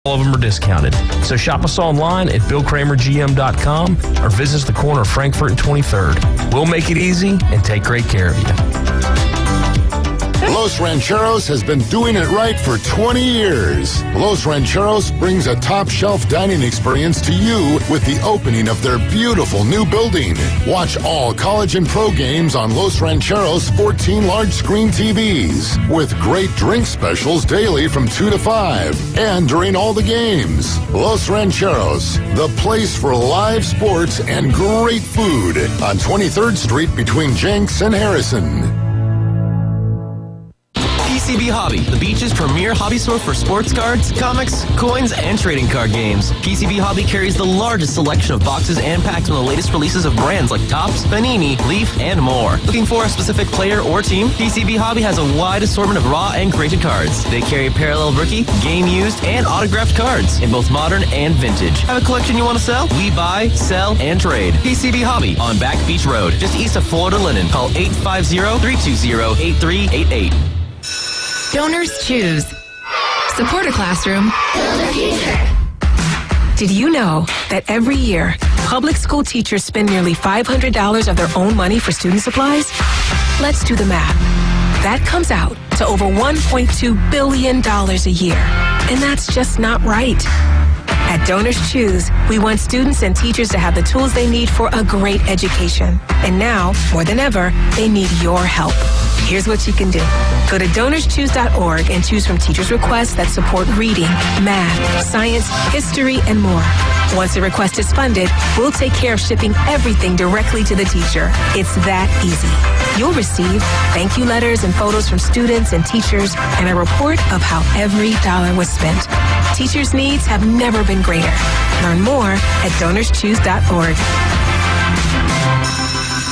All of them are discounted. So shop us online at BillKramerGM.com or visit us at the corner of Frankfurt and 23rd. We'll make it easy and take great care of you. Los Rancheros has been doing it right for 20 years. Los Rancheros brings a top-shelf dining experience to you with the opening of their beautiful new building. Watch all college and pro games on Los Rancheros' 14 large-screen TVs with great drink specials daily from 2 to 5 and during all the games. Los Rancheros, the place for live sports and great food on 23rd Street between Jenks and Harrison. PCB Hobby, the beach's premier hobby store for sports cards, comics, coins, and trading card games. PCB Hobby carries the largest selection of boxes and packs from the latest releases of brands like Topps, Panini, Leaf, and more. Looking for a specific player or team? PCB Hobby has a wide assortment of raw and graded cards. They carry parallel rookie, game used, and autographed cards in both modern and vintage. Have a collection you want to sell? We buy, sell, and trade. PCB Hobby on Back Beach Road, just east of Florida Linen. Call 850-320-8388. Donors choose. Support a classroom. Build a future. Did you know that every year, public school teachers spend nearly $500 of their own money for student supplies? Let's do the math. That comes out to over $1.2 billion a year. And that's just not right. At Donors Choose, we want students and teachers to have the tools they need for a great education. And now, more than ever, they need your help. Here's what you can do. Go to DonorsChoose.org and choose from teachers' requests that support reading, math, science, history, and more. Once a request is funded, we'll take care of shipping everything directly to the teacher. It's that easy. You'll receive thank you letters and photos from students and teachers and a report of how every dollar was spent. Teachers' needs have never been greater. Learn more at DonorsChoose.org.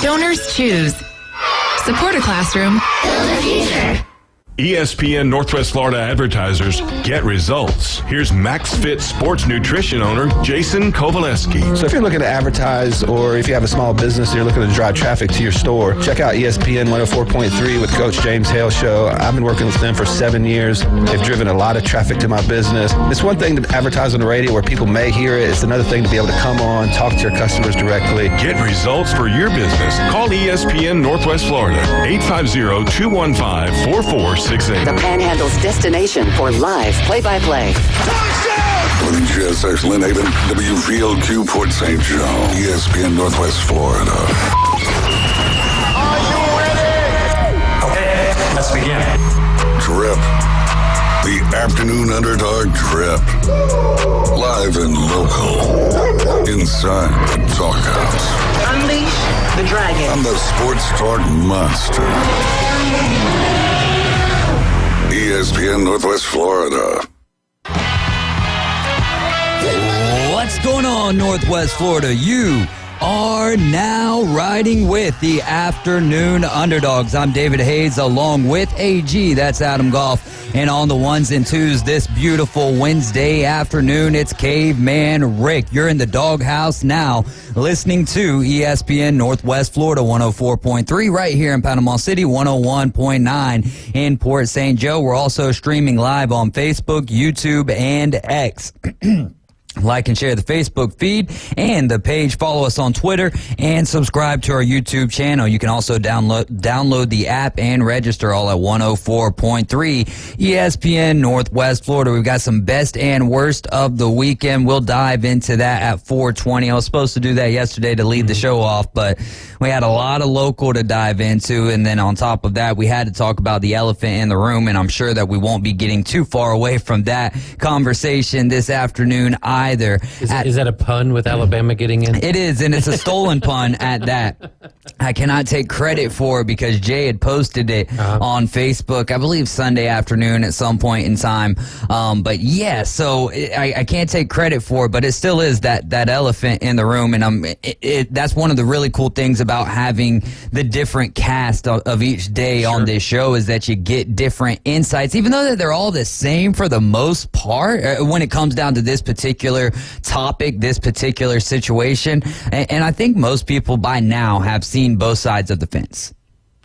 Donors Choose. Support a classroom. Build a future. ESPN Northwest Florida advertisers get results. Here's MaxFit Sports Nutrition owner Jason Kovaleski. So if you're looking to advertise or if you have a small business and you're looking to drive traffic to your store, check out ESPN 104.3 with Coach James Hale Show. I've been working with them for 7 years. They've driven a lot of traffic to my business. It's one thing to advertise on the radio where people may hear it. It's another thing to be able to come on, talk to your customers directly. Get results for your business. Call ESPN Northwest Florida, 850-215-4468. The Panhandle's destination for live play-by-play. WGSX Lynn Haven, WVLQ Port St. Joe, ESPN Northwest Florida. Are you ready? Okay, let's begin. Trip. The Afternoon Underdog Trip. Live and local. Inside the Talk House. Unleash the Dragon. On the Sports Talk Monster. ESPN Northwest Florida. What's going on, Northwest Florida? You are now riding with the Afternoon Underdogs. I'm David Hayes along with AG. That's Adam Goff. And on the ones and twos this beautiful Wednesday afternoon, it's Caveman Rick. You're in the doghouse now listening to ESPN Northwest Florida 104.3 right here in Panama City, 101.9 in Port St. Joe. We're also streaming live on Facebook, YouTube, and X. Like and share the Facebook feed and the page. Follow us on Twitter and subscribe to our YouTube channel. You can also download the app and register all at 104.3 ESPN Northwest Florida. We've got some best and worst of the weekend. We'll dive into that at 4:20. I was supposed to do that yesterday to lead the show off, but we had a lot of local to dive into. And then on top of that, we had to talk about the elephant in the room. And I'm sure that we won't be getting too far away from that conversation this afternoon either. Is that a pun with Alabama getting in? It is, and it's a stolen pun at that. I cannot take credit for it because Jay had posted it on Facebook, I believe Sunday afternoon at some point in time. But yeah, so I can't take credit for it, but it still is that elephant in the room. And that's one of the really cool things about having the different cast of each day on this show is that you get different insights, even though they're all the same for the most part when it comes down to this particular topic, this particular situation. And I think most people by now have seen both sides of the fence.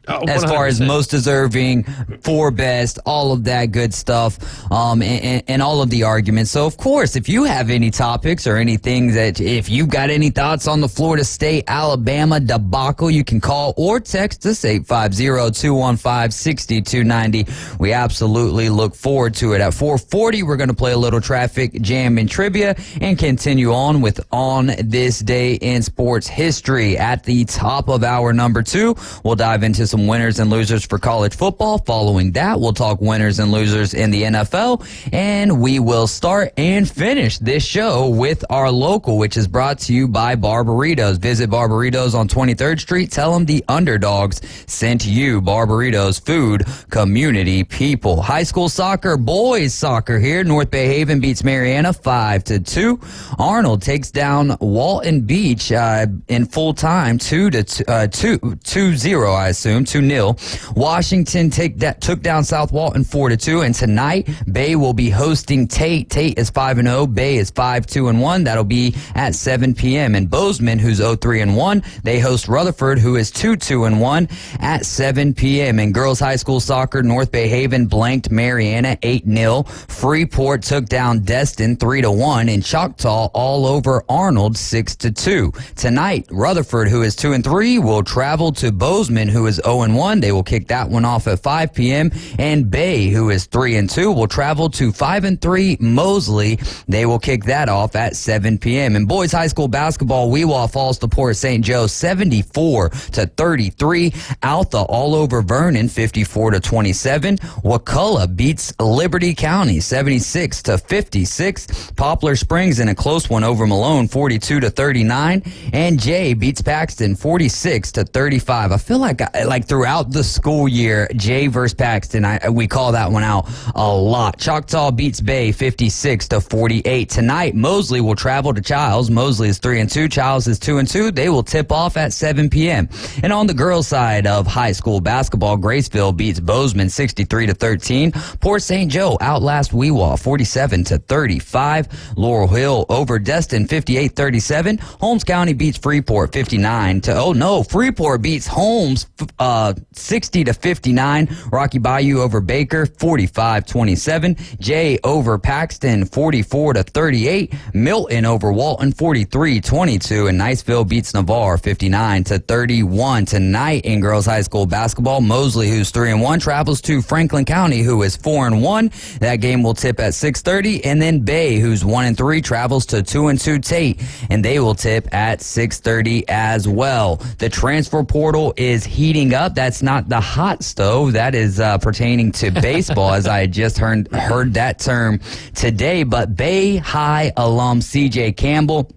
as far as most deserving, for best, all of that good stuff, and all of the arguments. So, of course, if you have any topics or anything if you've got any thoughts on the Florida State-Alabama debacle, you can call or text us 850-215-6290. We absolutely look forward to it. At 4:40, we're going to play a little traffic jam and trivia and continue on with On This Day in Sports History. At the top of hour number 2, we'll dive into some winners and losers for college football. Following that, we'll talk winners and losers in the NFL, and we will start and finish this show with our local, which is brought to you by Barbaritos. Visit Barbaritos on 23rd Street. Tell them the Underdogs sent you. Barbaritos, food, community, people. High school soccer, boys soccer here. North Bay Haven beats Mariana 5-2. Arnold takes down Walton Beach in full time 2-0, I assume, 2-0. Washington took down South Walton 4-2, and tonight Bay will be hosting Tate. Tate is 5-0. Bay is 5-2-1. That'll be at 7 p.m. And Bozeman, who's 0-3-1, they host Rutherford, who is 2-2-1, at 7 p.m. In girls high school soccer, North Bay Haven blanked Mariana 8-0. Freeport took down Destin 3-1, and Choctaw all over Arnold 6-2. Tonight, Rutherford, who is 2-3, will travel to Bozeman, who is 0-1. They will kick that one off at 5 p.m. And Bay, who is 3-2, will travel to 5-3 Mosley. They will kick that off at 7 p.m. In boys high school basketball, Weewa falls to Port St. Joe 74-33. Alpha all over Vernon 54-27. Wakulla beats Liberty County 76-56. Poplar Springs in a close one over Malone 42-39. And Jay beats Paxton 46-35. I feel like throughout the school year, Jay versus Paxton, we call that one out a lot. Choctaw beats Bay 56-48. Tonight, Mosley will travel to Childs. Mosley is 3-2. Childs is 2-2. They will tip off at 7 p.m. And on the girls' side of high school basketball, Graceville beats Bozeman 63-13. Port St. Joe outlast Weewa 47-35. Laurel Hill over Destin 58-37. Holmes County beats Freeport Freeport beats Holmes 60-59. Rocky Bayou over Baker 45-27. Jay over Paxton 44-38. Milton over Walton 43-22. And Niceville beats Navarre 59-31. Tonight in girls high school basketball, Mosley, who's 3-1, travels to Franklin County, who is 4-1. That game will tip at 6:30. And then Bay, who's 1-3, travels to 2-2 Tate, and they will tip at 6:30 as well. The transfer portal is heating up. That's not the hot stove. That is pertaining to baseball, as I just heard that term today. But Bay High alum C.J. Campbell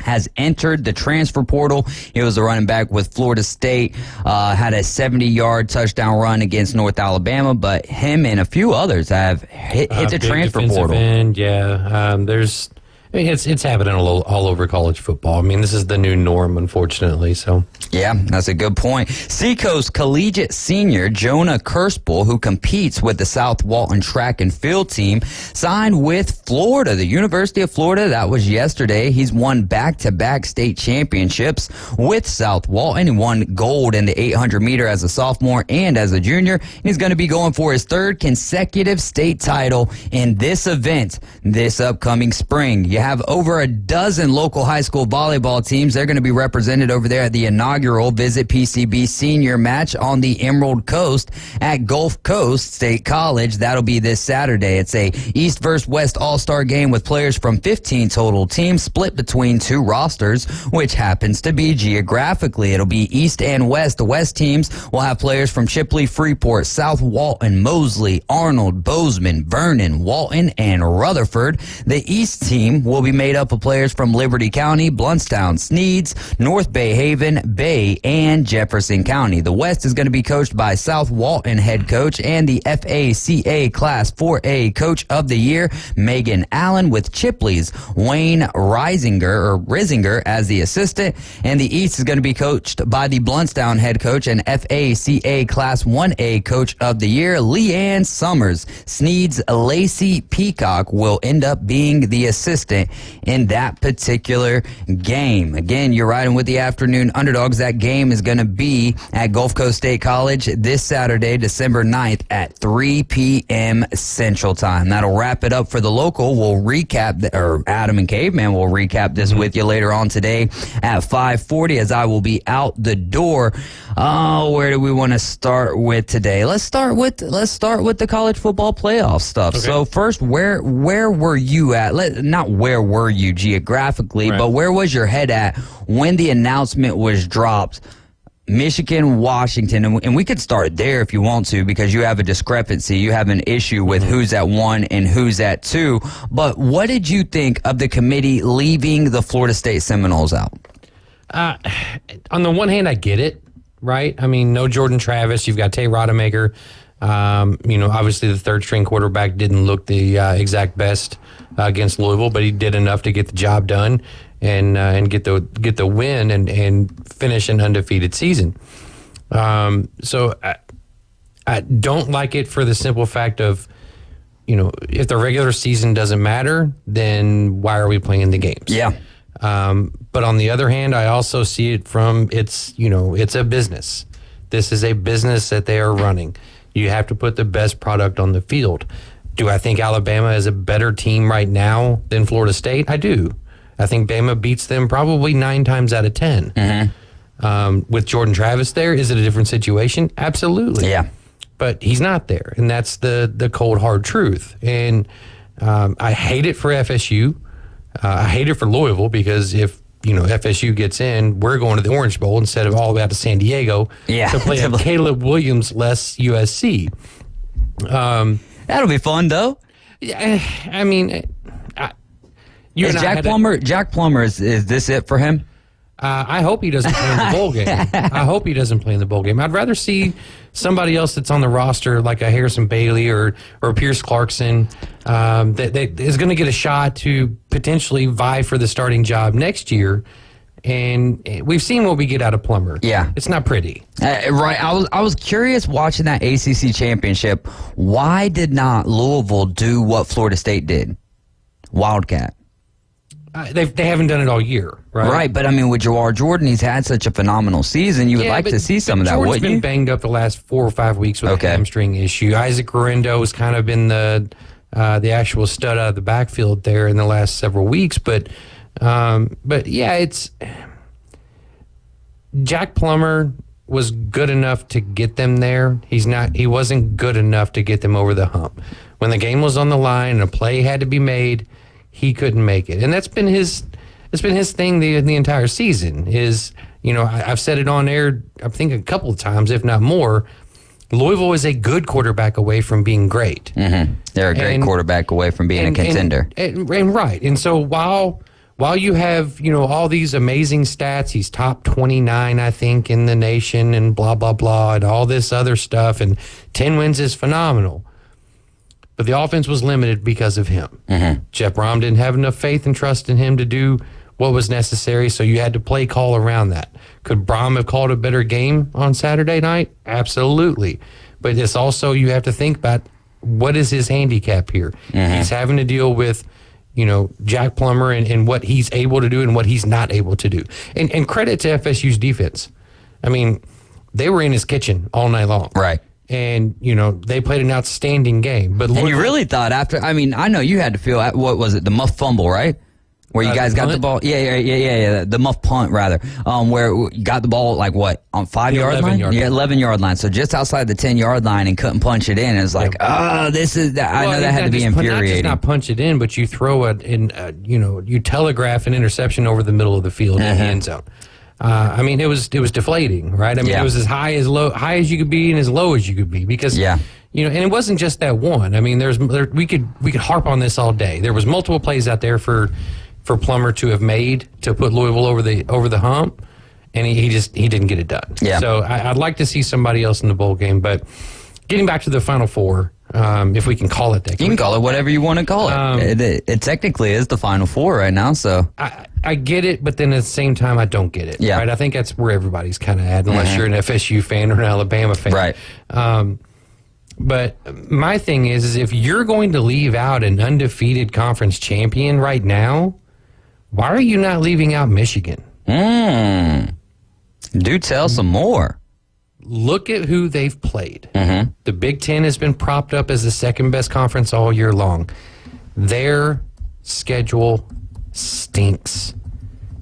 has entered the transfer portal. He was a running back with Florida State, had a 70-yard touchdown run against North Alabama, but him and a few others have hit the transfer portal. End, it's happening all over college football. I mean, this is the new norm, unfortunately. So yeah, that's a good point. Seacoast Collegiate senior Jonah Kirspel, who competes with the South Walton track and field team, signed with Florida, the University of Florida. That was yesterday. He's won back-to-back state championships with South Walton. He won gold in the 800-meter as a sophomore and as a junior. He's going to be going for his third consecutive state title in this event this upcoming spring. You have over a dozen local high school volleyball teams. They're going to be represented over there at the inaugural Visit PCB senior match on the Emerald Coast at Gulf Coast State College. That'll be this Saturday. It's a East versus West all-star game with players from 15 total teams split between two rosters, which happens to be geographically. It'll be East and West. The West teams will have players from Shipley, Freeport, South Walton, Mosley, Arnold, Bozeman, Vernon, Walton, and Rutherford. The East team will be made up of players from Liberty County, Bluntstown, Sneads, North Bay Haven, Bay, and Jefferson County. The West is going to be coached by South Walton head coach and the FACA Class 4A Coach of the Year, Megan Allen, with Chipley's Wayne Risinger as the assistant. And the East is going to be coached by the Bluntstown head coach and FACA Class 1A Coach of the Year, Leanne Summers. Sneads' Lacey Peacock will end up being the assistant confident in that particular game. Again, you're riding with the Afternoon Underdogs. That game is going to be at Gulf Coast State College this Saturday, December 9th at 3 p.m. Central Time. That'll wrap it up for the local. We'll recap, or Adam and Caveman will recap this with you later on today at 5:40 as I will be out the door. Where do we want to start with today? Let's start with the college football playoff stuff. Okay. So first, where were you at? Not where were you geographically, but where was your head at when the announcement was dropped? Michigan, Washington, and we could start there if you want to, because you have a discrepancy. You have an issue with who's at 1 and who's at 2. But what did you think of the committee leaving the Florida State Seminoles out? On the one hand, I get it, right? I mean, no Jordan Travis. You've got Tay Rodemaker. Obviously the third string quarterback didn't look the exact best against Louisville, but he did enough to get the job done and get the win and finish an undefeated season. So I don't like it for the simple fact of, if the regular season doesn't matter, then why are we playing the games? Yeah. But on the other hand, I also see it from it's a business. This is a business that they are running. You have to put the best product on the field. Do I think Alabama is a better team right now than Florida State? I do. I think Bama beats them probably 9 times out of 10. Mm-hmm. With Jordan Travis there, is it a different situation? Absolutely. Yeah. But he's not there, and that's the cold, hard truth. And I hate it for FSU. I hate it for Louisville, because if FSU gets in, we're going to the Orange Bowl instead of all the way out to San Diego to play at Caleb Williams less USC. That'll be fun, though. Yeah, I mean, Jack Plummer, is this it for him? I hope he doesn't play in the bowl game. I hope he doesn't play in the bowl game. I'd rather see somebody else that's on the roster, like a Harrison Bailey or Pierce Clarkson, that is going to get a shot to potentially vie for the starting job next year. And we've seen what we get out of Plummer. Yeah. It's not pretty. Right. I was curious watching that ACC championship. Why did not Louisville do what Florida State did? Wildcat. They haven't done it all year, right? Right, but I mean, with Jawar Jordan, he's had such a phenomenal season. You would like to see some of that, Jordan's wouldn't you? been banged up the last 4 or 5 weeks with a hamstring issue. Isaac Garendo has kind of been the actual stud out of the backfield there in the last several weeks. But yeah, it's Jack Plummer was good enough to get them there. He wasn't good enough to get them over the hump. When the game was on the line and a play had to be made, he couldn't make it. And that's been his thing the entire season is, I've said it on air, I think a couple of times, if not more. Louisville is a good quarterback away from being great. Mm-hmm. They're a great quarterback away from being a contender. And right. And so while you have, all these amazing stats, he's top 29, I think, in the nation and blah, blah, blah, and all this other stuff, and 10 wins is phenomenal. But the offense was limited because of him. Mm-hmm. Jeff Brom didn't have enough faith and trust in him to do what was necessary, so you had to play call around that. Could Brom have called a better game on Saturday night? Absolutely. But it's also, you have to think about, what is his handicap here? Mm-hmm. He's having to deal with, Jack Plummer and what he's able to do and what he's not able to do. And credit to FSU's defense. I mean, they were in his kitchen all night long. Right. And, they played an outstanding game. And you really thought I know you had to feel, what was it, the muff fumble, right? Where you guys got the ball. Yeah. The muff punt, rather. Where you got the ball, on 5-yard line? 11-yard line. So just outside the 10-yard line and couldn't punch it in. It's like, this is, I know that had to be infuriating. Not punch it in, but you throw it in, you telegraph an interception over the middle of the field in the end zone. It was deflating, right? It was as high as you could be and as low as you could be because, and it wasn't just that one. I mean, we could harp on this all day. There was multiple plays out there for Plummer to have made to put Louisville over the hump, and he didn't get it done. Yeah. So I'd like to see somebody else in the bowl game. But getting back to the Final Four, if we can call it that. You can call it whatever you want to call it. It technically is the Final Four right now. So I get it, but then at the same time, I don't get it. Yeah. Right? I think that's where everybody's kind of at, unless you're an FSU fan or an Alabama fan. Right. But my thing is if you're going to leave out an undefeated conference champion right now, why are you not leaving out Michigan? Do tell some more. Look at who they've played. Mm-hmm. The Big Ten has been propped up as the second best conference all year long. Their schedule stinks.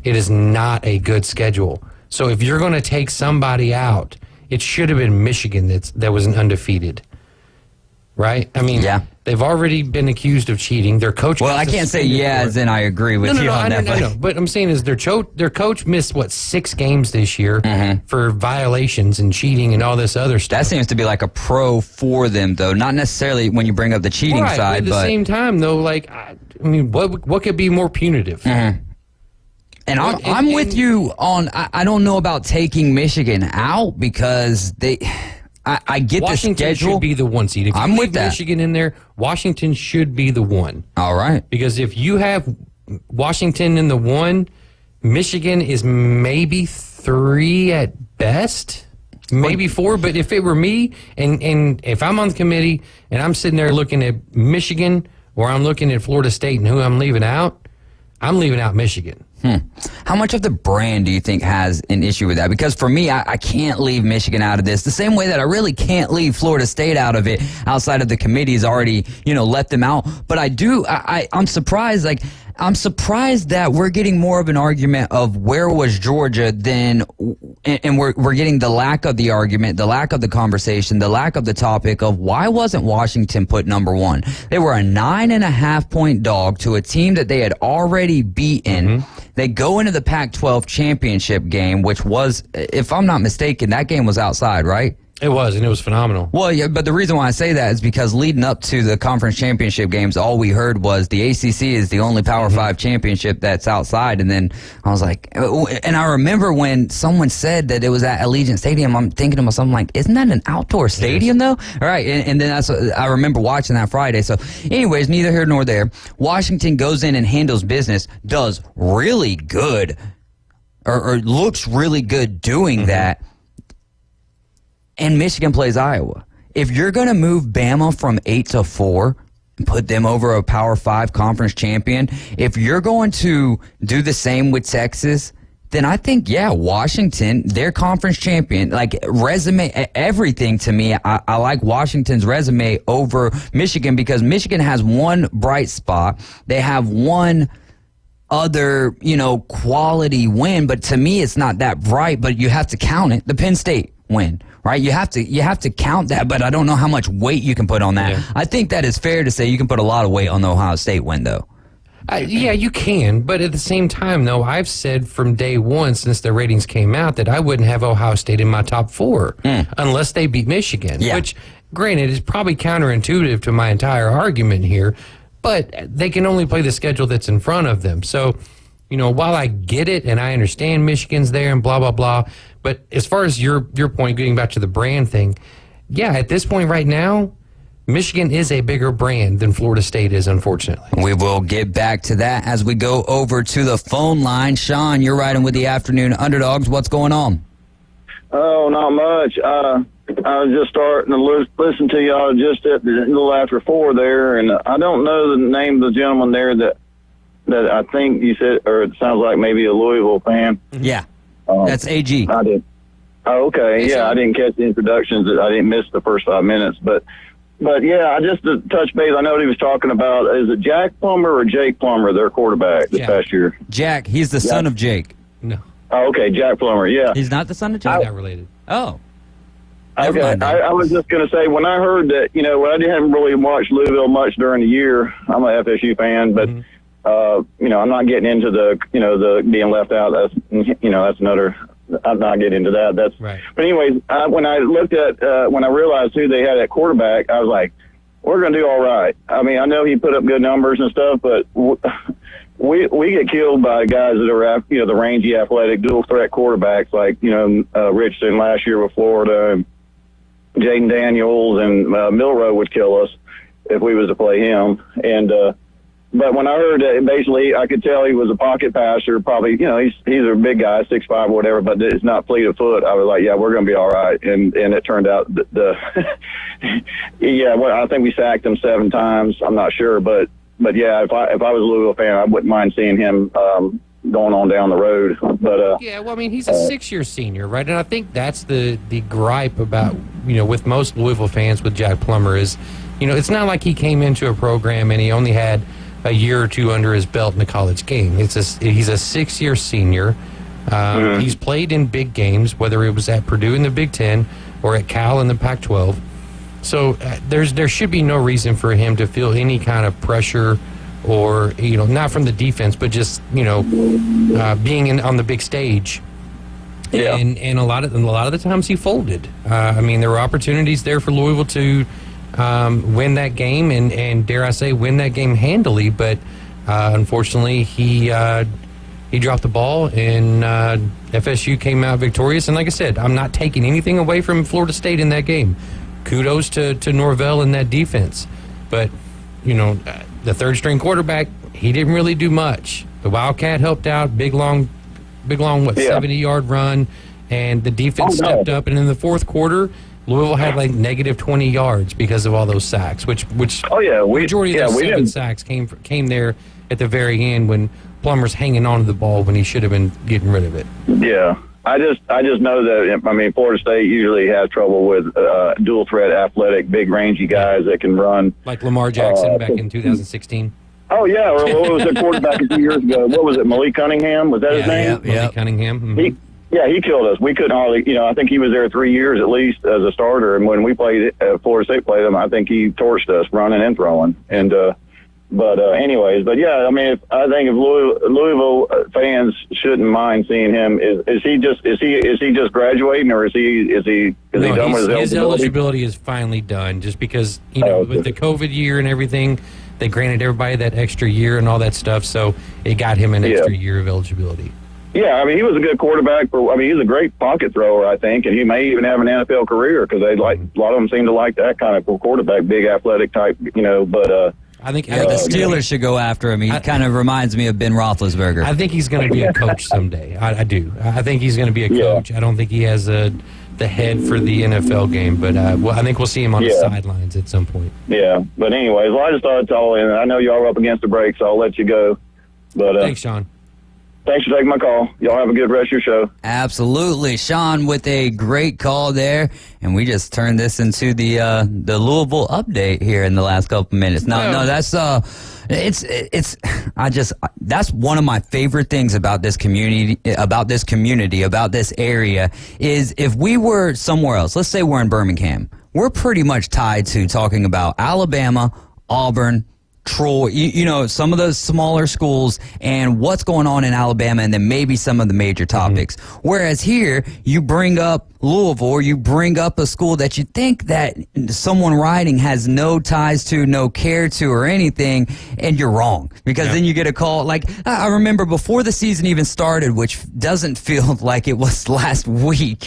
It is not a good schedule. So if you're going to take somebody out, it should have been Michigan that was an undefeated. Right? I mean, they've already been accused of cheating. Their coach. Well, I can't say as in I agree with you on that. No. But I'm saying is their coach missed 6 games this year for violations and cheating and all this other stuff. That seems to be like a pro for them, though. Not necessarily when you bring up the cheating side, but at the same time, though, like I mean, what could be more punitive? And I'm with you on. I don't know about taking Michigan out because I get Washington the schedule. Should be the 1 seed. If you I'm leave with that. Michigan in there, Washington should be the 1. All right. Because if you have Washington in the 1, Michigan is maybe 3 at best, maybe 4. But if it were me, and if I'm on the committee and I'm sitting there looking at Michigan or I'm looking at Florida State and who I'm leaving out, I'm leaving out Michigan. How much of the brand do you think has an issue with that? Because for me, I can't leave Michigan out of this. The same way that I really can't leave Florida State out of it outside of the committee's already, let them out. But I do, I'm surprised, I'm surprised that we're getting more of an argument of where was Georgia than, and we're getting the lack of the argument, the lack of the conversation, the lack of the topic of why wasn't Washington put number 1? They were a 9.5-point dog to a team that they had already beaten. They go into the Pac-12 championship game, which was, if I'm not mistaken, that game was outside, right? It was, and it was phenomenal. Well, yeah, but the reason why I say that is because leading up to the conference championship games, all we heard was the ACC is the only Power 5 championship that's outside. And then I was like, and I remember when someone said that it was at Allegiant Stadium, I'm thinking to myself, I'm like, isn't that an outdoor stadium though? All right, and then I remember watching that Friday. So anyways, neither here nor there. Washington goes in and handles business, does really good, or looks really good doing that. And Michigan plays Iowa. If you're going to move Bama from 8 to 4 and put them over a Power 5 conference champion, if you're going to do the same with Texas, then I think, Washington, their conference champion, resume, everything to me, I like Washington's resume over Michigan because Michigan has one bright spot. They have one other, quality win, but to me it's not that bright, but you have to count it. The Penn State win. Right, you have to count that, but I don't know how much weight you can put on that. Yeah. I think that is fair to say you can put a lot of weight on the Ohio State win, though. Yeah, you can, but at the same time, though, I've said from day one since the ratings came out that I wouldn't have Ohio State in my top 4 unless they beat Michigan. Yeah. Which, granted, is probably counterintuitive to my entire argument here, but they can only play the schedule that's in front of them. So, while I get it and I understand Michigan's there and blah blah blah. But as far as your point, getting back to the brand thing, at this point right now, Michigan is a bigger brand than Florida State is, unfortunately. We will get back to that as we go over to the phone line. Sean, you're riding with the Afternoon Underdogs. What's going on? Oh, not much. I was just starting to listen to y'all just at a little after 4 there, and I don't know the name of the gentleman there that I think you said, or it sounds like maybe a Louisville fan. Yeah. That's AG. I did. Oh, okay. Yeah, I didn't catch the introductions. I didn't miss the first 5 minutes. But I just to touch base, I know what he was talking about. Is it Jack Plummer or Jake Plummer, their quarterback this past year? Jack. He's the son of Jake. No. Oh, okay. Jack Plummer, yeah. He's not the son of Jake? Not related. Oh. Okay. I was just going to say, when I heard that, I didn't really watch Louisville much during the year. I'm a FSU fan, but I'm not getting into the being left out. That's another. I'm not getting into that. That's right. But anyways, when I looked at when I realized who they had at quarterback, I was like, we're going to do all right. I mean, I know he put up good numbers and stuff, but we get killed by guys that are the rangy, athletic, dual threat quarterbacks like Richardson last year with Florida, and Jaden Daniels and Milroe would kill us if we was to play him. And but when I heard that, basically, I could tell he was a pocket passer. Probably, he's a big guy, 6'5" or whatever, but it's not fleet of foot. I was like, yeah, we're going to be all right. And it turned out I think we sacked him 7 times. I'm not sure, but yeah, if I was a Louisville fan, I wouldn't mind seeing him going on down the road. But yeah, well, I mean, he's a 6-year senior, right? And I think that's the gripe about with most Louisville fans with Jack Plummer is, it's not like he came into a program and he only had a year or two under his belt in a college game. He's a 6-year senior. He's played in big games, whether it was at Purdue in the Big Ten or at Cal in the Pac-12. So there should be no reason for him to feel any kind of pressure, or not from the defense, but just being on the big stage. Yeah. And a lot of the times he folded. I mean, there were opportunities there for Louisville to win that game, and dare I say, win that game handily. But unfortunately, he dropped the ball, and FSU came out victorious. And like I said, I'm not taking anything away from Florida State in that game. Kudos to Norvell in that defense. But, the third-string quarterback, he didn't really do much. The Wildcat helped out, big long, 70-yard run, and the defense stepped up. And in the fourth quarter, Louisville had like negative 20 yards because of all those sacks, which majority of those 7 sacks came there at the very end when Plummer's hanging on to the ball when he should have been getting rid of it. Yeah. I just know that, Florida State usually has trouble with dual threat, athletic, big, rangy guys that can run. Like Lamar Jackson back in 2016. Oh, yeah. Or what was the quarterback a few years ago? What was it, Malik Cunningham? Was that his name? Yeah, Malik Cunningham. Mm-hmm. He killed us. We couldn't hardly, I think he was there 3 years at least as a starter. And when we played, Florida State played him, I think he torched us running and throwing. And, anyways, yeah, I think if Louisville fans shouldn't mind seeing him, is he just graduating, or is he done with his eligibility is finally done, just because with the COVID year and everything, they granted everybody that extra year and all that stuff, so it got him an extra year of eligibility. Yeah, he was a good quarterback. He's a great pocket thrower, I think, and he may even have an NFL career because a lot of them seem to like that kind of quarterback, big athletic type, but. I think the Steelers should go after him. He kind of reminds me of Ben Roethlisberger. I think he's going to be a coach someday. I do. I think he's going to be a coach. I don't think he has the head for the NFL game, but I think we'll see him on the sidelines at some point. Yeah, but anyways, I just thought it's all in. I know y'all are up against the break, so I'll let you go. But thanks, Sean. Thanks for taking my call. Y'all have a good rest of your show. Absolutely. Sean with a great call there. And we just turned this into the Louisville update here in the last couple minutes. No, that's that's one of my favorite things about this community, about this area, is if we were somewhere else, let's say we're in Birmingham, we're pretty much tied to talking about Alabama, Auburn, Troy, some of those smaller schools and what's going on in Alabama, and then maybe some of the major topics. Whereas here, you bring up Louisville, or you bring up a school that you think that someone writing has no ties to, no care to, or anything, and you're wrong. Because then you get a call. Like, I remember before the season even started, which doesn't feel like it was last week,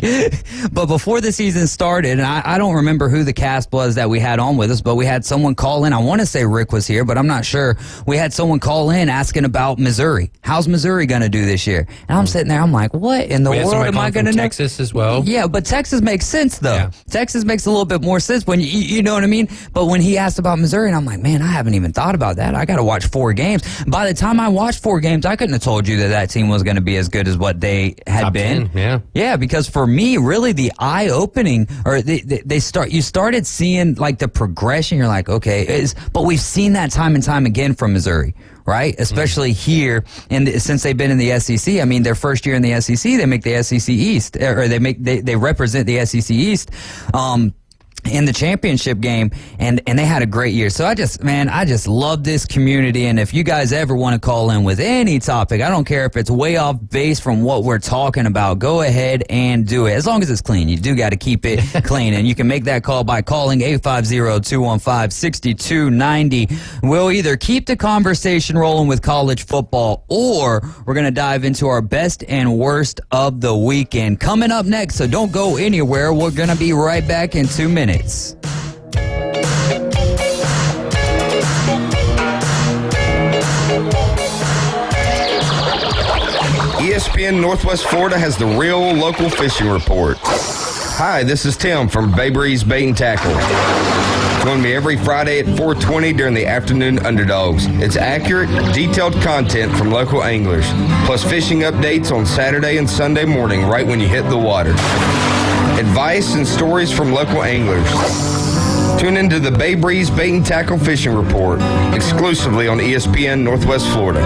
but before the season started, and I don't remember who the cast was that we had on with us, but we had someone call in. I want to say Rick was here, but I'm not sure. We had someone call in asking about Missouri. How's Missouri going to do this year? And I'm sitting there, I'm like, what in the world am I going to know? Texas as well. Yeah, but Texas makes sense, though. Yeah. Texas makes a little bit more sense when you know what I mean? But when he asked about Missouri, and I'm like, man, I haven't even thought about that. I got to watch 4 games. By the time I watched 4 games, I couldn't have told you that team was going to be as good as what they had Top been. 10, yeah, because for me, really the eye-opening, or you started seeing like the progression. You're like, okay, but we've seen that time and time again from Missouri. Right, especially here, and since they've been in the SEC, their first year in the SEC, they make the SEC East, or they represent the SEC East. In the championship game, and they had a great year. So I just love this community. And if you guys ever want to call in with any topic, I don't care if it's way off base from what we're talking about, go ahead and do it. As long as it's clean. You do got to keep it clean. And you can make that call by calling 850-215-6290. We'll either keep the conversation rolling with college football, or we're going to dive into our best and worst of the weekend. Coming up next, so don't go anywhere. We're going to be right back in 2 minutes. ESPN Northwest Florida has the real local fishing report. Hi, this is Tim from Bay Breeze Bait and Tackle. Join me every Friday at 4:20 during the Afternoon Underdogs. It's accurate, detailed content from local anglers, plus fishing updates on Saturday and Sunday morning right when you hit the water. Advice and stories from local anglers. Tune into the Bay Breeze Bait and Tackle Fishing Report, exclusively on ESPN Northwest Florida.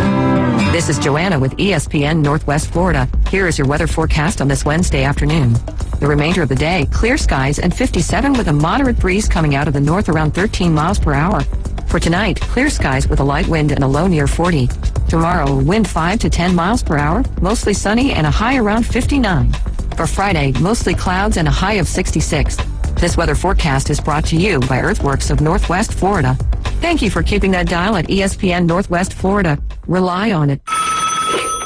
This is Joanna with ESPN Northwest Florida. Here is your weather forecast on this Wednesday afternoon. The remainder of the day, clear skies and 57 with a moderate breeze coming out of the north around 13 miles per hour. For tonight, clear skies with a light wind and a low near 40. Tomorrow, wind 5 to 10 miles per hour, mostly sunny and a high around 59. For Friday, mostly clouds and a high of 66. This weather forecast is brought to you by Earthworks of Northwest Florida. Thank you for keeping that dial at ESPN Northwest Florida. Rely on it.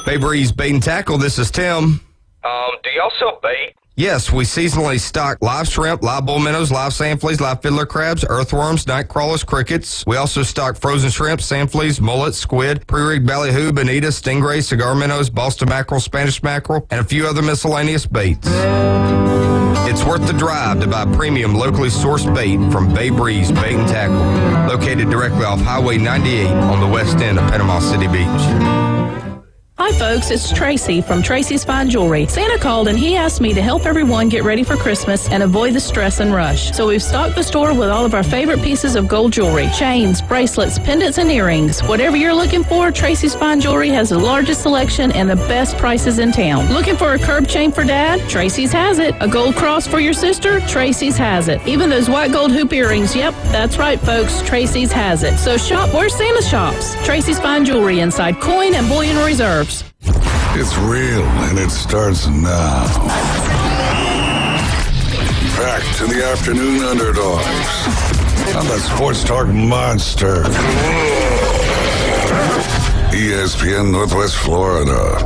Bay Breeze Bait and Tackle, this is Tim. Do y'all sell bait? Yes, we seasonally stock live shrimp, live bull minnows, live sand fleas, live fiddler crabs, earthworms, night crawlers, crickets. We also stock frozen shrimp, sand fleas, mullets, squid, pre-rigged ballyhoo, bonita, stingray, cigar minnows, Boston mackerel, Spanish mackerel, and a few other miscellaneous baits. It's worth the drive to buy premium locally sourced bait from Bay Breeze Bait and Tackle, located directly off Highway 98 on the west end of Panama City Beach. Hi folks, it's Tracy from Tracy's Fine Jewelry. Santa called and he asked me to help everyone get ready for Christmas and avoid the stress and rush. So we've stocked the store with all of our favorite pieces of gold jewelry, chains, bracelets, pendants, and earrings. Whatever you're looking for, Tracy's Fine Jewelry has the largest selection and the best prices in town. Looking for a curb chain for Dad? Tracy's has it. A gold cross for your sister? Tracy's has it. Even those white gold hoop earrings? Yep, that's right folks, Tracy's has it. So shop where Santa shops. Tracy's Fine Jewelry inside Coin and Bullion Reserves. It's real, and it starts now. Back to the Afternoon Underdogs on the Sports Talk Monster. ESPN Northwest Florida.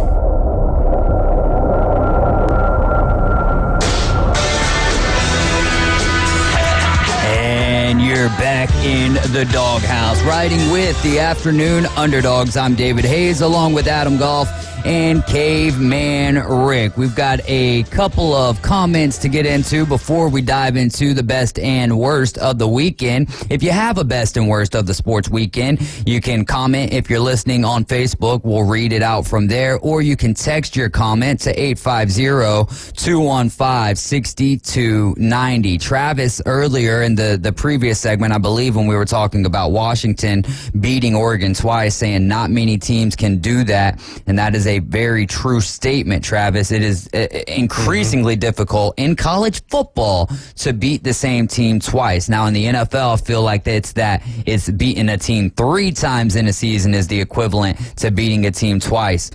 And you're back in the doghouse, riding with the Afternoon Underdogs. I'm David Hayes, along with Adam Goff and Caveman Rick. We've got a couple of comments to get into before we dive into the best and worst of the weekend. If you have a best and worst of the sports weekend, you can comment. If you're listening on Facebook, we'll read it out from there, or you can text your comment to 850-215-6290. Travis, earlier in the previous segment, I believe when we were talking about Washington beating Oregon twice, saying not many teams can do that, and that is a very true statement, Travis. It is increasingly difficult in college football to beat the same team twice. Now, in the NFL, I feel like it's beating a team 3 times in a season is the equivalent to beating a team twice.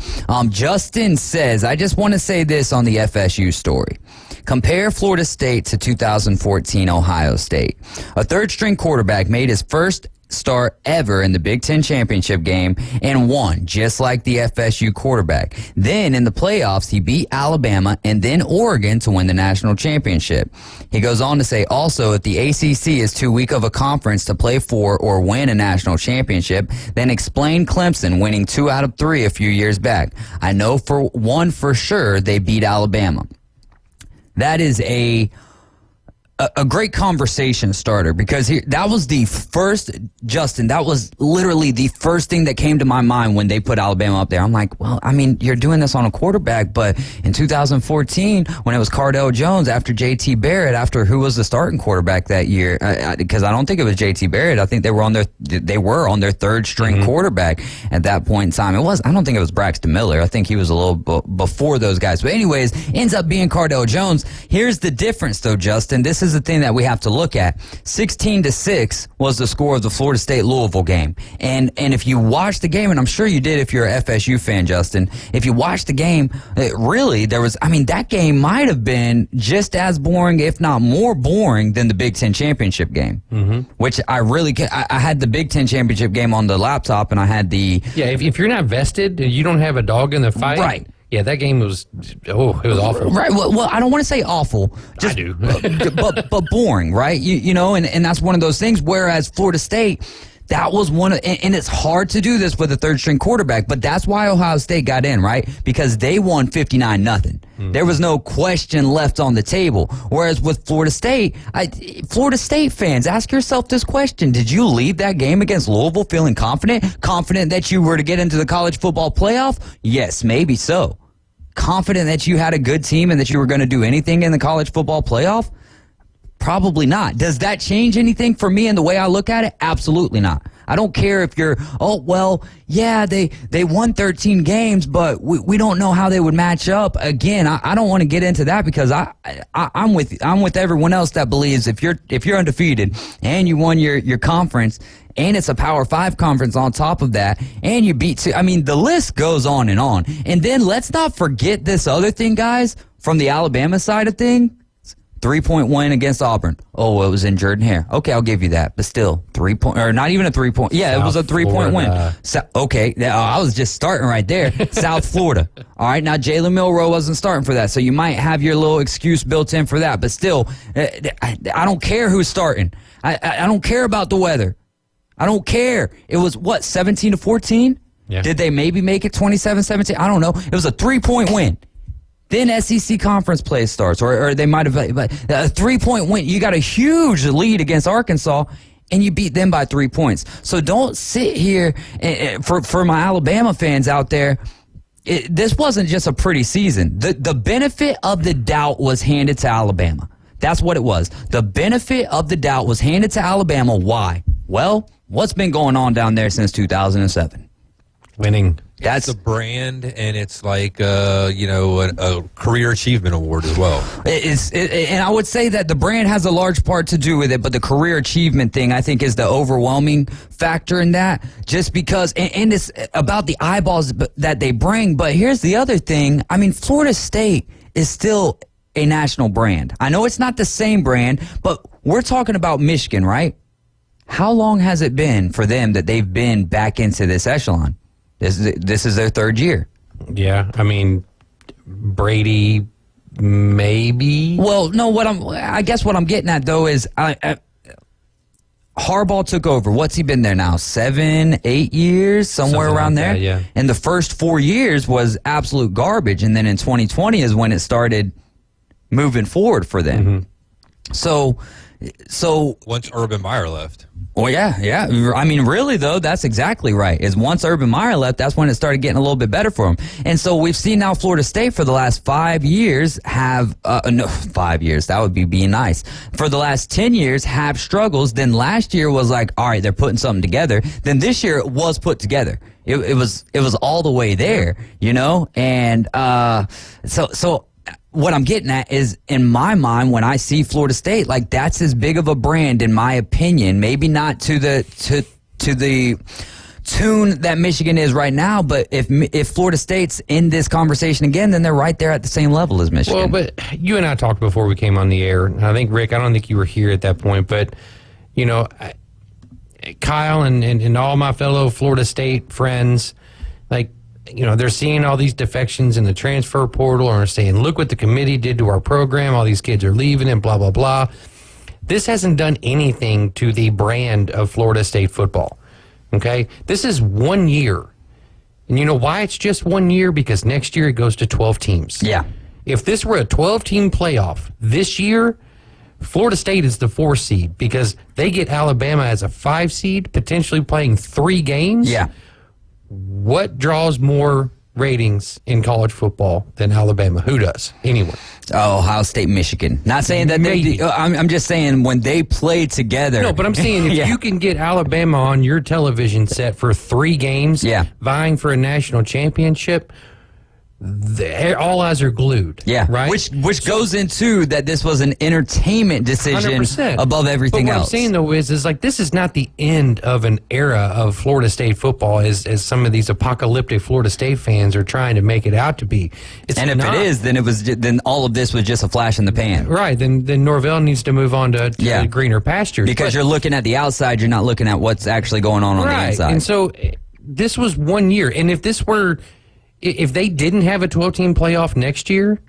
Justin says, I just want to say this on the FSU story. Compare Florida State to 2014 Ohio State. A third-string quarterback made his first start ever in the Big Ten championship game and won, just like the FSU quarterback. Then in the playoffs, he beat Alabama and then Oregon to win the national championship. He goes on to say, also, if the ACC is too weak of a conference to play for or win a national championship, then explain Clemson winning 2 out of 3 a few years back. I know for one for sure they beat Alabama. That is a great conversation starter, because that was the first, Justin, that was literally the first thing that came to my mind when they put Alabama up there. I'm like, well, I mean, you're doing this on a quarterback, but in 2014, when it was Cardell Jones after J.T. Barrett, after who was the starting quarterback that year, because I don't think it was J.T. Barrett. I think they were on their third string quarterback at that point in time. I don't think it was Braxton Miller. I think he was a little before those guys. But anyways, ends up being Cardell Jones. Here's the difference though, Justin. This is the thing that we have to look at. 16-6 was the score of the Florida State-Louisville game. And if you watch the game, and I'm sure you did if you're an FSU fan, Justin, if you watch the game, that game might have been just as boring, if not more boring, than the Big Ten championship game, which I had the Big Ten championship game on the laptop, and I had the... Yeah, if you're not vested, you don't have a dog in the fight. Right. Yeah, that game was, it was awful. Right. Well, I don't want to say awful. I do. but boring, right? You know, and that's one of those things. Whereas Florida State, That was one of, and it's hard to do this with a third string quarterback, but that's why Ohio State got in, right? Because they won 59-0. There was no question left on the table. Whereas with Florida State, Florida State fans, ask yourself this question. Did you leave that game against Louisville feeling confident? Confident that you were to get into the college football playoff? Yes, maybe so. Confident that you had a good team and that you were going to do anything in the college football playoff? Probably not. Does that change anything for me in the way I look at it? Absolutely not. I don't care if you're, they won 13 games, but we don't know how they would match up. Again, I don't want to get into that because I'm with everyone else that believes if you're undefeated and you won your conference and it's a Power 5 conference on top of that, and you beat two. I mean, the list goes on. And then let's not forget this other thing, guys, from the Alabama side of things. 3-point win against Auburn. Oh, it was in Jordan Hare. Okay, I'll give you that. But still, 3-point, or not even a 3-point. Yeah, South it was a 3-point win. Okay, I was just starting right there. South Florida. All right, now Jalen Milroe wasn't starting for that, so you might have your little excuse built in for that. But still, I don't care who's starting. I don't care about the weather. I don't care. It was, 17-14? Yeah. Did they maybe make it 27-17? I don't know. It was a 3-point win. Then SEC conference play starts, or they might have, but a 3-point win. You got a huge lead against Arkansas, and you beat them by 3 points. So don't sit here, for my Alabama fans out there, this wasn't just a pretty season. The benefit of the doubt was handed to Alabama. That's what it was. The benefit of the doubt was handed to Alabama. Why? Well, what's been going on down there since 2007? Winning. That's a brand, and it's like a career achievement award as well. And I would say that the brand has a large part to do with it, but the career achievement thing, I think, is the overwhelming factor in that. Just because, and it's about the eyeballs that they bring. But here's the other thing. I mean, Florida State is still a national brand. I know it's not the same brand, but we're talking about Michigan, right? How long has it been for them that they've been back into this echelon? This is their third year. Yeah, I mean, Brady, maybe. Well, no. I guess what I'm getting at though is, Harbaugh took over. What's he been there now? 7, 8 years, somewhere around there. That, yeah. And the first 4 years was absolute garbage, and then in 2020 is when it started moving forward for them. Mm-hmm. So once Urban Meyer left. Well, yeah. I mean, really, though, that's exactly right. Is once Urban Meyer left, that's when it started getting a little bit better for him. And so we've seen now Florida State for the last 5 years have, 5 years, that would be being nice. For the last 10 years have struggles. Then last year was like, all right, they're putting something together. Then this year it was put together. It was all the way there, And so what I'm getting at is, in my mind, when I see Florida State, like, that's as big of a brand, in my opinion. Maybe not to the tune that Michigan is right now, but if Florida State's in this conversation again, then they're right there at the same level as Michigan. Well, but you and I talked before we came on the air. And I think, Rick, I don't think you were here at that point, but Kyle and all my fellow Florida State friends, like, they're seeing all these defections in the transfer portal, or saying, look what the committee did to our program. All these kids are leaving and blah, blah, blah. This hasn't done anything to the brand of Florida State football. Okay? This is 1 year. And you know why it's just 1 year? Because next year it goes to 12 teams. Yeah. If this were a 12-team playoff this year, Florida State is the 4 seed because they get Alabama as a 5 seed, potentially playing 3 games. Yeah. What draws more ratings in college football than Alabama? Who does? Anyone? Oh, Ohio State, Michigan. Not saying that I'm just saying when they play together. No, but I'm saying if you can get Alabama on your television set for 3 games, vying for a national championship, all eyes are glued. Yeah, right. Which goes into that this was an entertainment decision 100%. Above everything but what else. I'm saying though is like, this is not the end of an era of Florida State football, as some of these apocalyptic Florida State fans are trying to make it out to be. It's and if not. it is, then all of this was just a flash in the pan. Right. Then Norvell needs to move on to greener pastures because you're looking at the outside. You're not looking at what's actually going on the inside. And so this was 1 year, and if they didn't have a 12-team playoff next year,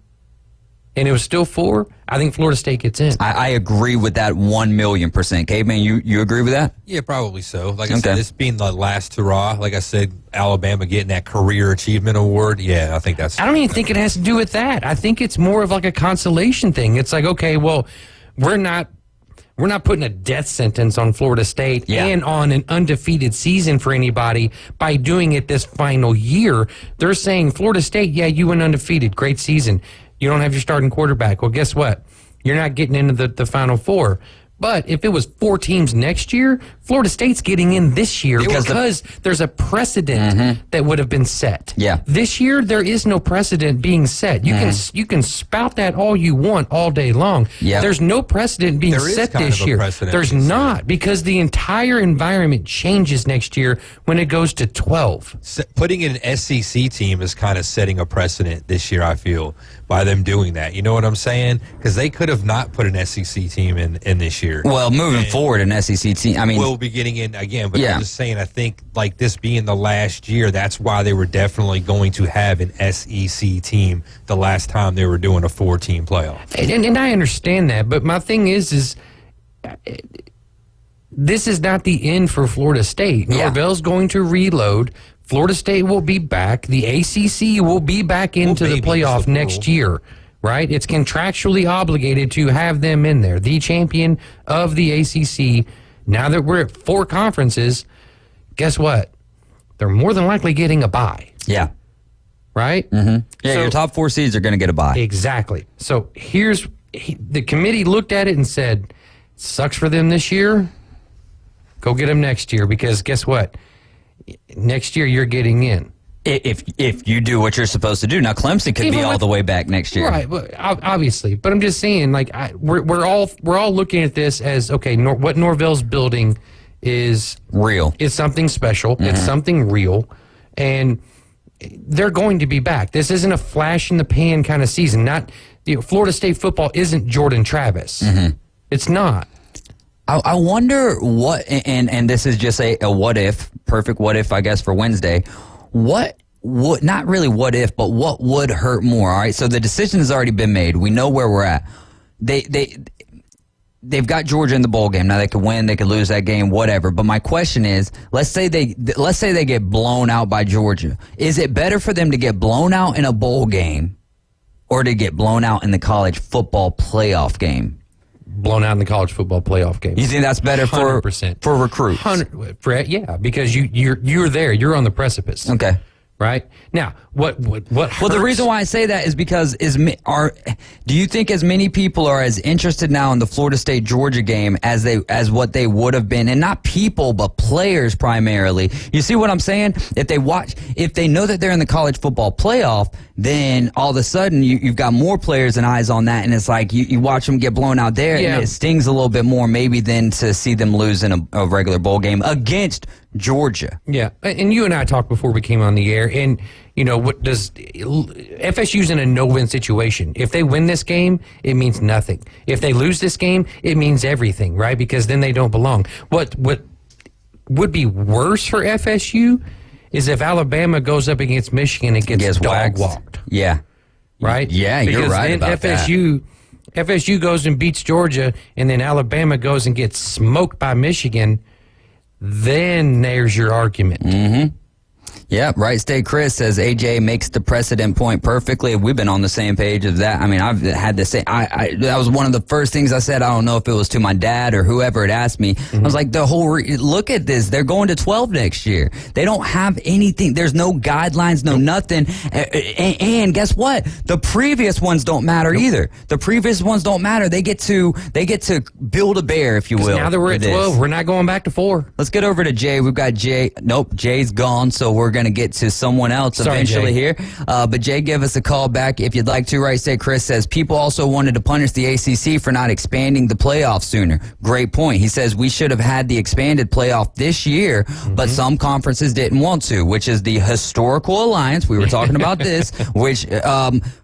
and it was still 4, I think Florida State gets in. I agree with that 1,000,000%. Caveman, you agree with that? Yeah, probably so. Like I said, this being the last hurrah, like I said, Alabama getting that Career Achievement Award, yeah, I think that's... I don't even think it has to do with that. I think it's more of like a consolation thing. It's like, okay, well, we're not putting a death sentence on Florida State and on an undefeated season for anybody by doing it this final year. They're saying, Florida State, yeah, you went undefeated. Great season. You don't have your starting quarterback. Well, guess what? You're not getting into the Final Four. But if it was 4 teams next year, Florida State's getting in this year because there's a precedent that would have been set. Yeah. This year, there is no precedent being set. You can spout that all you want all day long. Yeah. There's no precedent being set this year. There's not, because the entire environment changes next year when it goes to 12. Putting in an SEC team is kind of setting a precedent this year, I feel, by them doing that. You know what I'm saying? Because they could have not put an SEC team in this year. Well, moving forward, an SEC team, I mean... We'll be getting in again, but I'm just saying, I think, like, this being the last year, that's why they were definitely going to have an SEC team the last time they were doing a 4-team playoff. And I understand that, but my thing is this is not the end for Florida State. Norvell's going to reload. Florida State will be back. The ACC will be back into the playoff next year. Right? It's contractually obligated to have them in there. The champion of the ACC, now that we're at 4 conferences, guess what? They're more than likely getting a bye. Yeah. Right? Yeah, so, your top 4 seeds are going to get a bye. Exactly. So the committee looked at it and said, sucks for them this year. Go get them next year, because guess what? Next year you're getting in. If you do what you're supposed to do. Now, Clemson could be all the way back next year. Right, obviously. But I'm just saying, like, we're all looking at this as, okay, what Norvell's building is real. It's something special. It's something real. And they're going to be back. This isn't a flash in the pan kind of season. Florida State football isn't Jordan Travis. It's not. I wonder what, and this is just a what if, perfect what if, I guess, for Wednesday. What would, not really what if, but what would hurt more? All right, so the decision has already been made. We know where we're at. They've got Georgia in the bowl game. Now, they could win, they could lose that game, whatever. But my question is, let's say they get blown out by Georgia. Is it better for them to get blown out in a bowl game or to get blown out in the college football playoff game? Blown out in the college football playoff game. You think that's better for 100%. For recruits? Yeah, because you're there. You're on the precipice. Okay. Right? Now, what hurts? Well, the reason why I say that is because do you think as many people are as interested now in the Florida State Georgia game as what they would have been, and not people but players primarily? You see what I'm saying? If they know that they're in the college football playoff, then all of a sudden you've got more players and eyes on that, and it's like you watch them get blown out there, and it stings a little bit more maybe than to see them lose in a regular bowl game against Georgia. Yeah, and you and I talked before we came on the air, and what does FSU's in a no-win situation? If they win this game, it means nothing. If they lose this game, it means everything, right? Because then they don't belong. What would be worse for FSU is if Alabama goes up against Michigan and gets dog-walked. Yeah. Right? Yeah, because you're right about that. FSU goes and beats Georgia, and then Alabama goes and gets smoked by Michigan. Then there's your argument. Yeah, Right State Chris says AJ makes the precedent point perfectly. We've been on the same page of that. I mean, I've had the same. That was one of the first things I said. I don't know if it was to my dad or whoever had asked me. I was like, look at this. They're going to 12 next year. They don't have anything. There's no guidelines, no nothing. And guess what? The previous ones don't matter either. The previous ones don't matter. They get to build a bear, if you will. Now that we're at 12, we're not going back to 4. Let's get over to Jay. We've got Jay. Nope, Jay's gone, so we're going to get to someone else eventually here. But Jay, give us a call back if you'd like to. Right State Chris says, people also wanted to punish the ACC for not expanding the playoff sooner. Great point. He says, we should have had the expanded playoff this year, but some conferences didn't want to, which is the Historical Alliance. We were talking about this, which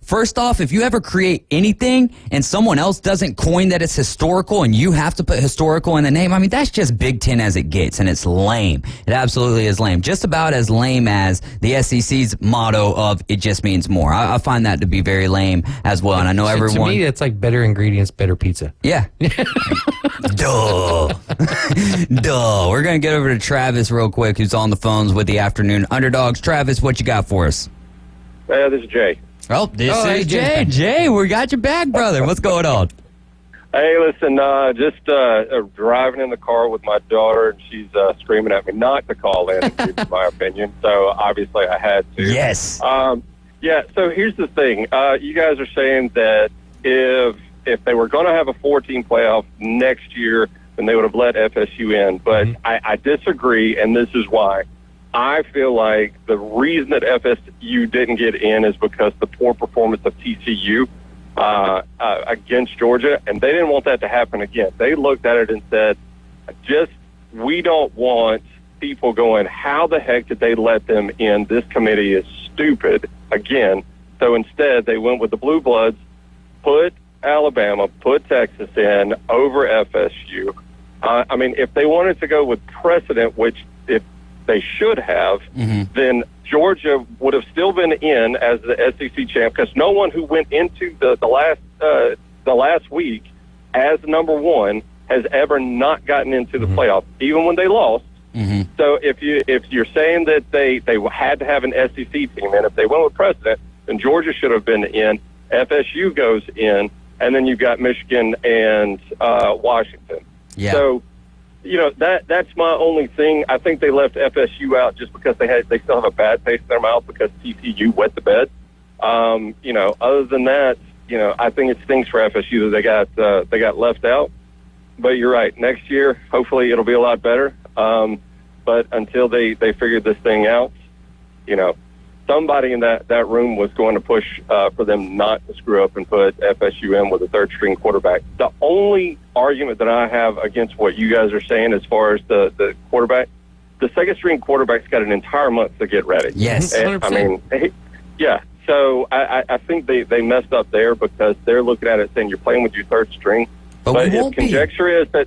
First off, if you ever create anything and someone else doesn't coin that it's historical and you have to put historical in the name, I mean, that's just Big Ten as it gets, and it's lame. It absolutely is lame. Just about as lame as the SEC's motto of it just means more. I find that to be very lame as well, and I know everyone... To me, it's like better ingredients, better pizza. Yeah. Duh. Duh. We're going to get over to Travis real quick, who's on the phones with the Afternoon Underdogs. Travis, what you got for us? This is Jay. Oh, this is Jay. Jay, we got your back, brother. What's going on? Hey, listen, just driving in the car with my daughter, and she's screaming at me not to call in and give my opinion. So obviously I had to. Yes. Yeah. So here's the thing. You guys are saying that if they were going to have a 4-team playoff next year, then they would have let FSU in. But I disagree, and this is why. I feel like the reason that FSU didn't get in is because the poor performance of TCU against Georgia, and they didn't want that to happen again. They looked at it and said, we don't want people going, how the heck did they let them in? This committee is stupid again. So instead, they went with the Blue Bloods, put Alabama, put Texas in over FSU. I mean, if they wanted to go with precedent, which if they should have, then Georgia would have still been in as the SEC champ, because no one who went into the last week as number one has ever not gotten into the playoff, even when they lost. So if you're saying that they had to have an SEC team, and if they went with precedent, then Georgia should have been in. FSU goes in, and then you've got Michigan and Washington. Yeah. So, that's my only thing. I think they left FSU out just because they still have a bad taste in their mouth because TCU wet the bed. Other than that, I think it stinks for FSU that they got left out. But you're right. Next year, hopefully, it'll be a lot better. But until they figured this thing out, somebody in that room was going to push for them not to screw up and put FSU in with a third-string quarterback. The only argument that I have against what you guys are saying as far as the quarterback, the second-string quarterback's got an entire month to get ready. Yes. And, I mean, yeah. So I think they messed up there because they're looking at it saying you're playing with your third string. But if conjecture is that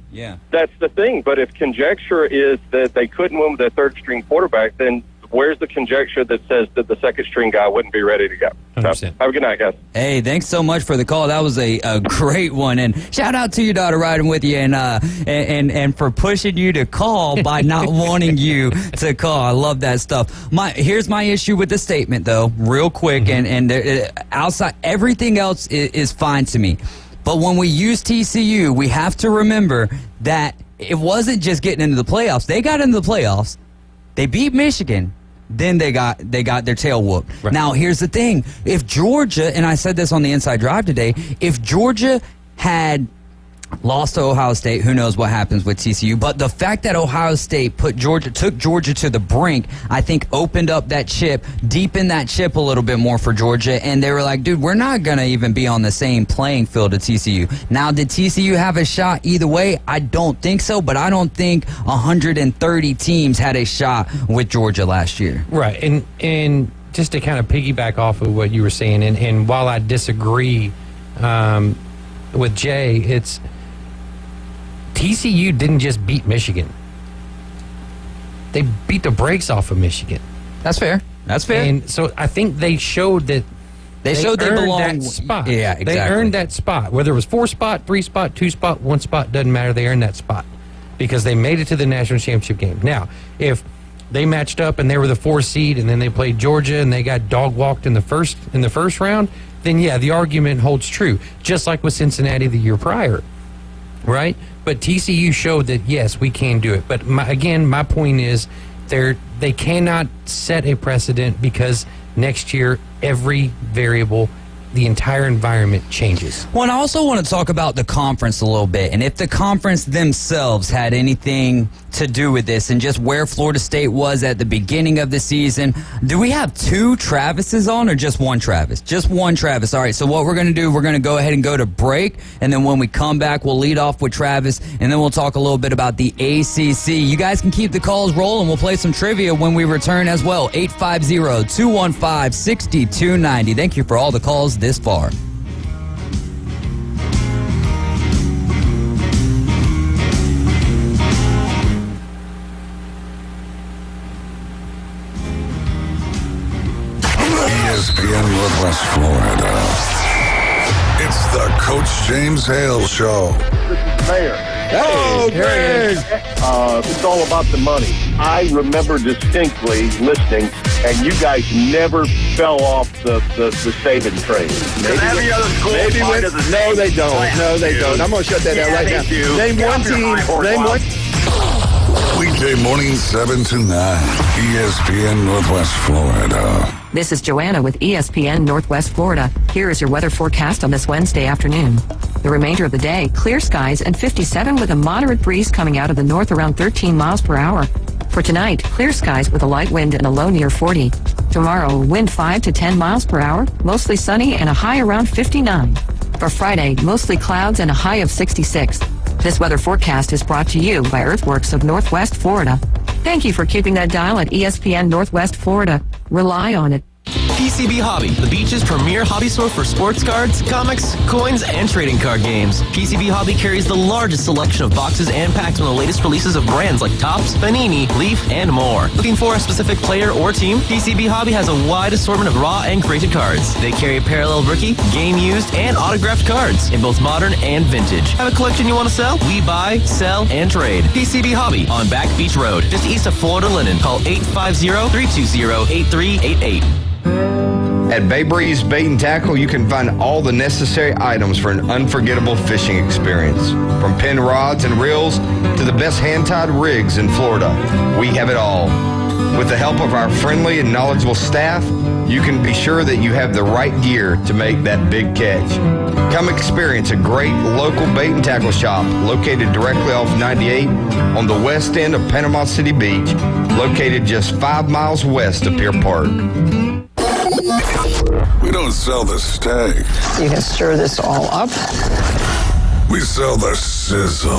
that's the thing. But if conjecture is that they couldn't win with their third-string quarterback, then where's the conjecture that says that the second-string guy wouldn't be ready to go? So, have a good night, guys. Hey, thanks so much for the call. That was a great one, and shout out to your daughter riding with you, and for pushing you to call by not wanting you to call. I love that stuff. Here's my issue with the statement, though, real quick, and outside everything else is fine to me. But when we use TCU, we have to remember that it wasn't just getting into the playoffs. They got into the playoffs. They beat Michigan. Then they got their tail whooped. Right. Now, here's the thing. If Georgia, and I said this on the Inside Drive today, if Georgia had lost to Ohio State, who knows what happens with TCU, but the fact that Ohio State took Georgia to the brink, I think opened up that chip, deepened that chip a little bit more for Georgia, and they were like, dude, we're not going to even be on the same playing field as TCU. Now, did TCU have a shot either way? I don't think so, but I don't think 130 teams had a shot with Georgia last year. Right, and just to kind of piggyback off of what you were saying, and while I disagree with Jay, it's TCU didn't just beat Michigan. They beat the brakes off of Michigan. That's fair. That's fair. And so I think they showed that they belonged that spot. Yeah, exactly. They earned that spot. Whether it was 4-spot, 3-spot, 2-spot, 1-spot, doesn't matter. They earned that spot because they made it to the national championship game. Now, if they matched up and they were the 4 seed and then they played Georgia and they got dog walked in the first round, then yeah, the argument holds true. Just like with Cincinnati the year prior, right? But TCU showed that, yes, we can do it. But my point is they cannot set a precedent because next year every variable, the entire environment changes. Well, and I also want to talk about the conference a little bit, and if the conference themselves had anything to do with this and just where Florida State was at the beginning of the season. Do we have 2 Travises on or just one Travis? Just one Travis. All right, so what we're going to do, we're going to go ahead and go to break, and then when we come back, we'll lead off with Travis, and then we'll talk a little bit about the ACC. You guys can keep the calls rolling. We'll play some trivia when we return as well. 850-215-6290. Thank you for all the calls this this far. ESPN Northwest Florida. It's the Coach James Hale Show. This is Mayor. Oh, Greg! It's all about the money. I remember distinctly listening, and you guys never fell off the Saban train. Maybe no, they don't. No, they don't. I'm going to shut that down right now. Name one team. Name one. Weekday morning 7 to 9. ESPN Northwest Florida. This is Joanna with ESPN Northwest Florida. Here is your weather forecast on this Wednesday afternoon. The remainder of the day, clear skies and 57 with a moderate breeze coming out of the north around 13 miles per hour. For tonight, clear skies with a light wind and a low near 40. Tomorrow, wind 5 to 10 miles per hour, mostly sunny and a high around 59. For Friday, mostly clouds and a high of 66. This weather forecast is brought to you by Earthworks of Northwest Florida. Thank you for keeping that dial at ESPN Northwest Florida. Rely on it. PCB Hobby, the beach's premier hobby store for sports cards, comics, coins, and trading card games. PCB Hobby carries the largest selection of boxes and packs from the latest releases of brands like Topps, Panini, Leaf, and more. Looking for a specific player or team? PCB Hobby has a wide assortment of raw and graded cards. They carry parallel rookie, game used, and autographed cards in both modern and vintage. Have a collection you want to sell? We buy, sell, and trade. PCB Hobby on Back Beach Road, just east of Florida Linen. Call 850-320-8388. At Bay Breeze Bait and Tackle, you can find all the necessary items for an unforgettable fishing experience. From pin rods and reels to the best hand-tied rigs in Florida, we have it all. With the help of our friendly and knowledgeable staff, you can be sure that you have the right gear to make that big catch. Come experience a great local bait and tackle shop located directly off 98 on the west end of Panama City Beach, located just 5 miles west of Pier Park. We don't sell the steak. You can stir this all up. We sell the sizzle.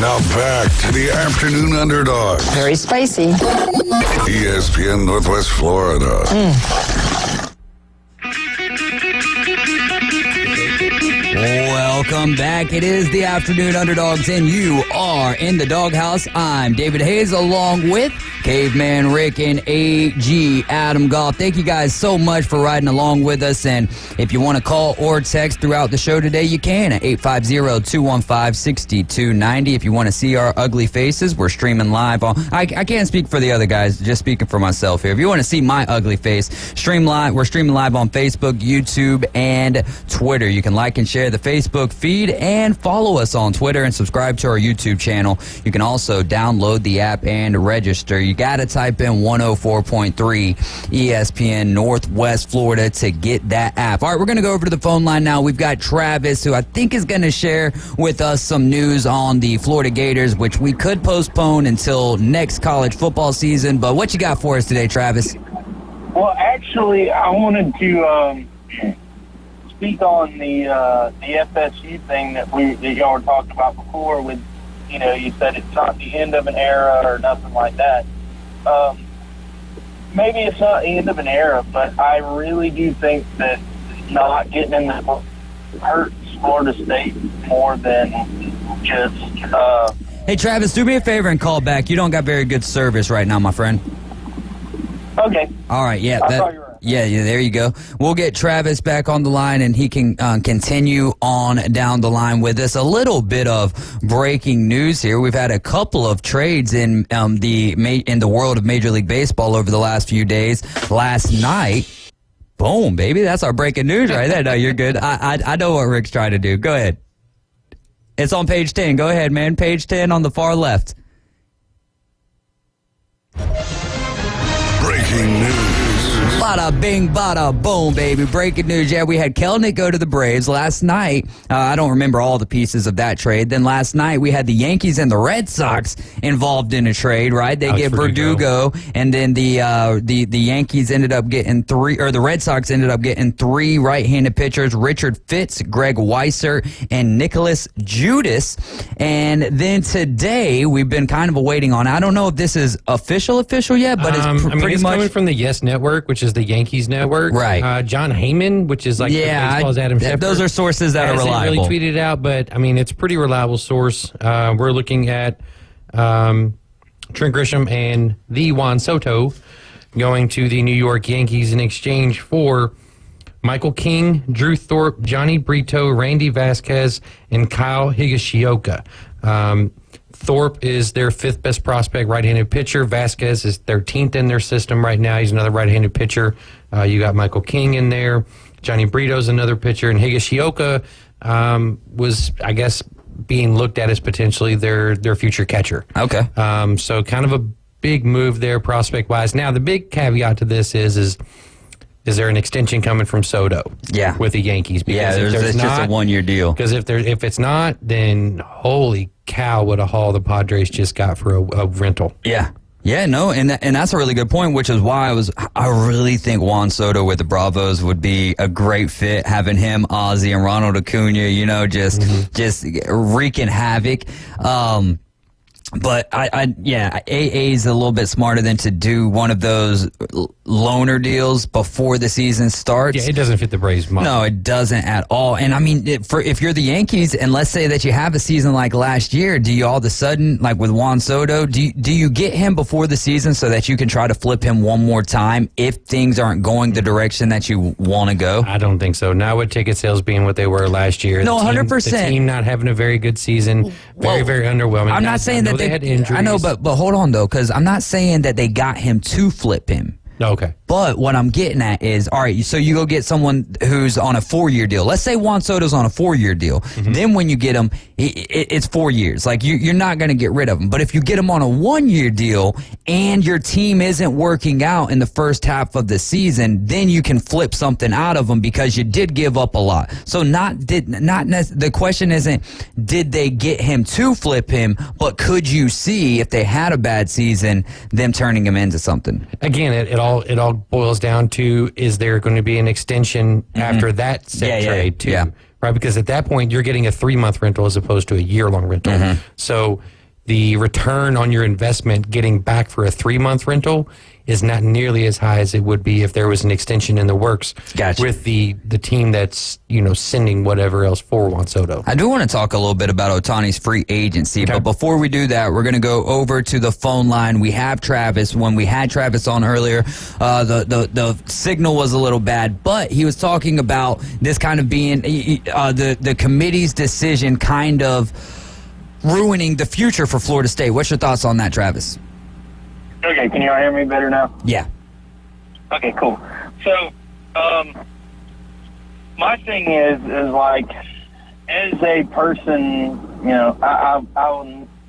Now back to the Afternoon Underdogs. Very spicy. ESPN Northwest Florida. Welcome back. It is the Afternoon Underdogs, and you are in the doghouse. I'm David Hayes, along with Caveman Rick and AG Adam Goff. Thank you guys so much for riding along with us. And if you want to call or text throughout the show today, you can at 850-215-6290. If you want to see our ugly faces, we're streaming live on. I can't speak for the other guys, just speaking for myself here. If you want to see my ugly face, we're streaming live on Facebook, YouTube, and Twitter. You can like and share the Facebook feed and follow us on Twitter and subscribe to our YouTube channel. You can also download the app and register. You got to type in 104.3 ESPN Northwest Florida to get that app. All right, we're going to go over to the phone line now. We've got Travis, who I think is going to share with us some news on the Florida Gators, which we could postpone until next college football season. But what you got for us today, Travis? Well, actually, I wanted to speak on the FSU thing that y'all were talking about before. With, you said it's not the end of an era or nothing like that. Maybe it's not the end of an era, but I really do think that not getting in the hurts Florida State more than just. Hey, Travis, do me a favor and call back. You don't got very good service right now, my friend. Okay. All right. Yeah. I thought you were right. Yeah, there you go. We'll get Travis back on the line, and he can continue on down the line with us. A little bit of breaking news here. We've had a couple of trades in the world of Major League Baseball over the last few days. Last night, boom, baby, that's our breaking news right there. No, you're good. I know what Rick's trying to do. Go ahead. It's on page 10. Go ahead, man. Page 10 on the far left. Breaking news. Bada bing, bada boom, baby. Breaking news. Yeah, we had Kelnick go to the Braves last night. I don't remember all the pieces of that trade. Then last night we had the Yankees and the Red Sox involved in a trade, right? They get Verdugo, and then the Yankees ended up getting the Red Sox ended up getting 3 right-handed pitchers, Richard Fitz, Greg Weisser, and Nicholas Judas. And then today we've been kind of waiting on, I don't know if this is official yet, but it's pretty much coming from the Yes Network, which is the Yankees network. Right. John Heyman, which is like baseball's Adam Schefter. Those are sources that are reliable. Really tweeted it out, but I mean, it's a pretty reliable source. We're looking at Trent Grisham and the Juan Soto going to the New York Yankees in exchange for Michael King, Drew Thorpe, Johnny Brito, Randy Vasquez, and Kyle Higashioka. Thorpe is their 5th best prospect right-handed pitcher. Vasquez is 13th in their system right now. He's another right-handed pitcher. You got Michael King in there. Johnny Brito's another pitcher. And Higashioka was, I guess, being looked at as potentially their future catcher. Okay. So kind of a big move there prospect-wise. Now, the big caveat to this is there an extension coming from Soto? Yeah. With the Yankees? Because it's just a 1-year deal. Because if it's not, then holy cow, what a haul the Padres just got for a rental. Yeah. Yeah, no, and that's a really good point, which is why I really think Juan Soto with the Bravos would be a great fit, having him, Ozzie, and Ronald Acuna, just wreaking havoc. But AA's a little bit smarter than to do one of those loaner deals before the season starts. Yeah, it doesn't fit the Braves' model. No, it doesn't at all. And I mean, if you're the Yankees, and let's say that you have a season like last year, do you all of a sudden, like with Juan Soto, do you get him before the season so that you can try to flip him one more time if things aren't going the direction that you want to go? I don't think so. Not with ticket sales being what they were last year. No, 100%. The team not having a very good season. Very underwhelming. I'm not saying that they had injuries. I know, but hold on, though, because I'm not saying that they got him to flip him. Okay. But what I'm getting at is, all right, so you go get someone who's on a 4-year deal. Let's say Juan Soto's on a 4-year deal. Mm-hmm. Then when you get him, it's 4 years. Like, you're not going to get rid of him. But if you get him on a 1-year deal and your team isn't working out in the first half of the season, then you can flip something out of him because you did give up a lot. So the question isn't, did they get him to flip him, but could you see, if they had a bad season, them turning him into something? Again, it all boils down to, is there going to be an extension after that trade too? Yeah. Right, because at that point you're getting a 3-month rental as opposed to a year-long rental. Mm-hmm. So the return on your investment getting back for a 3-month rental is not nearly as high as it would be if there was an extension in the works with the team that's sending whatever else for Juan Soto. I do want to talk a little bit about Ohtani's free agency, but before we do that, we're going to go over to the phone line. We have Travis. When we had Travis on earlier, the signal was a little bad, but he was talking about this kind of being the committee's decision kind of ruining the future for Florida State. What's your thoughts on that, Travis? Okay, can you all hear me better now? Yeah. Okay, cool. So, my thing is like, as a person, I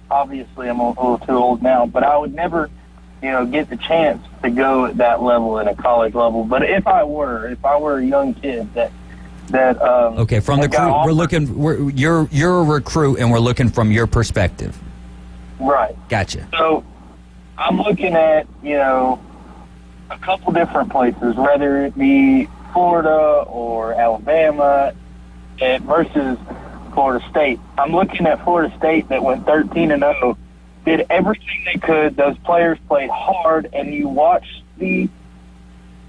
obviously I'm a little too old now, but I would never, get the chance to go at that level in a college level. But if I were a young kid that okay, from the crew, you're a recruit, and we're looking from your perspective. Right. Gotcha. So I'm looking at, a couple different places, whether it be Florida or Alabama versus Florida State. I'm looking at Florida State that went 13-0, did everything they could. Those players played hard, and you watch the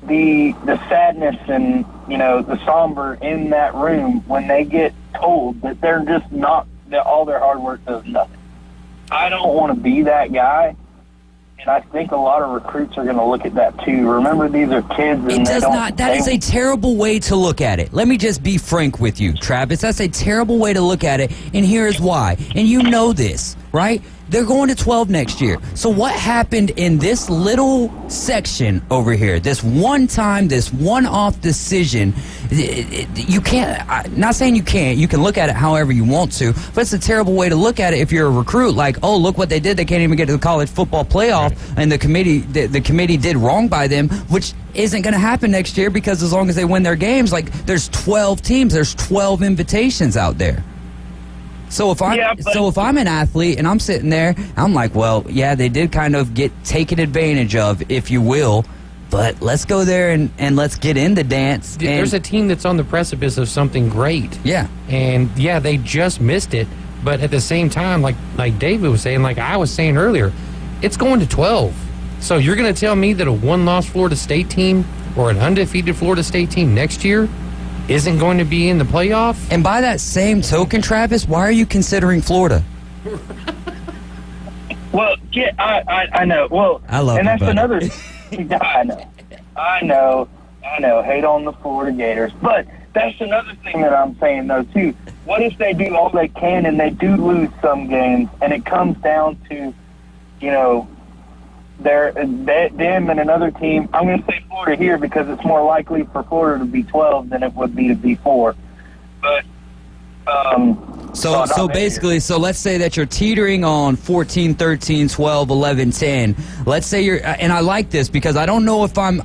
sadness and, the somber in that room when they get told that they're just not, that all their hard work does nothing. I don't want to be that guy, and I think a lot of recruits are going to look at that too. Remember, these are kids. And that is a terrible way to look at it. Let me just be frank with you, Travis. That's a terrible way to look at it, and here's why. And you know this. right? They're going to 12 next year. So what happened in this little section over here, this one time, this one-off decision, you can't, I'm not saying you can't, you can look at it however you want to, but it's a terrible way to look at it if you're a recruit, like, oh, look what they did, they can't even get to the college football playoff, and the committee did wrong by them, which isn't going to happen next year because as long as they win their games, like, there's 12 teams, there's 12 invitations out there. So if I'm an athlete and I'm sitting there, I'm like, well, yeah, they did kind of get taken advantage of, if you will, but let's go there and let's get in the dance. There's a team that's on the precipice of something great. Yeah. And yeah, they just missed it, but at the same time, like David was saying, like I was saying earlier, it's going to 12. So you're going to tell me that a one-loss Florida State team or an undefeated Florida State team next year isn't going to be in the playoff? And by that same token, Travis, why are you considering Florida? Well, yeah, I know. Well, I love and you, that's buddy. another. I know. Hate on the Florida Gators, but that's another thing that I'm saying though too. What if they do all they can and they do lose some games, and it comes down to, you know, them and another team. I'm going to say Florida here because it's more likely for Florida to be 12 than it would be to be 4. But so basically, so let's say that you're teetering on 14, 13, 12, 11, 10. Let's say you're, and I like this because I don't know if I'm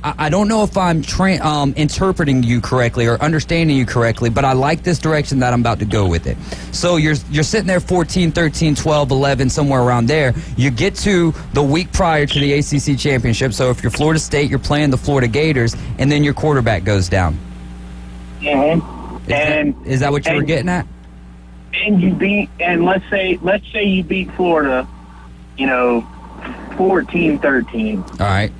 interpreting you correctly or understanding you correctly, but I like this direction that I'm about to go with it. So you're sitting there 14, 13, 12, 11, somewhere around there. You get to the week prior to the ACC championship. So if you're Florida State, you're playing the Florida Gators, and then your quarterback goes down. Mm-hmm. Is that what you were getting at? And you beat, and let's say you beat Florida, 14-13. All right.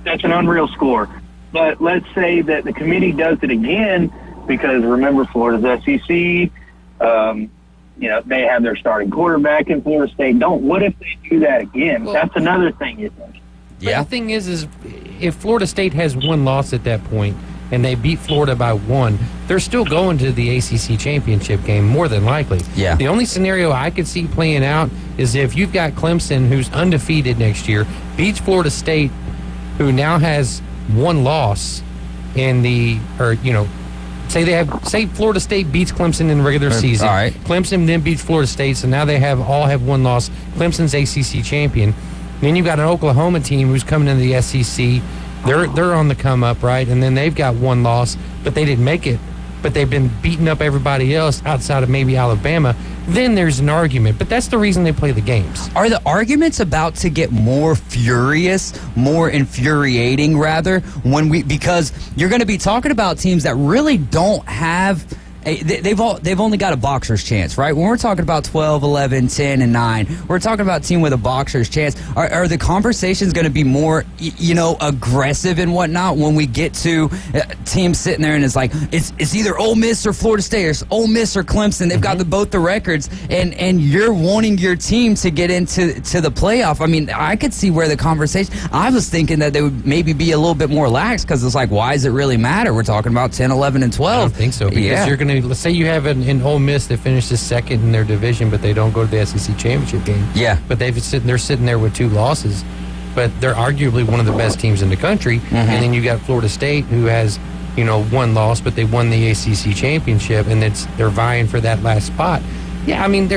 That's an unreal score. But let's say that the committee does it again because remember Florida's SEC. They have their starting quarterback, and Florida State don't. What if they do that again? Well, that's another thing, you think? Yeah. The thing is if Florida State has one loss at that point and they beat Florida by 1, they're still going to the ACC championship game, more than likely. Yeah. The only scenario I could see playing out is if you've got Clemson, who's undefeated next year, beats Florida State, who now has one loss in say Florida State beats Clemson in the regular season. All right. Clemson then beats Florida State, so now they all have one loss. Clemson's ACC champion. Then you've got an Oklahoma team who's coming into the SEC. They're on the come up, right? And then they've got one loss, but they didn't make it. But they've been beating up everybody else outside of maybe Alabama. Then there's an argument. But that's the reason they play the games. Are the arguments about to get more furious, more infuriating, rather, because you're going to be talking about teams that really don't have. They've only got a boxer's chance, right? When we're talking about 12, 11, 10, and 9, we're talking about a team with a boxer's chance. Are the conversations going to be more, aggressive and whatnot when we get to teams sitting there and it's like, it's either Ole Miss or Florida State, or it's Ole Miss or Clemson. They've got both the records, and you're wanting your team to get into the playoff. I mean, I could see where the conversation, I was thinking that they would maybe be a little bit more lax because it's like, why does it really matter? We're talking about 10, 11, and 12. I don't think so, because you're going to, let's say you have an Ole Miss that finishes second in their division, but they don't go to the SEC championship game. Yeah. But they're sitting there with 2 losses, but they're arguably one of the best teams in the country. Mm-hmm. And then you got Florida State, who has, 1 loss, but they won the ACC championship, and they're vying for that last spot. Yeah, I mean,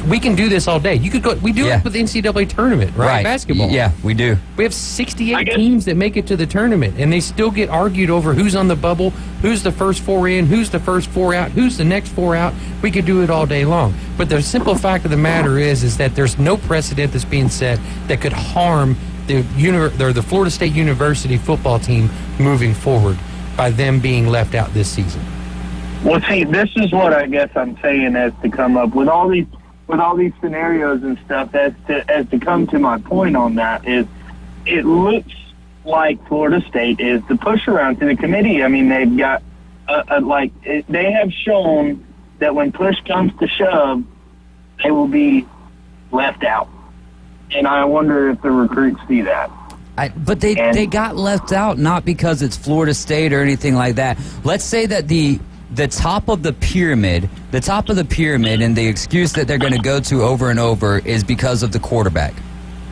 we can do this all day. You could go. We do it with the NCAA tournament, right? Basketball. Yeah, we do. We have 68 teams that make it to the tournament, and they still get argued over who's on the bubble, who's the first 4 in, who's the first 4 out, who's the next 4 out. We could do it all day long. But the simple fact of the matter is that there's no precedent that's being set that could harm the Florida State University football team moving forward by them being left out this season. Well, see, this is what I guess I'm saying as to come up with all these scenarios and stuff. As to come to my point on that is, it looks like Florida State is the push around to the committee. I mean, they've got they have shown that when push comes to shove, they will be left out. And I wonder if the recruits see that. But they got left out not because it's Florida State or anything like that. Let's say that the the top of the pyramid, and the excuse that they're going to go to over and over is because of the quarterback.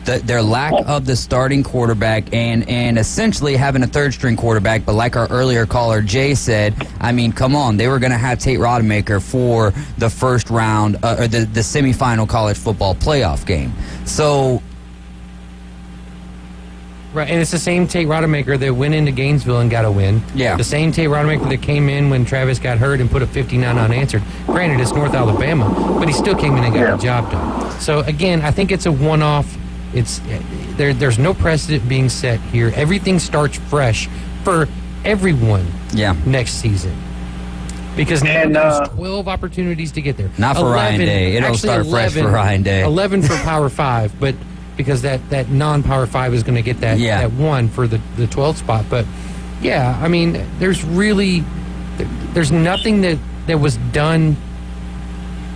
Their lack of the starting quarterback and essentially having a third-string quarterback. But like our earlier caller, Jay said, I mean, come on. They were going to have Tate Rodemaker for the first round or the semifinal college football playoff game. So... Right, and it's the same Tate Rodemaker that went into Gainesville and got a win. Yeah. The same Tate Rodemaker that came in when Travis got hurt and put up 59 unanswered. Granted, it's North Alabama, but he still came in and got the job done. So, again, I think it's a one-off. There's no precedent being set here. Everything starts fresh for everyone next season. Because now there's 12 opportunities to get there. Not for 11, Ryan Day. It'll start 11, fresh for Ryan Day. 11 for Power 5, but because that non-Power 5 is going to get that one for the 12th spot. But, yeah, I mean, there's nothing that was done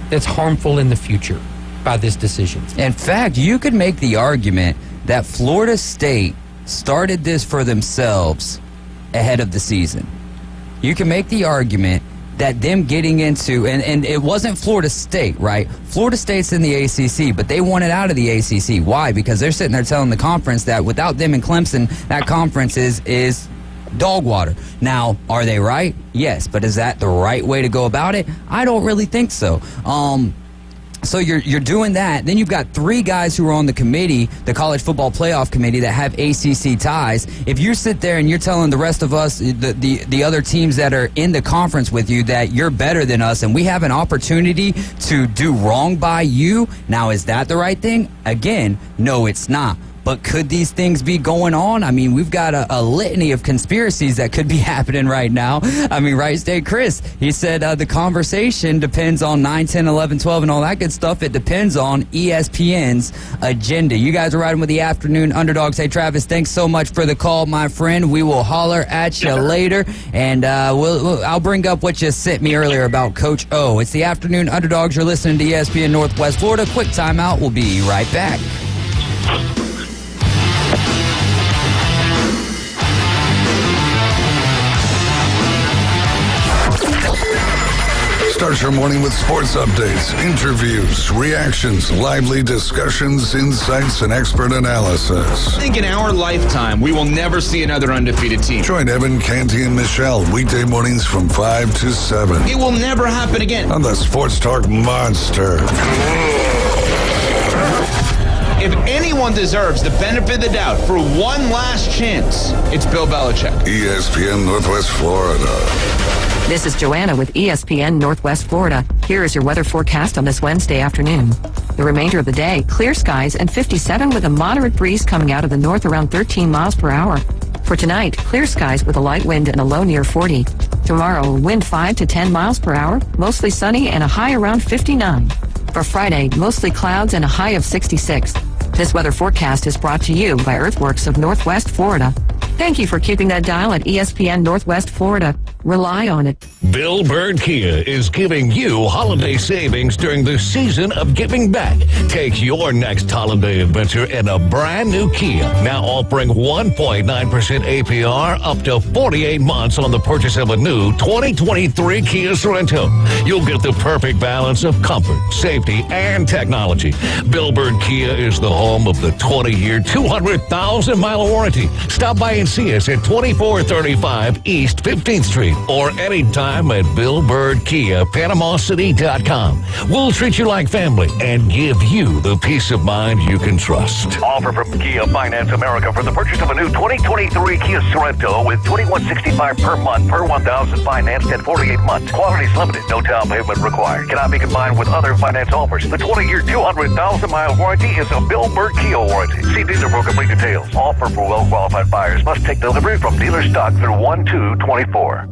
that's harmful in the future by this decision. In fact, you could make the argument that Florida State started this for themselves ahead of the season. You can make the argument that them getting into, and it wasn't Florida State, right? Florida State's in the ACC, but they wanted out of the ACC. Why? Because they're sitting there telling the conference that without them and Clemson, that conference is dog water. Now, are they right? Yes, but is that the right way to go about it? I don't really think so. So you're doing that. Then you've got 3 guys who are on the committee, the College Football Playoff Committee, that have ACC ties. If you sit there and you're telling the rest of us, the other teams that are in the conference with you, that you're better than us and we have an opportunity to do wrong by you, now is that the right thing? Again, no, it's not. But could these things be going on? I mean, we've got a litany of conspiracies that could be happening right now. I mean, right, State Chris, he said the conversation depends on 9, 10, 11, 12, and all that good stuff. It depends on ESPN's agenda. You guys are riding with the Afternoon Underdogs. Hey, Travis, thanks so much for the call, my friend. We will holler at you later, and I'll bring up what you sent me earlier about Coach O. It's the Afternoon Underdogs. You're listening to ESPN Northwest Florida. Quick timeout. We'll be right back. Start your morning with sports updates, interviews, reactions, lively discussions, insights, and expert analysis. I think in our lifetime, we will never see another undefeated team. Join Evan, Canty, and Michelle weekday mornings from 5 to 7. It will never happen again. On the Sports Talk Monster. If anyone deserves the benefit of the doubt for one last chance, it's Bill Belichick. ESPN Northwest Florida. This is Joanna with ESPN Northwest Florida. Here is your weather forecast on this Wednesday afternoon. The remainder of the day, clear skies and 57 with a moderate breeze coming out of the north around 13 miles per hour. For tonight, clear skies with a light wind and a low near 40. Tomorrow, wind 5 to 10 miles per hour, mostly sunny and a high around 59. For Friday, mostly clouds and a high of 66. This weather forecast is brought to you by Earthworks of Northwest Florida. Thank you for keeping that dial at ESPN Northwest Florida. Rely on it. Bill Bird Kia is giving you holiday savings during the season of giving back. Take your next holiday adventure in a brand new Kia. Now offering 1.9% APR up to 48 months on the purchase of a new 2023 Kia Sorento. You'll get the perfect balance of comfort, safety, and technology. Bill Bird Kia is the home of the 20-year, 200,000-mile warranty. Stop by and see us at 2435 East 15th Street or anytime at BillBirdKia, PanamaCity.com. We'll treat you like family and give you the peace of mind you can trust. Offer from Kia Finance America for the purchase of a new 2023 Kia Sorento with $2,165 per month per 1,000 financed in 48 months. Quantities limited. No down payment required. Cannot be combined with other finance offers. The 20-year, 200,000-mile warranty is a Bill Bird Kia warranty. See dealer for complete details. Offer for well-qualified buyers. Must take delivery from dealer stock through 1/2/24.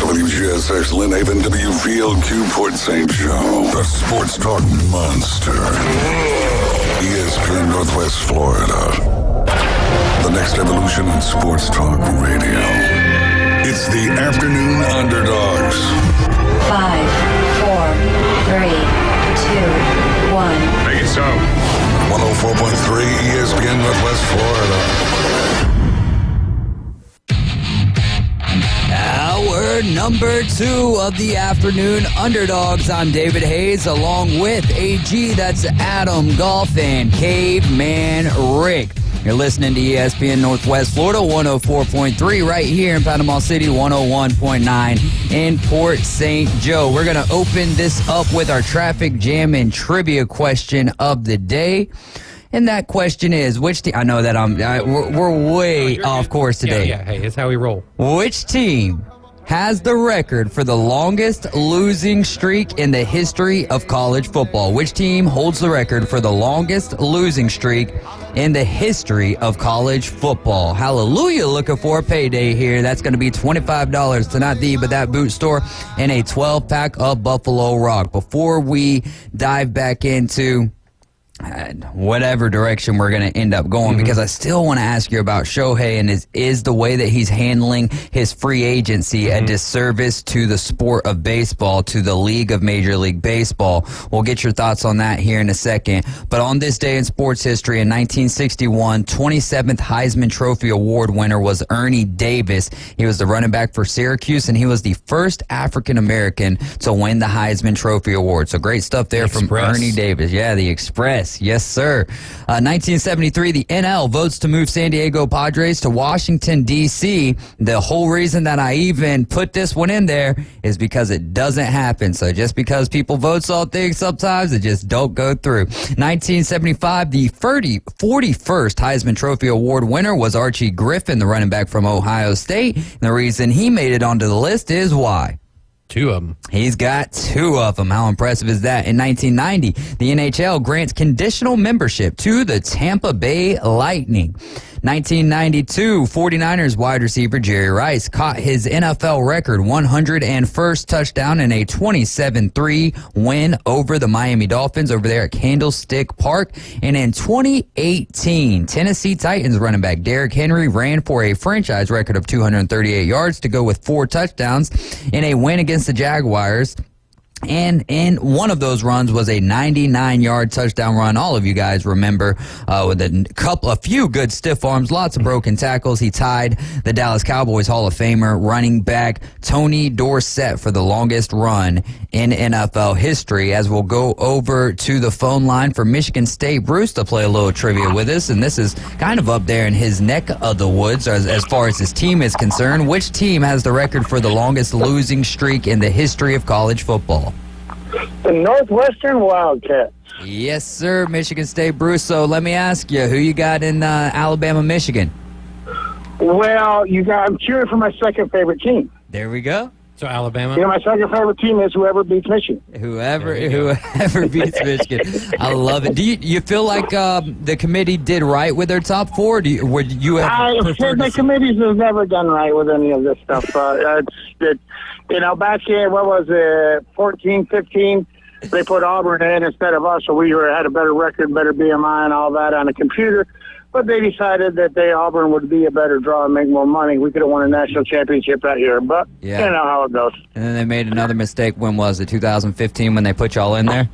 WGSX Lynn Haven, WVLQ Port St. Joe. The Sports Talk Monster. ESPN Northwest Florida. The next evolution in Sports Talk Radio. It's the Afternoon Underdogs. 5, 4, 3, 2, 1. Make it so. 104.3 ESPN Northwest Florida. Hour number 2 of the Afternoon Underdogs. I'm David Hayes along with AG, that's Adam Golf, and Caveman Rick. You're listening to ESPN Northwest Florida, 104.3 right here in Panama City, 101.9 in Port St. Joe. We're going to open this up with our traffic jam and trivia question of the day. And that question is, which team... I know that we're way off course today. Yeah, hey, it's how we roll. Which team has the record for the longest losing streak in the history of college football? Which team holds the record for the longest losing streak in the history of college football? Hallelujah, looking for a payday here. That's going to be $25 to not the, but that boot store, and a 12-pack of Buffalo Rock. Before we dive back into whatever direction we're going to end up going, because I still want to ask you about Shohei, and is the way that he's handling his free agency a disservice to the sport of baseball, to the league of Major League Baseball? We'll get your thoughts on that here in a second. But on this day in sports history, in 1961, 27th Heisman Trophy Award winner was Ernie Davis. He was the running back for Syracuse, and he was the first African-American to win the Heisman Trophy Award. So great stuff there from Ernie Davis. Yeah, the Express. Yes, sir. 1973, the NL votes to move San Diego Padres to Washington, D.C. The whole reason that I even put this one in there is because it doesn't happen. So just because people vote on things sometimes, it just don't go through. 1975, the 41st Heisman Trophy Award winner was Archie Griffin, the running back from Ohio State. And the reason he made it onto the list is why? 2 of them. He's got 2 of them. How impressive is that? In 1990, the NHL grants conditional membership to the Tampa Bay Lightning. 1992, 49ers wide receiver Jerry Rice caught his NFL record 101st touchdown in a 27-3 win over the Miami Dolphins over there at Candlestick Park. And in 2018, Tennessee Titans running back Derrick Henry ran for a franchise record of 238 yards to go with 4 touchdowns in a win against the Jaguars. And in one of those runs was a 99-yard touchdown run. All of you guys remember with a few good stiff arms, lots of broken tackles. He tied the Dallas Cowboys Hall of Famer running back Tony Dorsett for the longest run in NFL history. As we'll go over to the phone line for Michigan State, Bruce, to play a little trivia with us. And this is kind of up there in his neck of the woods as far as his team is concerned. Which team has the record for the longest losing streak in the history of college football? The Northwestern Wildcats. Yes, sir, Michigan State, Bruce. So let me ask you, who you got in Alabama, Michigan? Well, I'm cheering for my second favorite team. There we go. So Alabama. My second favorite team is whoever beats Michigan. Whoever beats Michigan. I love it. Do you feel like the committee did right with their top 4? Would you have the committees have never done right with any of this stuff. Back in, 14, 15, they put Auburn in instead of us, so we had a better record, better BMI and all that on the computer. But they decided that Auburn would be a better draw and make more money. We could have won a national championship that year, but you know how it goes. And then they made another mistake. When was it? 2015 when they put y'all in there?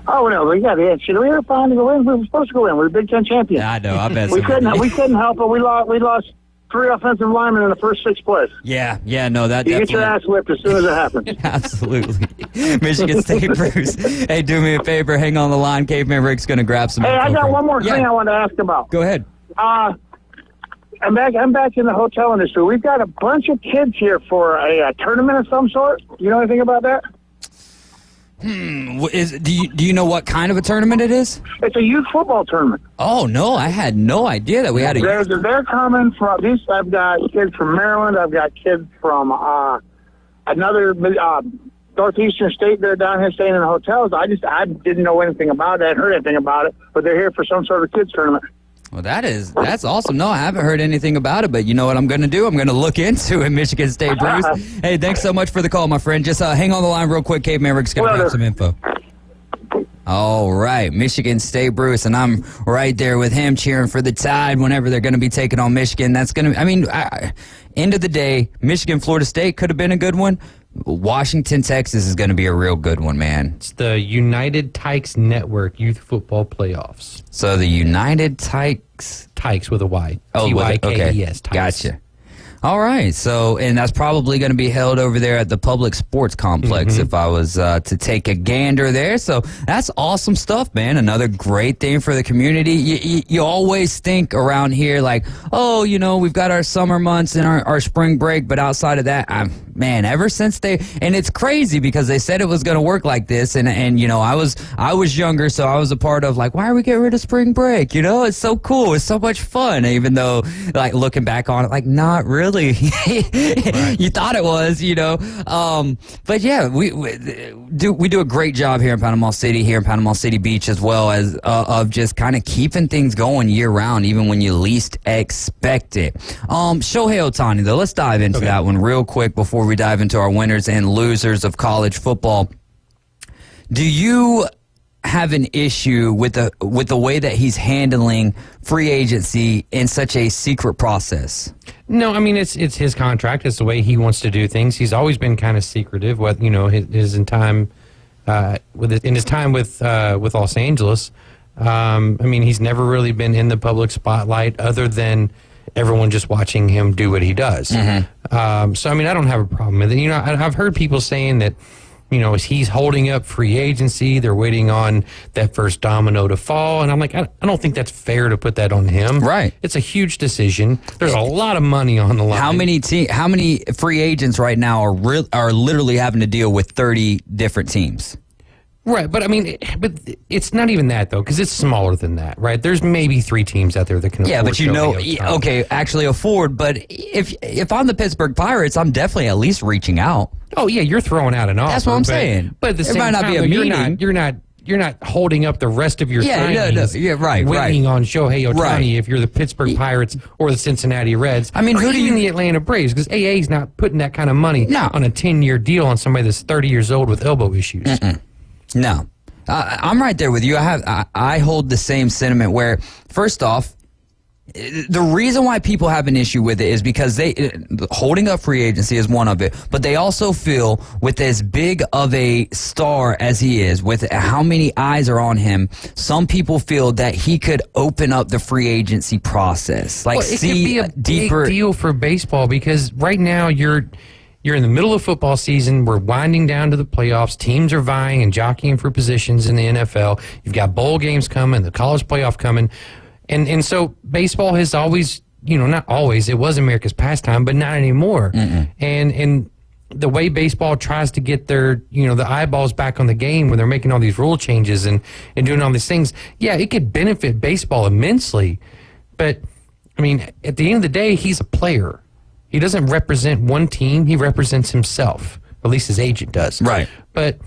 Oh, no, we were fine to go in. We were supposed to go in. We were Big Ten champions. I know, I bet we couldn't help it. We lost 3 offensive linemen in the first 6 plays. Yeah, no, that you get your ass whipped as soon as it happens. Absolutely. Michigan State, Bruce. Hey, do me a favor. Hang on the line. Caveman Rick's going to grab some. Hey, I got one more thing I want to ask about. Go ahead. I'm back in the hotel industry. We've got a bunch of kids here for a tournament of some sort. You know anything about that? Do you know what kind of a tournament it is? It's a youth football tournament. Oh, no, I had no idea that we had a... They're coming from... I've got kids from Maryland. I've got kids from another northeastern state. They're down here staying in the hotels. I didn't know anything about it. I hadn't heard anything about it, but they're here for some sort of kids tournament. Well, that's awesome. No, I haven't heard anything about it, but you know what I'm going to do? I'm going to look into it, Michigan State, Bruce. Hey, thanks so much for the call, my friend. Just hang on the line real quick. Caveman Rick's going to grab some info. All right, Michigan State, Bruce, and I'm right there with him cheering for the Tide whenever they're going to be taking on Michigan. That's going to, end of the day, Michigan, Florida State could have been a good one. Washington, Texas is going to be a real good one, man. It's the United Tykes Network Youth Football Playoffs. So the United Tykes with a Y. Oh, Tykes. okay. Gotcha. All right. So, and that's probably going to be held over there at the Public Sports Complex if I was to take a gander there. So that's awesome stuff, man. Another great thing for the community. You always think around here like, oh, you know, we've got our summer months and our spring break, but outside of that, man, ever since and it's crazy because they said it was going to work like this, and you know, I was younger, so I was a part of like, why are we getting rid of spring break? You know, it's so cool, it's so much fun, even though like looking back on it, like not really. You thought it was, you know, but yeah, we do a great job here in Panama City Beach, as well as of just kind of keeping things going year round, even when you least expect it. Shohei Ohtani, though, let's dive into that one real quick before we dive into our winners and losers of college football. Do you have an issue with the way that he's handling free agency in such a secret process? No, I mean it's his contract. It's the way he wants to do things. He's always been kind of secretive. What, you know, in his time with Los Angeles. I mean, he's never really been in the public spotlight other than everyone just watching him do what he does. So I mean, I don't have a problem with it. You know, I've heard people saying that, you know, he's holding up free agency. They're waiting on that first domino to fall. And I'm like, I don't think that's fair to put that on him. Right. It's a huge decision. There's a lot of money on the line. How many free agents right now are literally having to deal with 30 different teams? Right, but I mean, but it's not even that though, because it's smaller than that, right? There's maybe 3 teams out there that can. Yeah, afford but you know, okay, actually afford. But if I'm the Pittsburgh Pirates, I'm definitely at least reaching out. Oh yeah, you're throwing out an offer. That's what I'm saying. But at the it same might not time, be a meeting. You're not holding up the rest of your signings. Right. Waiting on Shohei Ohtani if you're the Pittsburgh Pirates or the Cincinnati Reds. I mean, or even the Atlanta Braves, because AA's not putting that kind of money on a 10-year deal on somebody that's 30 years old with elbow issues. No. I'm right there with you. I hold the same sentiment where, first off, the reason why people have an issue with it is because holding up free agency is one of it, but they also feel with as big of a star as he is, with how many eyes are on him, some people feel that he could open up the free agency process. Like, it could be a deeper big deal for baseball, because right now you're in the middle of football season. We're winding down to the playoffs. Teams are vying and jockeying for positions in the NFL. You've got bowl games coming, the college playoff coming. And so baseball has always, you know, not always, it was America's pastime, but not anymore. And the way baseball tries to get their, you know, the eyeballs back on the game when they're making all these rule changes and doing all these things, yeah, it could benefit baseball immensely. But, I mean, at the end of the day, he's a player. He doesn't represent one team. He represents himself. At least his agent does. Right. But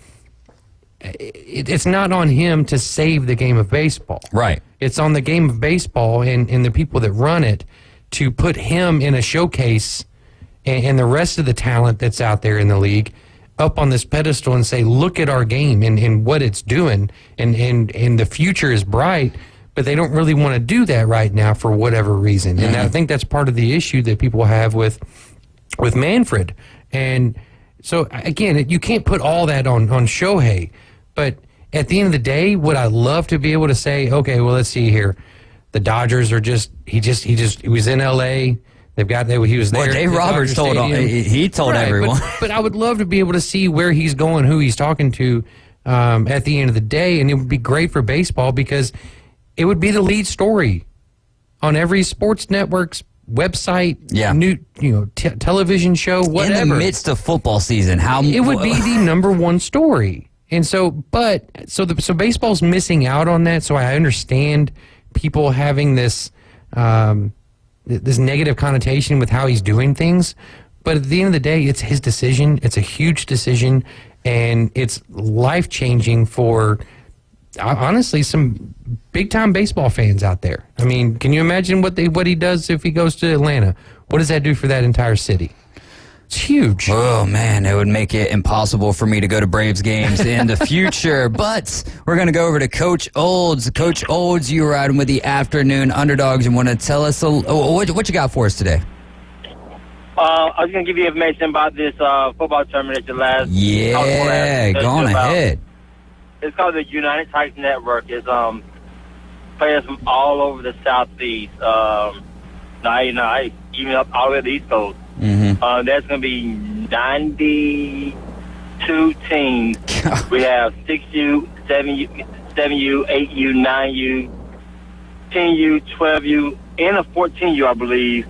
it's not on him to save the game of baseball. Right. It's on the game of baseball and the people that run it to put him in a showcase and the rest of the talent that's out there in the league up on this pedestal and say, look at our game and what it's doing. And the future is bright. But they don't really want to do that right now for whatever reason. And I think that's part of the issue that people have with Manfred. And so, again, you can't put all that on Shohei. But at the end of the day, would I love to be able to say, okay, well, let's see here. The Dodgers are he was in L.A., he was there. Well, Dave Roberts told everyone. But I would love to be able to see where he's going, who he's talking to at the end of the day. And it would be great for baseball because it would be the lead story on every sports network's website, television show, whatever. In the midst of football season, it would be the number one story. And so, so baseball's missing out on that. So I understand people having this this negative connotation with how he's doing things. But at the end of the day, it's his decision. It's a huge decision, and it's life-changing for, honestly, some big-time baseball fans out there. I mean, can you imagine what he does if he goes to Atlanta? What does that do for that entire city? It's huge. Oh, man, it would make it impossible for me to go to Braves games in the future. But we're going to go over to Coach Olds. Coach Olds, you're riding with the Afternoon Underdogs. And want to tell us what you got for us today? I was going to give you information about this football tournament at the last. Yeah, go on ahead. It's called the United Titans Network. It's players from all over the Southeast. Even up all the way to the East Coast. That's going to be 92 teams. We have 6U, 7U, 8U, 9U, 10U, 12U, and a 14U, I believe.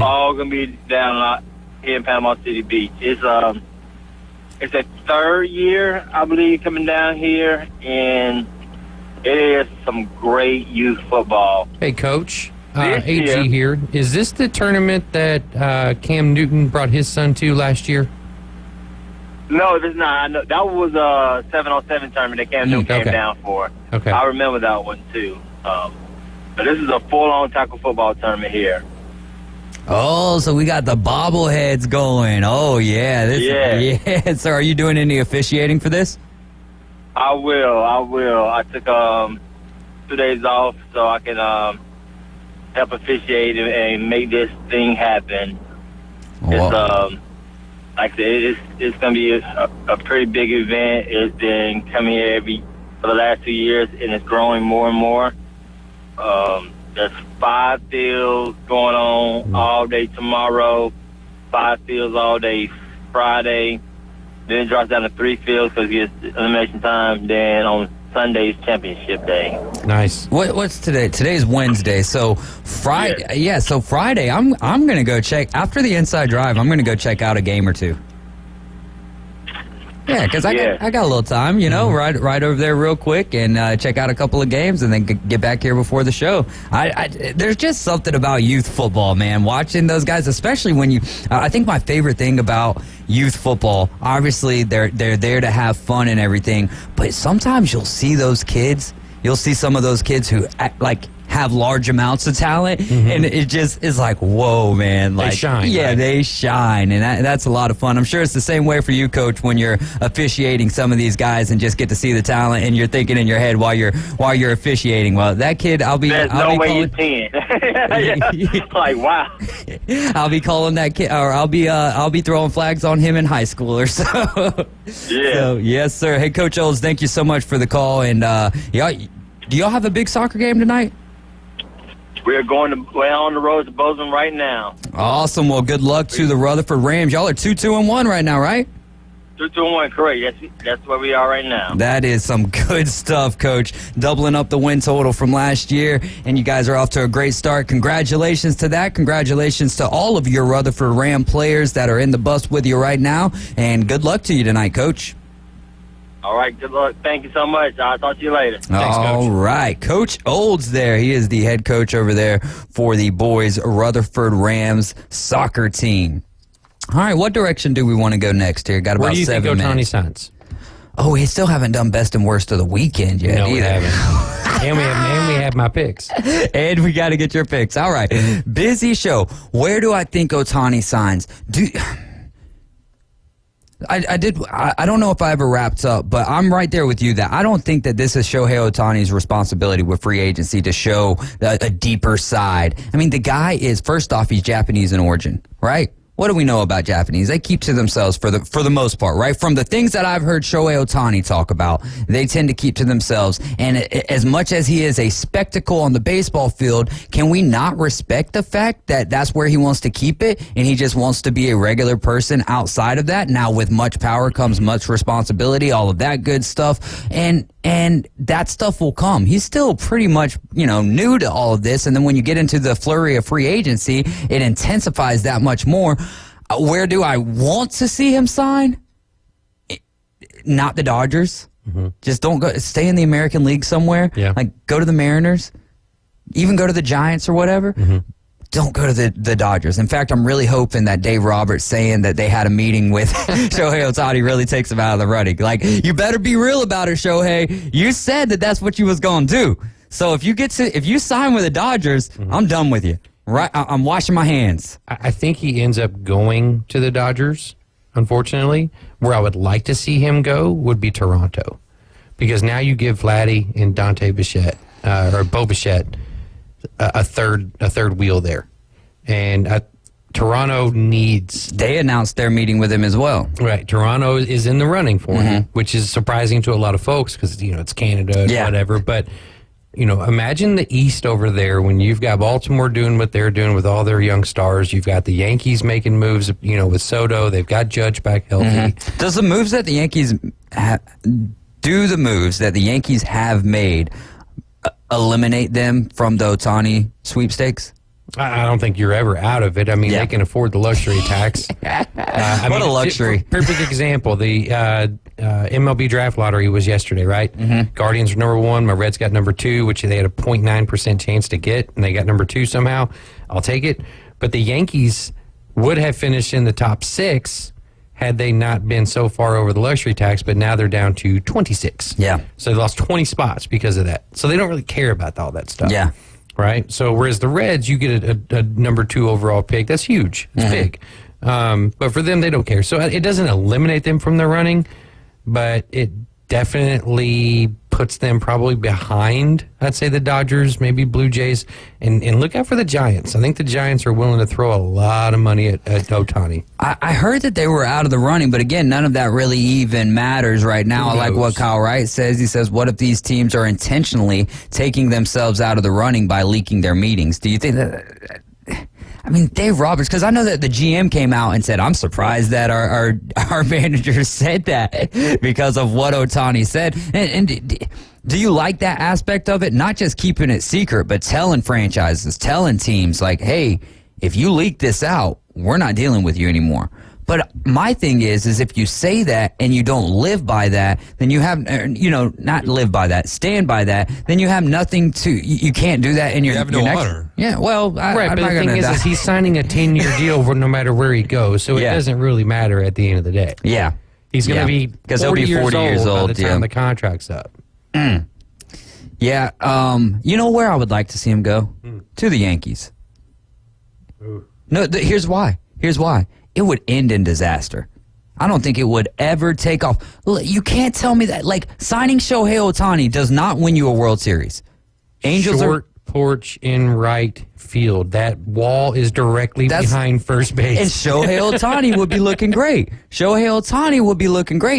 All going to be down here in Panama City Beach. It's a third year, I believe, coming down here, and it is some great youth football. Hey, Coach. AG here. Is this the tournament that Cam Newton brought his son to last year? No, it's not. I know, that was a 7-on-7 tournament that Cam Newton came down for. Okay. I remember that one, too. But this is a full-on tackle football tournament here. Oh, so we got the bobbleheads going. Oh, yeah. Yeah. So are you doing any officiating for this? I will. I took 2 days off so I can help officiate and make this thing happen. Wow. Like I said, it's going to be a pretty big event. It's been coming here for the last 2 years, and it's growing more and more. There's 5 fields going on all day tomorrow, 5 fields all day Friday. Then it drops down to 3 fields because it gets elimination time. Then on Sunday's championship day. Nice. What's today? Today's Wednesday. So Friday, So Friday, I'm gonna go check after the inside drive. I'm gonna go check out a game or two. Yeah, because I got a little time, right over there real quick and check out a couple of games and then get back here before the show. There's just something about youth football, man. Watching those guys, especially when I think my favorite thing about youth football, obviously they're there to have fun and everything, but sometimes you'll see those kids. You'll see some of those kids who have large amounts of talent, and it just is like, whoa, man. Like, they shine. Yeah, right? They shine, and that's a lot of fun. I'm sure it's the same way for you, Coach, when you're officiating some of these guys and just get to see the talent, and you're thinking in your head while you're officiating. Well, that kid, There's no way you can. Like, wow. I'll be calling that kid, or I'll be throwing flags on him in high school or so. Yeah. So, yes, sir. Hey, Coach Olds, thank you so much for the call, and do y'all have a big soccer game tonight? We're on the road to Bozeman right now. Awesome. Well, good luck to the Rutherford Rams. Y'all are 2-2-1 right now, right? 2-2-1, correct. That's where we are right now. That is some good stuff, Coach. Doubling up the win total from last year, and you guys are off to a great start. Congratulations to that. Congratulations to all of your Rutherford Ram players that are in the bus with you right now, and good luck to you tonight, Coach. All right, good luck. Thank you so much. I'll talk to you later. Thanks, Coach. All right. Coach Olds there. He is the head coach over there for the boys Rutherford Rams soccer team. All right, what direction do we want to go next here? Got about 7 minutes. Where do you think Ohtani signs? Oh, we still haven't done best and worst of the weekend yet. No, either. we haven't. and we have my picks. And we got to get your picks. All right. Busy show. Where do I think Ohtani signs? I don't know if I ever wrapped up, but I'm right there with you that I don't think that this is Shohei Ohtani's responsibility with free agency to show a deeper side. I mean, the guy is, first off, he's Japanese in origin, right? What do we know about Japanese? They keep to themselves for the most part, right? From the things that I've heard Shohei Ohtani talk about, they tend to keep to themselves. And as much as he is a spectacle on the baseball field, can we not respect the fact that that's where he wants to keep it and he just wants to be a regular person outside of that? Now, with much power comes much responsibility, all of that good stuff. And that stuff will come. He's still pretty much, new to all of this. And then when you get into the flurry of free agency, it intensifies that much more. Where do I want to see him sign? Not the Dodgers. Mm-hmm. Just don't go. Stay in the American League somewhere. Yeah. Like, go to the Mariners. Even go to the Giants or whatever. Mm-hmm. Don't go to the Dodgers. In fact, I'm really hoping that Dave Roberts saying that they had a meeting with Shohei Ohtani really takes him out of the running. Like, you better be real about it, Shohei. You said that that's what you was going to do. So if you sign with the Dodgers, mm-hmm. I'm done with you. Right? I'm washing my hands. I think he ends up going to the Dodgers, unfortunately. Where I would like to see him go would be Toronto. Because now you give Vladdy and Dante Bichette, or Bo Bichette, a third wheel there. And Toronto needs... They announced their meeting with him as well. Right. Toronto is in the running for him, which is surprising to a lot of folks because, it's Canada and whatever. But imagine the East over there when you've got Baltimore doing what they're doing with all their young stars. You've got the Yankees making moves, with Soto. They've got Judge back healthy. Does the moves that the Yankees have made eliminate them from the Ohtani sweepstakes? I don't think you're ever out of it. I mean, they can afford the luxury tax. What a luxury. Perfect example. The MLB draft lottery was yesterday, right? Guardians were number 1. My Reds got number 2, which they had a 0.9% chance to get, and they got number 2 somehow. I'll take it. But the Yankees would have finished in the top 6 had they not been so far over the luxury tax, but now they're down to 26. Yeah. So they lost 20 spots because of that. So they don't really care about all that stuff. Yeah. Right? So whereas the Reds, you get a number 2 overall pick. That's huge. It's big. But for them, they don't care. So it doesn't eliminate them from the running, but it definitely puts them probably behind, I'd say, the Dodgers, maybe Blue Jays. And look out for the Giants. I think the Giants are willing to throw a lot of money at Ohtani. I heard that they were out of the running, but again, none of that really even matters right now. I like what Kyle Wright says. He says, what if these teams are intentionally taking themselves out of the running by leaking their meetings? Do you think that... I mean, Dave Roberts, because I know that the GM came out and said, I'm surprised that our manager said that because of what Ohtani said. And do you like that aspect of it? Not just keeping it secret, but telling franchises, telling teams like, hey, if you leak this out, we're not dealing with you anymore. But my thing is if you say that and you don't live by that, then you have, not live by that, stand by that, then you have nothing to, you can't do that in your, you have no honor. Yeah, well, right, but the thing is he's signing a 10-year deal no matter where he goes, so it doesn't really matter at the end of the day. Yeah. He's going to be 40 years old by the time the contract's up. Yeah, you know where I would like to see him go? To the Yankees. No, here's why. It would end in disaster. I don't think it would ever take off. You can't tell me that. Like, signing Shohei Ohtani does not win you a World Series. Angels Short porch in right field. That wall is directly behind first base. And Shohei Ohtani would be looking great.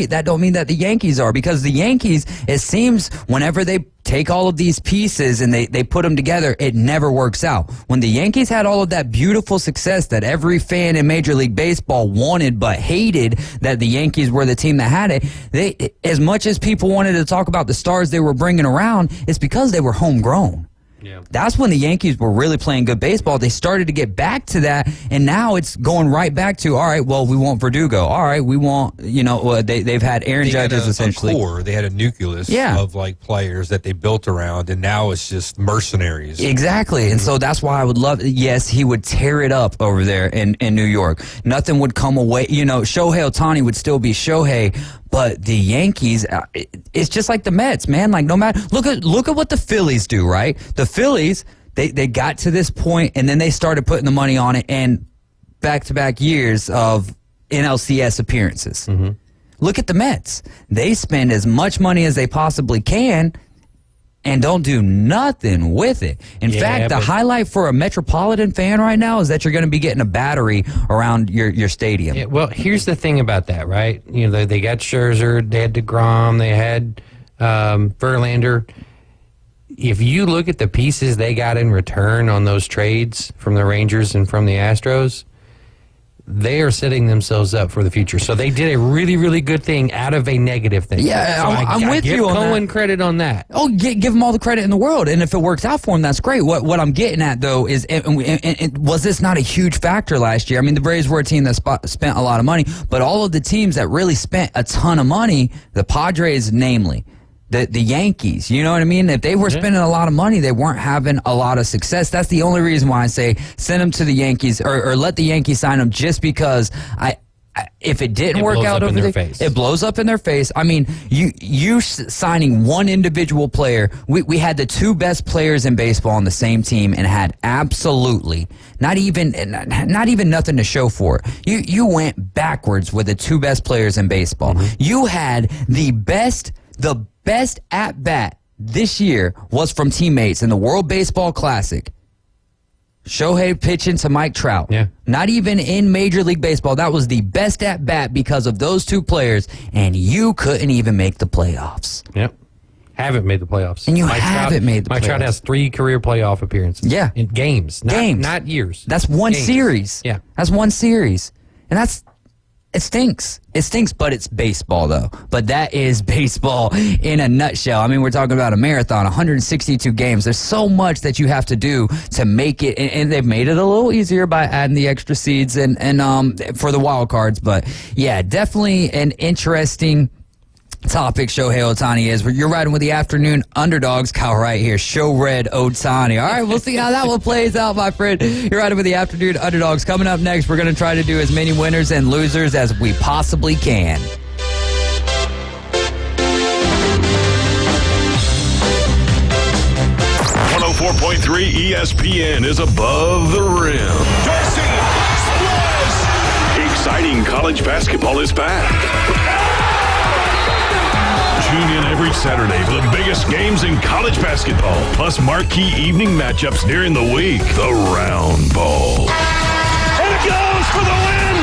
That don't mean that the Yankees are, because the Yankees, it seems, whenever they take all of these pieces and they put them together, it never works out. When the Yankees had all of that beautiful success that every fan in Major League Baseball wanted but hated that the Yankees were the team that had it, as much as people wanted to talk about the stars they were bringing around, it's because they were homegrown. Yeah. That's when the Yankees were really playing good baseball. They started to get back to that, and now it's going right back to, all right, well, we want Verdugo. All right, we want, they've had Aaron Judges essentially. They had a nucleus of players that they built around, and now it's just mercenaries. Exactly, and so that's why I would love, yes, he would tear it up over there in New York. Nothing would come away. Shohei Ohtani would still be Shohei, but the Yankees, it's just like the Mets, man. Like, no matter, look at what the Phillies do, right? The Phillies, they got to this point, and then they started putting the money on it, and back-to-back years of NLCS appearances. Look at the Mets. They spend as much money as they possibly can and don't do nothing with it. In fact, the highlight for a Metropolitan fan right now is that you're going to be getting a battery around your stadium. Yeah, well, here's the thing about that, right? They got Scherzer, they had DeGrom, they had Verlander. If you look at the pieces they got in return on those trades from the Rangers and from the Astros, they are setting themselves up for the future. So they did a really, really good thing out of a negative thing. Yeah, so I'm with you on that. Give Cohen credit on that. Oh, give them all the credit in the world. And if it works out for them, that's great. What I'm getting at, though, is was this not a huge factor last year? I mean, the Braves were a team that spent a lot of money, but all of the teams that really spent a ton of money, the Padres namely, the Yankees, you know what I mean? If they were spending a lot of money, they weren't having a lot of success. That's the only reason why I say send them to the Yankees or let the Yankees sign them, just because if it didn't work out over there, it blows up in their face. I mean, you signing one individual player. We had the two best players in baseball on the same team and had absolutely not even nothing to show for it. You went backwards with the two best players in baseball. You had the best at bat this year was from teammates in the World Baseball Classic. Shohei pitching to Mike Trout. Yeah. Not even in Major League Baseball. That was the best at bat because of those two players, and you couldn't even make the playoffs. Yep. haven't made the playoffs. And you haven't made the playoffs. Mike Trout has 3 career playoff appearances. Yeah. In games. Not years. That's one games. series. Yeah. That's one series. And it stinks. It stinks, but it's baseball, though. But that is baseball in a nutshell. I mean, we're talking about a marathon, 162 games. There's so much that you have to do to make it, and they've made it a little easier by adding the extra seeds and for the wild cards. But, yeah, definitely an interesting topic. Shohei Ohtani is. You're riding with the afternoon underdogs. Kyle right here. Show Red Ohtani. All right, we'll see how that one plays out, my friend. You're riding with the afternoon underdogs. Coming up next, we're going to try to do as many winners and losers as we possibly can. ESPN is above the rim. Dorsey, splash! Exciting college basketball is back. Tune in every Saturday for the biggest games in college basketball, plus marquee evening matchups during the week. The Round Ball. And it goes for the win!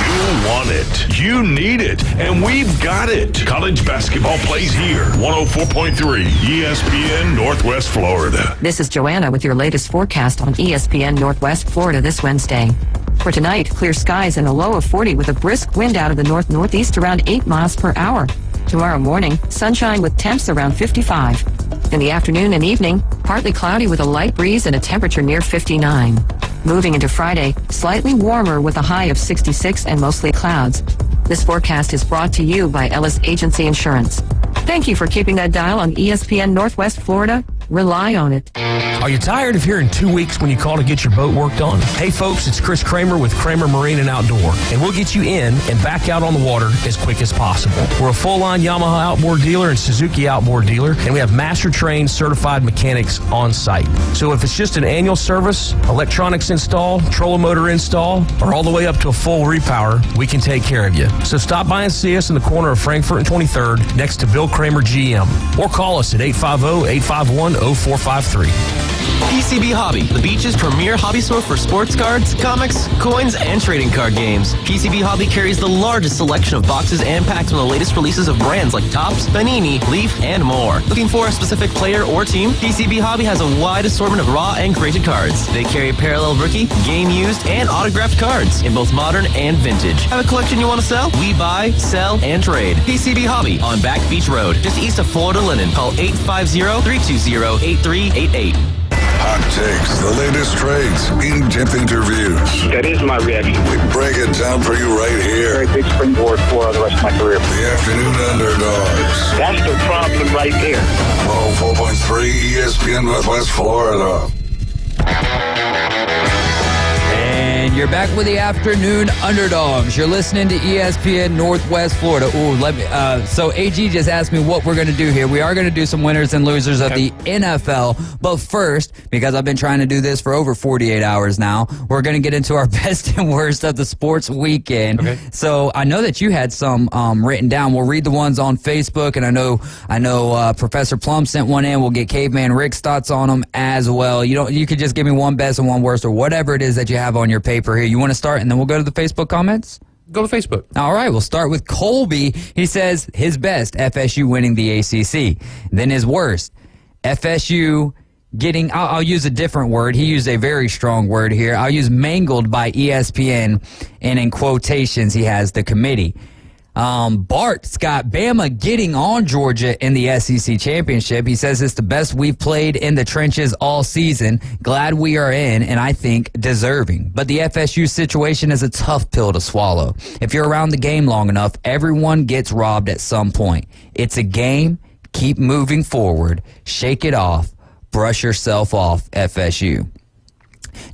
You want it, you need it, and we've got it. College basketball plays here. 104.3 ESPN Northwest Florida. This is Joanna with your latest forecast on ESPN Northwest Florida this Wednesday. For tonight, clear skies and a low of 40 with a brisk wind out of the north-northeast around 8 miles per hour. Tomorrow morning, sunshine with temps around 55. In the afternoon and evening, partly cloudy with a light breeze and a temperature near 59. Moving into Friday, slightly warmer with a high of 66 and mostly clouds. This forecast is brought to you by Ellis Agency Insurance. Thank you for keeping that dial on ESPN Northwest Florida. Rely on it. Are you tired of hearing 2 weeks when you call to get your boat worked on? Hey folks, it's Chris Kramer with Kramer Marine and Outdoor, and we'll get you in and back out on the water as quick as possible. We're a full-line Yamaha outboard dealer and Suzuki outboard dealer, and we have master-trained certified mechanics on site. So if it's just an annual service, electronics install, trolling motor install, or all the way up to a full repower, we can take care of you. So stop by and see us in the corner of Frankfurt and 23rd next to Bill Kramer GM, or call us at 850-851-0453. PCB Hobby, the beach's premier hobby store for sports cards, comics, coins, and trading card games. PCB Hobby carries the largest selection of boxes and packs from the latest releases of brands like Topps, Panini, Leaf, and more. Looking for a specific player or team? PCB Hobby has a wide assortment of raw and graded cards. They carry parallel rookie, game used, and autographed cards in both modern and vintage. Have a collection you want to sell? We buy, sell, and trade. PCB Hobby on Back Beach Road, just east of Florida Linen. Call 850-320-8388. Hot takes, the latest trades, in-depth interviews. That is my reaction. We break it down for you right here. Very big springboard for the rest of my career. The Afternoon Underdogs. That's the problem right there. 104.3 ESPN Northwest Florida. And you're back with the Afternoon Underdogs. You're listening to ESPN Northwest Florida. Ooh, so AG just asked me what we're going to do here. We are going to do some winners and losers of the NFL. But first, because I've been trying to do this for over 48 hours now, we're going to get into our best and worst of the sports weekend. Okay. So I know that you had some written down. We'll read the ones on Facebook, and I know Professor Plum sent one in. We'll get Caveman Rick's thoughts on them as well. You could just give me one best and one worst, or whatever it is that you have on your paper here. You want to start, and then we'll go to the Facebook comments? Go to Facebook. All right, we'll start with Colby. He says his best, FSU winning the ACC. Then his worst, FSU getting, I'll use a different word. He used a very strong word here. I'll use mangled by ESPN, and in quotations, he has the committee. Bart's got Bama getting on Georgia in the SEC championship. He says it's the best we've played in the trenches all season. Glad we are in, and I think deserving. But the FSU situation is a tough pill to swallow. If you're around the game long enough, everyone gets robbed at some point. It's a game. Keep moving forward. Shake it off. Brush yourself off, FSU.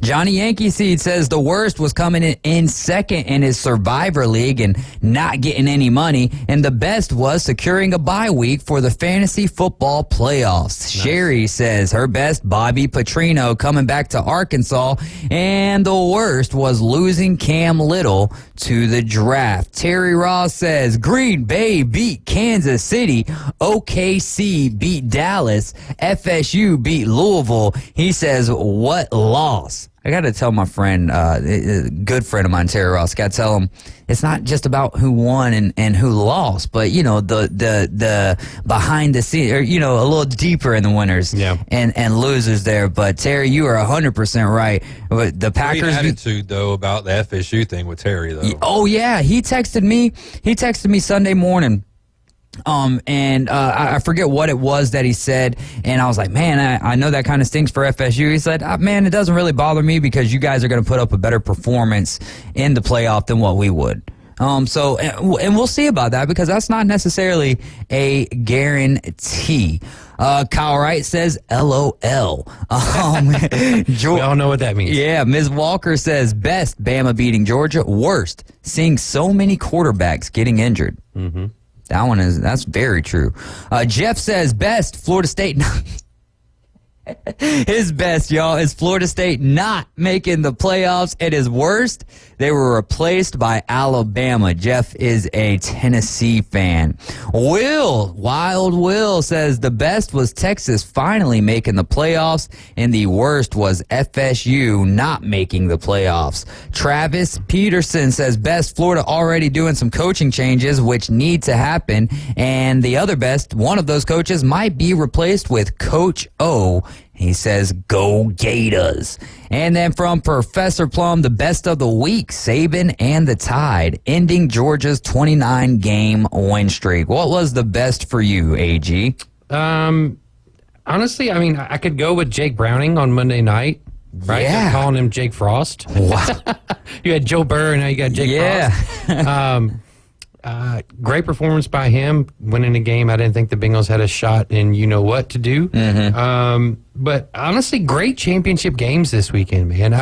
Johnny Yankee Seed says the worst was coming in second in his Survivor League and not getting any money, and the best was securing a bye week for the fantasy football playoffs. Nice. Sherry says her best, Bobby Petrino coming back to Arkansas, and the worst was losing Cam Little to the draft. Terry Ross says Green Bay beat Kansas City, OKC beat Dallas, FSU beat Louisville. He says, what loss? I got to tell my friend, a good friend of mine, Terry Ross, got to tell him it's not just about who won and who lost, but, the behind the scenes, or, a little deeper in the winners and losers there. But, Terry, you are 100% right. The Packers. Great attitude, though, about the FSU thing with Terry, though. Oh, yeah. He texted me Sunday morning. I forget what it was that he said, and I was like, man, I know that kind of stinks for FSU. He said, man, it doesn't really bother me because you guys are going to put up a better performance in the playoff than what we would. And we'll see about that because that's not necessarily a guarantee. Kyle Wright says, LOL. We all know what that means. Yeah, Ms. Walker says, best, Bama beating Georgia. Worst, seeing so many quarterbacks getting injured. Mm-hmm. That's very true. Jeff says, best, Florida State. His best, y'all, is Florida State not making the playoffs. And his worst, they were replaced by Alabama. Jeff is a Tennessee fan. Wild Will says the best was Texas finally making the playoffs, and the worst was FSU not making the playoffs. Travis Peterson says best, Florida already doing some coaching changes which need to happen, and the other best, one of those coaches might be replaced with Coach O. He says, go Gators. And then from Professor Plum, the best of the week, Saban and the Tide, ending Georgia's 29-game win streak. What was the best for you, AG? Honestly, I could go with Jake Browning on Monday night. Right? Yeah. They're calling him Jake Frost. Wow. You had Joe Burrow, now you got Jake Frost. Great performance by him, winning a game. I didn't think the Bengals had a shot in what to do. Mm-hmm. But honestly, great championship games this weekend, man.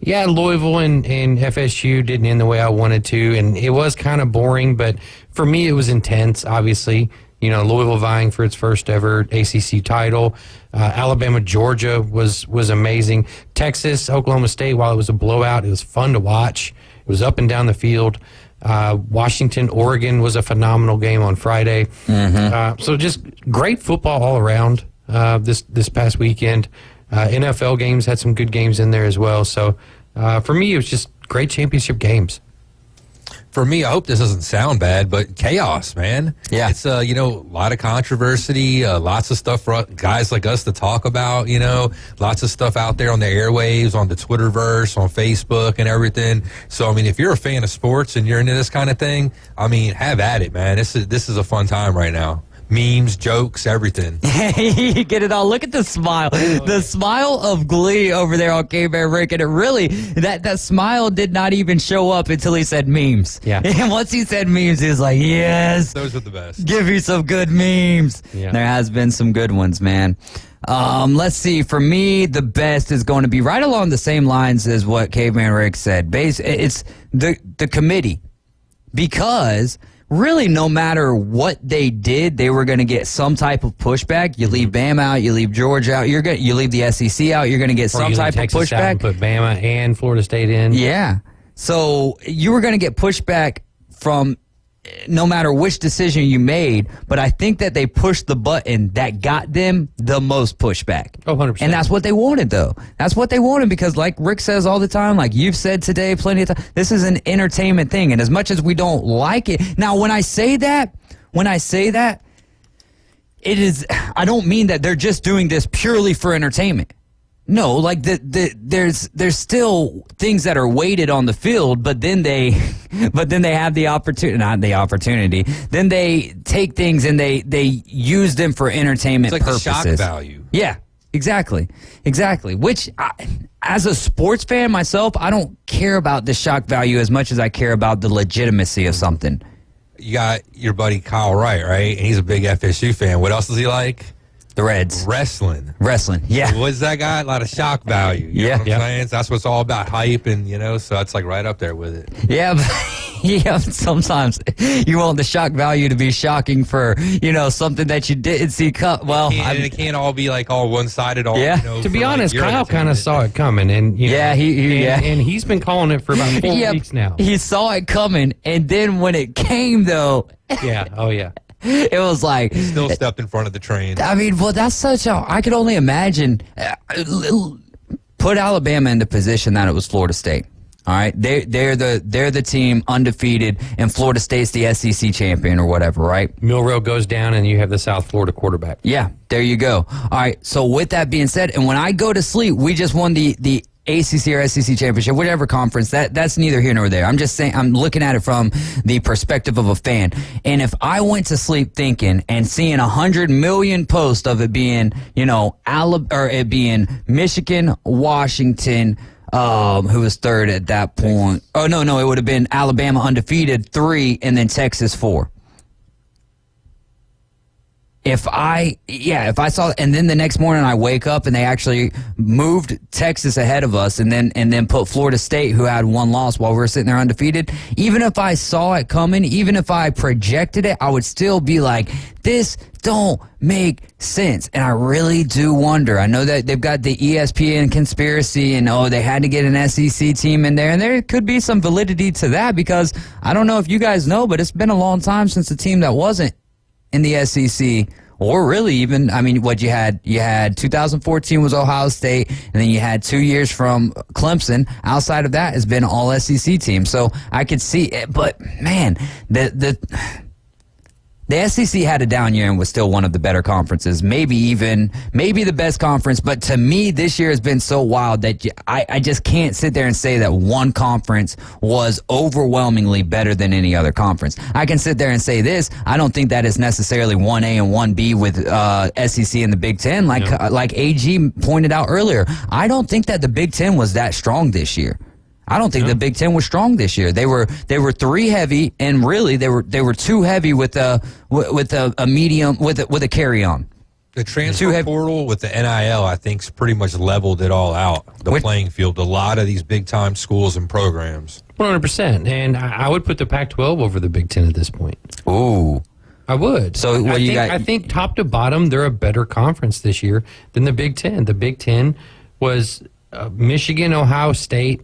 Louisville and FSU didn't end the way I wanted to, and it was kind of boring, but for me it was intense, obviously. Louisville vying for its first ever ACC title. Alabama, Georgia was amazing. Texas, Oklahoma State, while it was a blowout, it was fun to watch. It was up and down the field. Washington, Oregon was a phenomenal game on Friday. Mm-hmm. So just great football all around this past weekend. NFL games had some good games in there as well. So for me, it was just great championship games. For me, I hope this doesn't sound bad, but chaos, man. Yeah. It's, a lot of controversy, lots of stuff for guys like us to talk about, lots of stuff out there on the airwaves, on the Twitterverse, on Facebook and everything. So, if you're a fan of sports and you're into this kind of thing, have at it, man. This is a fun time right now. Memes, jokes, everything. You get it all. Look at the smile. The smile of glee over there on K-Bear Rick. And it really, that smile did not even show up until he said memes. Yeah. And once he said memes, he was like, yes. Those are the best. Give me some good memes. Yeah. There has been some good ones, man. Let's see. For me, the best is going to be right along the same lines as what Caveman Rick said. It's the committee. Because really, no matter what they did, they were going to get some type of pushback. You leave Bama out, you leave Georgia out, you leave the SEC out, you're going to get some type of pushback. Out and put Bama and Florida State in. Yeah. So you were going to get pushback from no matter which decision you made, but I think that they pushed the button that got them the most pushback. Oh, 100%. And that's what they wanted, though. That's what they wanted because, like Rick says all the time, like you've said today plenty of times, this is an entertainment thing. And as much as we don't like it, now when I say that, it is, I don't mean that they're just doing this purely for entertainment. No, like there's still things that are weighted on the field, but then they have the opportunity, Then they take things and they use them for entertainment it's like purposes. The shock value. Yeah, exactly. Which, as a sports fan myself, I don't care about the shock value as much as I care about the legitimacy of something. You got your buddy Kyle Wright, right? And he's a big FSU fan. What else does he like? The Reds. Wrestling, yeah. What's that guy? A lot of shock value. You know what I'm saying? So that's what it's all about, hype, and, so it's like right up there with it. Yeah, but sometimes you want the shock value to be shocking for, something that you didn't see come. Well, it can't all be like all one-sided. Yeah. To be honest, Kyle kind of saw it coming, and and he's been calling it for about 4 weeks now. He saw it coming, and then when it came, though. Yeah. Oh yeah. It was like he still stepped in front of the train. That's such a. I could only imagine put Alabama into position that it was Florida State. All right, they're the team undefeated, and Florida State's the SEC champion or whatever, right? Milroe goes down, and you have the South Florida quarterback. Yeah, there you go. All right, so with that being said, and when I go to sleep, we just won the ACC or SEC championship, whatever conference. That's neither here nor there. I'm just saying, I'm looking at it from the perspective of a fan. And if I went to sleep thinking and seeing 100 million posts of it being, it being Michigan, Washington. Who was third at that point? Oh, no, it would have been Alabama undefeated 3 and then Texas 4. If I saw, and then the next morning I wake up and they actually moved Texas ahead of us and then put Florida State, who had one loss while we were sitting there undefeated, even if I saw it coming, even if I projected it, I would still be like, this don't make sense. And I really do wonder. I know that they've got the ESPN conspiracy and, they had to get an SEC team in there. And there could be some validity to that because I don't know if you guys know, but it's been a long time since a team that wasn't in the SEC, or really even, what you had 2014 was Ohio State, and then you had 2 years from Clemson. Outside of that has been all SEC teams. So I could see it, but man, the SEC had a down year and was still one of the better conferences, maybe the best conference. But to me, this year has been so wild that I just can't sit there and say that one conference was overwhelmingly better than any other conference. I can sit there and say this. I don't think that is necessarily 1A and 1B with SEC and the Big Ten. Like AG pointed out earlier, I don't think that the Big Ten was that strong this year. I don't think the Big Ten was strong this year. They were 3 heavy, and really they were 2 heavy with a medium with a carry on. The transfer portal with the NIL, I think's pretty much leveled it all out. The playing field, a lot of these big time schools and programs. 100%, and I would put the Pac-12 over the Big Ten at this point. Ooh, I would. So I think top to bottom, they're a better conference this year than the Big Ten. The Big Ten was Michigan, Ohio State.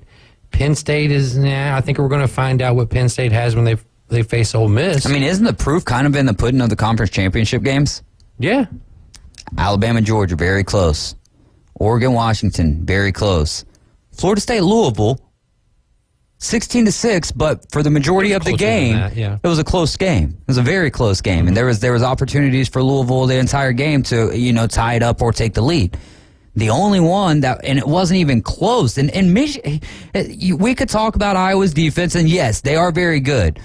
Penn State is, I think we're going to find out what Penn State has when they face Ole Miss. Isn't the proof kind of in the pudding of the conference championship games? Yeah. Alabama, Georgia, very close. Oregon, Washington, very close. Florida State, Louisville, 16-6, but for the majority of the game, it was a close game. It was a very close game, and there was opportunities for Louisville the entire game to tie it up or take the lead. The only one and it wasn't even close. And we could talk about Iowa's defense, and yes, they are very good.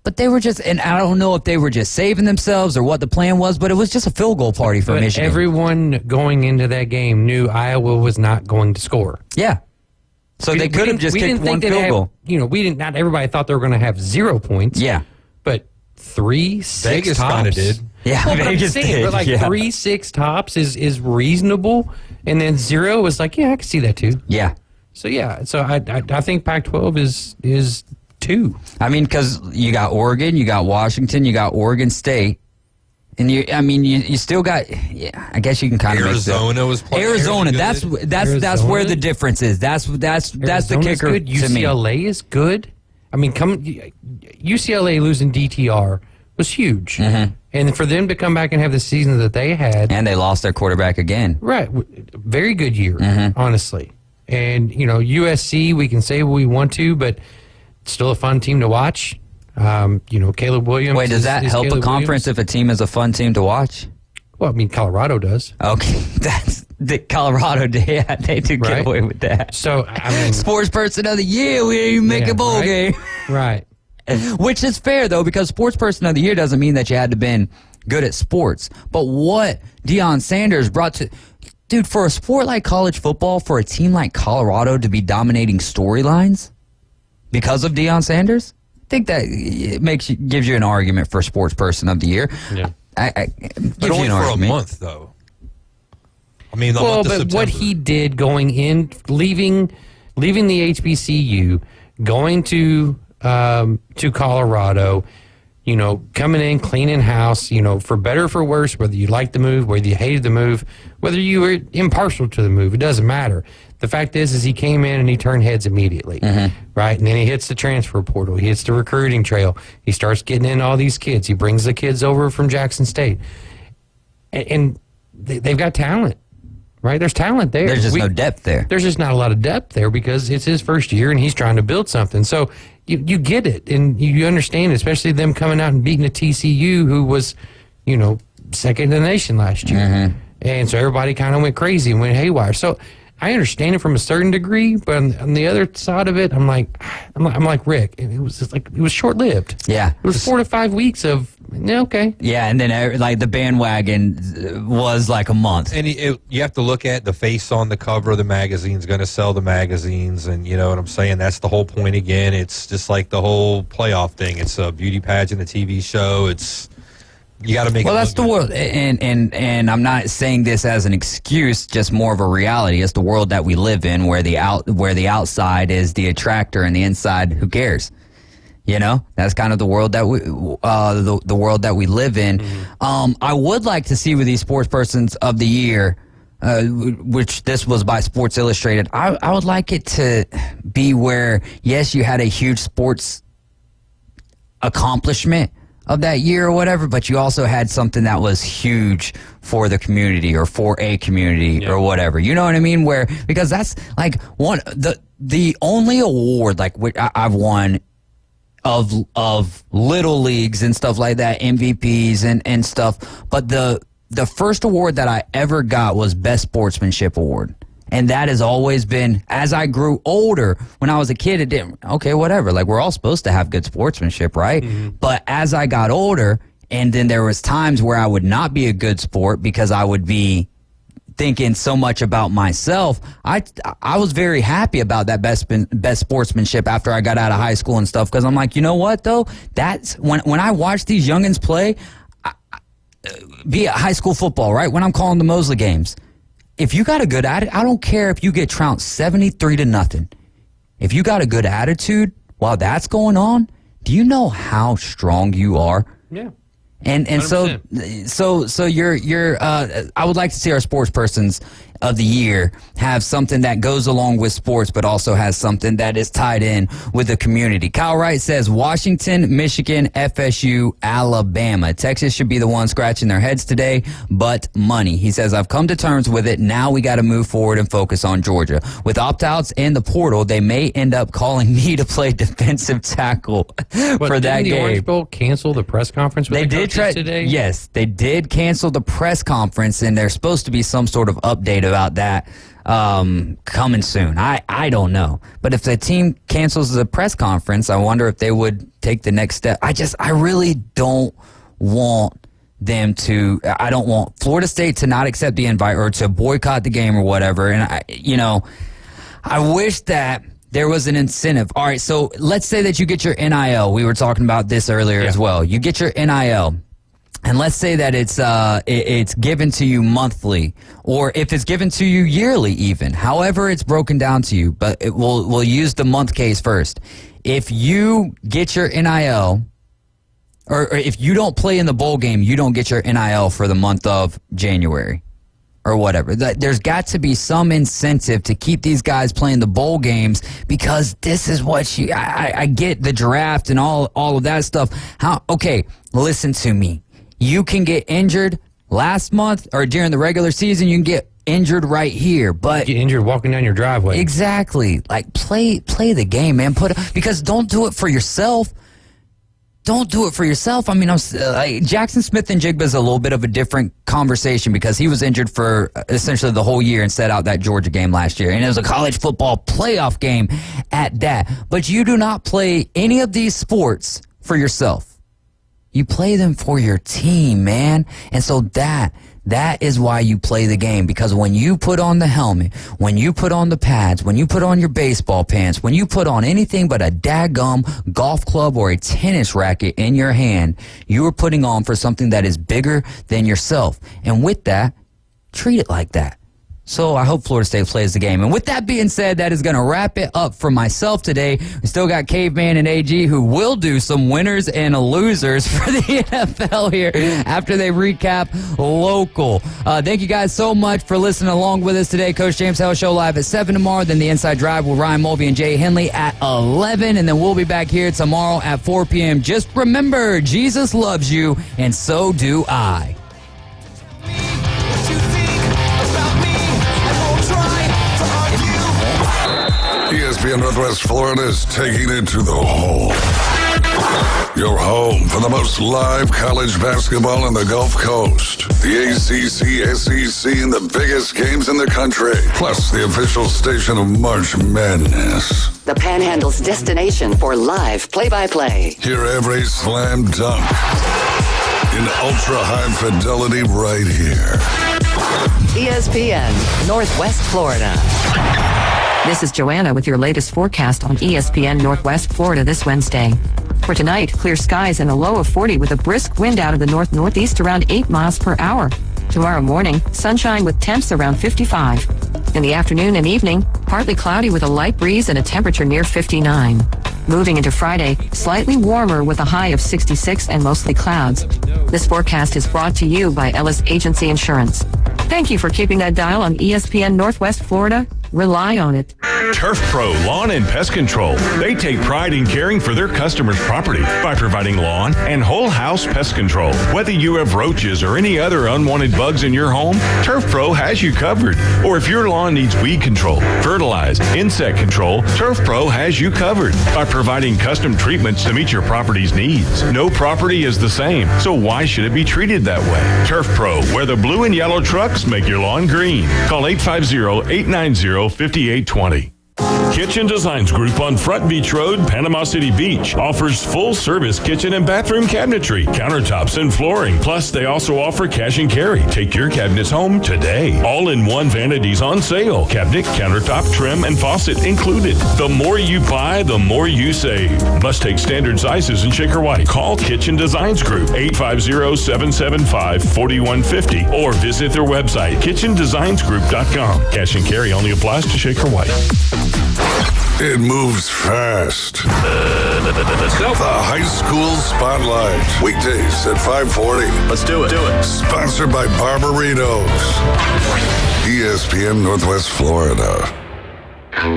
But they were just, and I don't know if they were just saving themselves or what the plan was, but it was just a field goal party for Michigan. Everyone going into that game knew Iowa was not going to score. Yeah. So they could have just kicked one field goal. Not everybody thought they were going to have 0 points. Yeah. But 3, 6 Vegas tops. kind of did. Yeah, Vegas did. But 3, 6 tops is reasonable. And then 0 was like, I can see that too. Yeah. So I think Pac-12 is 2. Because you got Oregon, you got Washington, you got Oregon State, and you still got. Yeah, I guess you can kind of Arizona was playing. Arizona. That's where the difference is. That's the kicker good. to me. UCLA is good. UCLA losing DTR was huge. Mm-hmm. And for them to come back and have the season that they had. And they lost their quarterback again. Right. Very good year, mm-hmm. honestly. And, USC, we can say what we want to, but it's still a fun team to watch. Caleb Williams. Wait, does that help a conference if a team is a fun team to watch? Well, Colorado does. Okay. That's the Colorado, they do get away with that. So, sports person of the year, we didn't even make a bowl game. Right. Which is fair, though, because sports person of the year doesn't mean that you had to been good at sports. But what Deion Sanders brought to... Dude, for a sport like college football, for a team like Colorado to be dominating storylines because of Deion Sanders, I think that it gives you an argument for sports person of the year. Yeah. But only for a month, though. The month of September. What he did going in, leaving the HBCU, going to Colorado, coming in, cleaning house, for better or for worse, whether you liked the move, whether you hated the move, whether you were impartial to the move, it doesn't matter. The fact is he came in and he turned heads immediately, mm-hmm. right? And then he hits the transfer portal. He hits the recruiting trail. He starts getting in all these kids. He brings the kids over from Jackson State. And they've got talent. Right? There's talent there. There's just no depth there. There's just not a lot of depth there because it's his first year and he's trying to build something. So you get it and you understand, especially them coming out and beating a TCU who was, second in the nation last year. Mm-hmm. And so everybody kind of went crazy and went haywire. So I understand it from a certain degree, but on the other side of it, I'm like Rick. It was just it was short lived. Yeah, it was 4 to 5 weeks of okay. Yeah, and then the bandwagon was like a month. And you have to look at the face on the cover of the magazine's going to sell the magazines, and you know what I'm saying. That's the whole point. Again, it's just like the whole playoff thing. It's a beauty pageant, a TV show. You got to make. Well, that's the world, and I'm not saying this as an excuse, just more of a reality. It's the world that we live in, where the outside is the attractor, and the inside, who cares? That's kind of the world that we the world that we live in. Mm-hmm. I would like to see with these sports persons of the year, which this was by Sports Illustrated. I would like it to be where, yes, you had a huge sports accomplishment of that year or whatever, but you also had something that was huge for the community or for a community or whatever. You know what I mean? Because that's like the only award which I've won of little leagues and stuff like that, MVPs and stuff. But the first award that I ever got was Best Sportsmanship Award. And that has always been, as I grew older, when I was a kid, it didn't, okay, whatever. We're all supposed to have good sportsmanship, right? Mm-hmm. But as I got older, and then there was times where I would not be a good sport because I would be thinking so much about myself, I was very happy about that best sportsmanship after I got out of high school and stuff, because I'm like, you know what, though? That's, when I watch these youngins play, be it high school football, right? When I'm calling the Mosley games, if you got a good attitude, I don't care if you get trounced 73-0. If you got a good attitude while that's going on, do you know how strong you are? Yeah. And so you're I would like to see our sports persons of the year have something that goes along with sports, but also has something that is tied in with the community. Kyle Wright says Washington, Michigan, FSU, Alabama. Texas should be the one scratching their heads today, but money. He says, I've come to terms with it. Now we got to move forward and focus on Georgia. With opt-outs and the portal, they may end up calling me to play defensive tackle for that game. Didn't the Orange Bowl cancel the press conference with the coaches today? Yes, they did cancel the press conference, and there's supposed to be some sort of update about that coming soon. I don't know. But if the team cancels the press conference, I wonder if they would take the next step. I really don't want them to. I don't want Florida State to not accept the invite or to boycott the game or whatever. And I wish that there was an incentive. All right, so let's say that you get your NIL. We were talking about this earlier as well. You get your NIL. And let's say that it's given to you monthly, or if it's given to you yearly even, however it's broken down to you, but we'll use the month case first. If you get your NIL, or if you don't play in the bowl game, you don't get your NIL for the month of January or whatever. There's got to be some incentive to keep these guys playing the bowl games, because this is what I get the draft and all of that stuff. Okay, listen to me. You can get injured last month or during the regular season. You can get injured right here, but you get injured walking down your driveway. Exactly. Play the game, man. Because don't do it for yourself. Don't do it for yourself. I mean, Jackson Smith-Njigba is a little bit of a different conversation because he was injured for essentially the whole year and set out that Georgia game last year. And it was a college football playoff game at that. But you do not play any of these sports for yourself. You play them for your team, man. And so that is why you play the game, because when you put on the helmet, when you put on the pads, when you put on your baseball pants, when you put on anything but a daggum golf club or a tennis racket in your hand, you are putting on for something that is bigger than yourself. And with that, treat it like that. So I hope Florida State plays the game. And with that being said, that is going to wrap it up for myself today. We still got Caveman and AG, who will do some winners and losers for the NFL here after they recap local. Thank you guys so much for listening along with us today. Coach James Hale Show live at 7 tomorrow. Then the Inside Drive with Ryan Mulvey and Jay Henley at 11. And then we'll be back here tomorrow at 4 p.m. Just remember, Jesus loves you, and so do I. ESPN Northwest Florida is taking it to the hole. Your home for the most live college basketball on the Gulf Coast. The ACC, SEC, and the biggest games in the country. Plus the official station of March Madness. The Panhandle's destination for live play-by-play. Hear every slam dunk in ultra-high fidelity right here. ESPN, Northwest Florida. This is Joanna with your latest forecast on ESPN Northwest Florida this Wednesday. For tonight, clear skies and a low of 40 with a brisk wind out of the north-northeast around 8 miles per hour. Tomorrow morning, sunshine with temps around 55. In the afternoon and evening, partly cloudy with a light breeze and a temperature near 59. Moving into Friday, slightly warmer with a high of 66 and mostly clouds. This forecast is brought to you by Ellis Agency Insurance. Thank you for keeping that dial on ESPN Northwest Florida. Rely on it. Turf Pro Lawn and Pest Control. They take pride in caring for their customers' property by providing lawn and whole house pest control. Whether you have roaches or any other unwanted bugs in your home, Turf Pro has you covered. Or if your lawn needs weed control, fertilize, insect control, Turf Pro has you covered by providing custom treatments to meet your property's needs. No property is the same, so why should it be treated that way? Turf Pro, where the blue and yellow trucks make your lawn green. Call 850-890-5820. Kitchen Designs Group on Front Beach Road, Panama City Beach, offers full-service kitchen and bathroom cabinetry, countertops, and flooring. Plus, they also offer cash and carry. Take your cabinets home today. All-in-one vanities on sale. Cabinet, countertop, trim, and faucet included. The more you buy, the more you save. Must take standard sizes in Shaker White. Call Kitchen Designs Group, 850-775-4150, or visit their website, kitchendesignsgroup.com. Cash and carry only applies to Shaker White. It moves fast. The High School Spotlight. Weekdays at 5:40. Let's do it. Sponsored by Barbaritos. ESPN Northwest Florida. And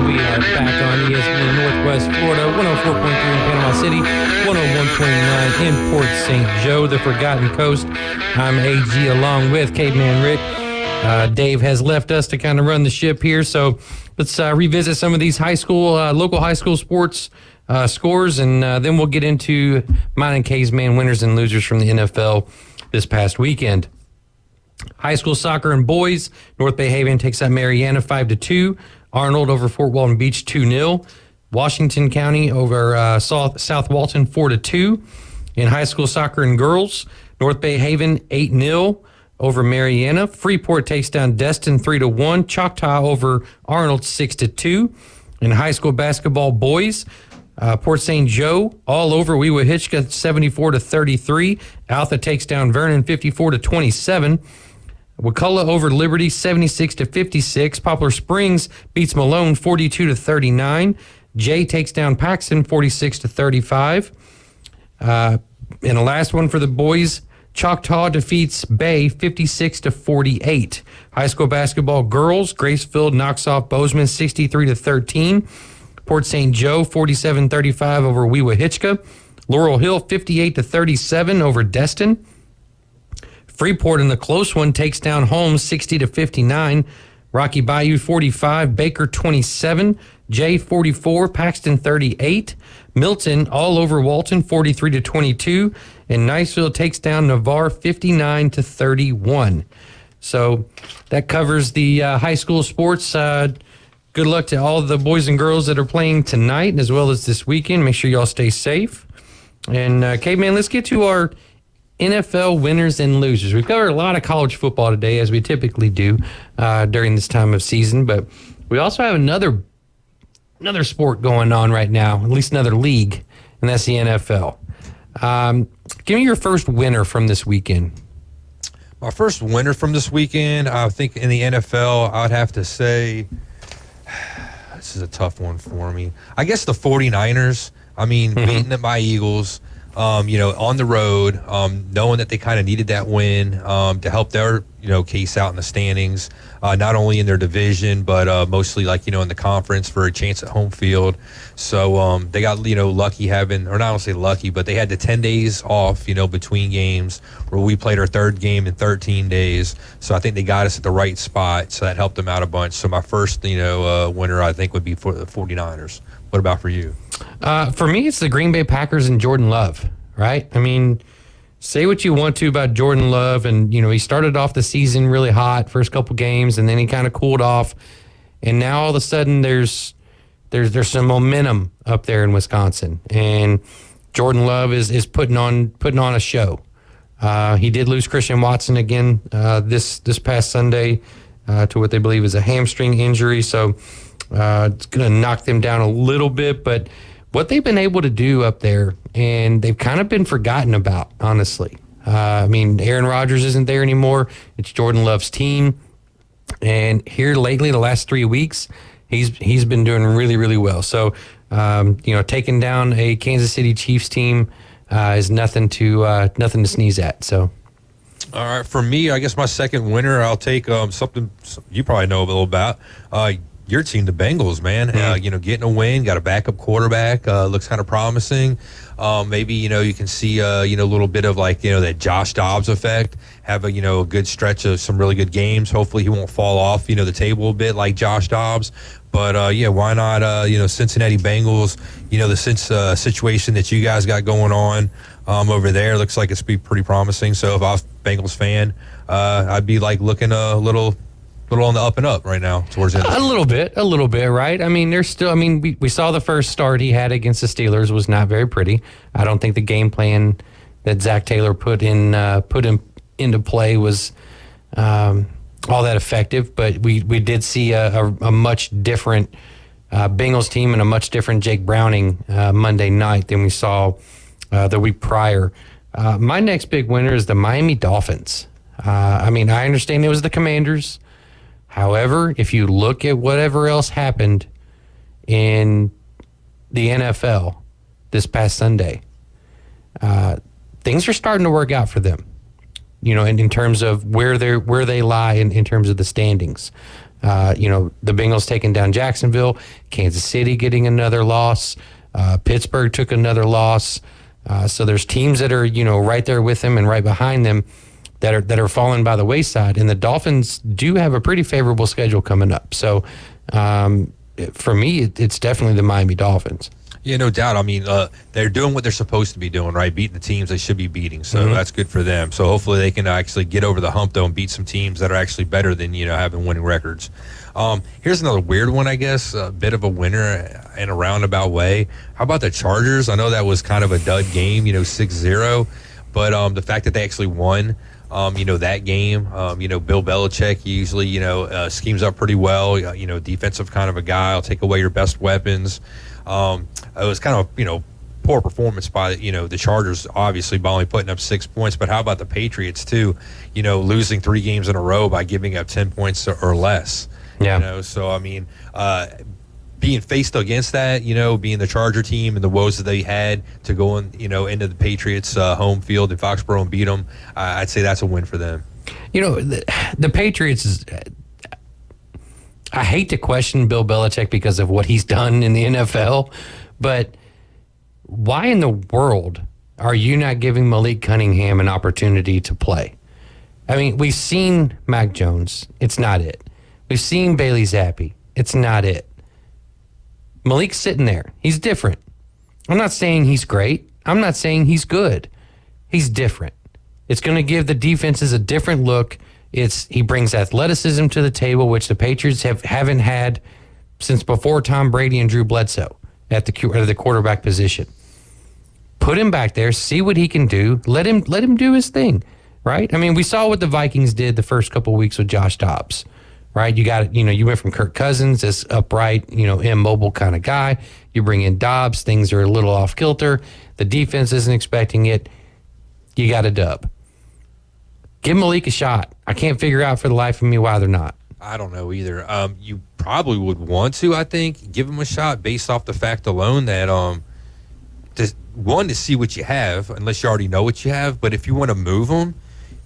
we are back on ESPN Northwest Florida, 104.3 in Panama City, 101.9 in Port St. Joe, the Forgotten Coast. I'm AG along with Caveman Rick. Dave has left us to kind of run the ship here, so let's revisit some of these local high school sports scores, and then we'll get into mine and K's man winners and losers from the NFL this past weekend. High school soccer and boys, North Bay Haven takes out Mariana 5-2. Arnold over Fort Walton Beach 2-0. Washington County over South Walton 4-2. In high school soccer and girls, North Bay Haven 8-0. Over Mariana. Freeport takes down Destin 3-1. Choctaw over Arnold 6-2. In high school basketball boys, Port St. Joe all over Weewahitchka 74-33. Alpha takes down Vernon 54-27. Wakulla over Liberty 76-56. Poplar Springs beats Malone 42-39. Jay takes down Paxton 46-35. And the last one for the boys, Choctaw defeats Bay 56-48. High school basketball girls, Gracefield knocks off Bozeman 63-13. Port St. Joe 47-35 over Weewahitchka. Laurel Hill 58-37 over Destin. Freeport in the close one takes down Holmes 60-59. Rocky Bayou 45, Baker 27, Jay 44, Paxton 38. Milton all over Walton 43-22. And Niceville takes down Navarre 59-31. So that covers the high school sports. Good luck to all the boys and girls that are playing tonight as well as this weekend. Make sure y'all stay safe. And, Caveman, let's get to our NFL winners and losers. We've covered a lot of college football today, as we typically do during this time of season. But we also have another sport going on right now, at least another league, and that's the NFL. Give me your first winner from this weekend. My first winner from this weekend, I think in the NFL, I would have to say, this is a tough one for me. I guess the 49ers, beating them by Eagles. on the road, knowing that they kind of needed that win to help their, case out in the standings, not only in their division, but mostly in the conference for a chance at home field. So they got, lucky having, or not only say lucky, but they had the 10 days off, between games, where we played our third game in 13 days. So I think they got us at the right spot. So that helped them out a bunch. So my first, winner, I think, would be for the 49ers. What about for you? For me, it's the Green Bay Packers and Jordan Love, right? I mean, say what you want to about Jordan Love, and he started off the season really hot, first couple games, and then he kind of cooled off, and now all of a sudden there's some momentum up there in Wisconsin, and Jordan Love is putting on a show. He did lose Christian Watson again this past Sunday to what they believe is a hamstring injury, so it's going to knock them down a little bit, but what they've been able to do up there, and they've kind of been forgotten about, honestly. Aaron Rodgers isn't there anymore. It's Jordan Love's team. And here lately, the last 3 weeks, he's been doing really, really well. So, taking down a Kansas City Chiefs team is nothing to sneeze at. So. All right, for me, I guess my second winner, I'll take something you probably know a little about. Your team, the Bengals, man. Getting a win, got a backup quarterback, looks kind of promising. Maybe, you can see, a little bit of that Josh Dobbs effect, have a good stretch of some really good games. Hopefully he won't fall off, the table a bit like Josh Dobbs. But, why not, Cincinnati Bengals, the situation that you guys got going on over there looks like it's pretty promising. So if I was a Bengals fan, I'd be looking a little on the up and up right now towards it. A little bit, right? There's still, we saw the first start he had against the Steelers was not very pretty. I don't think the game plan that Zach Taylor put into play was all that effective, but we did see a much different Bengals team and a much different Jake Browning Monday night than we saw the week prior. My next big winner is the Miami Dolphins. I understand it was the Commanders. However, if you look at whatever else happened in the NFL this past Sunday, things are starting to work out for them. In terms of where they lie in terms of the standings. The Bengals taking down Jacksonville, Kansas City getting another loss, Pittsburgh took another loss. So there's teams that are right there with them and right behind them that are falling by the wayside, and the Dolphins do have a pretty favorable schedule coming up. So for me, it's definitely the Miami Dolphins. Yeah, no doubt. They're doing what they're supposed to be doing, right? Beating the teams they should be beating. So that's good for them. So hopefully they can actually get over the hump, though, and beat some teams that are actually better than, having winning records. Here's another weird one, I guess, a bit of a winner in a roundabout way. How about the Chargers? I know that was kind of a dud game, 6-0. But the fact that they actually won, that game, Bill Belichick usually, schemes up pretty well, defensive kind of a guy. I'll take away your best weapons. It was kind of, poor performance by, the Chargers, obviously, by only putting up 6 points. But how about the Patriots, too, losing 3 games in a row by giving up 10 points or less? Yeah. So, being faced against that, being the Charger team and the woes that they had to go into the Patriots home field in Foxborough and beat them, I'd say that's a win for them. The Patriots I hate to question Bill Belichick because of what he's done in the NFL, but why in the world are you not giving Malik Cunningham an opportunity to play? We've seen Mac Jones. It's not it. We've seen Bailey Zappi. It's not it. Malik's sitting there. He's different. I'm not saying he's great. I'm not saying he's good. He's different. It's going to give the defenses a different look. He brings athleticism to the table, which the Patriots haven't had since before Tom Brady and Drew Bledsoe at the quarterback position. Put him back there, see what he can do. Let him do his thing, right? We saw what the Vikings did the first couple of weeks with Josh Dobbs. Right, you went from Kirk Cousins, this upright, immobile kind of guy. You bring in Dobbs, things are a little off kilter. The defense isn't expecting it. You got a dub. Give Malik a shot. I can't figure out for the life of me why they're not. I don't know either. You probably would want to, I think, give him a shot based off the fact alone that to see what you have, unless you already know what you have. But if you want to move him,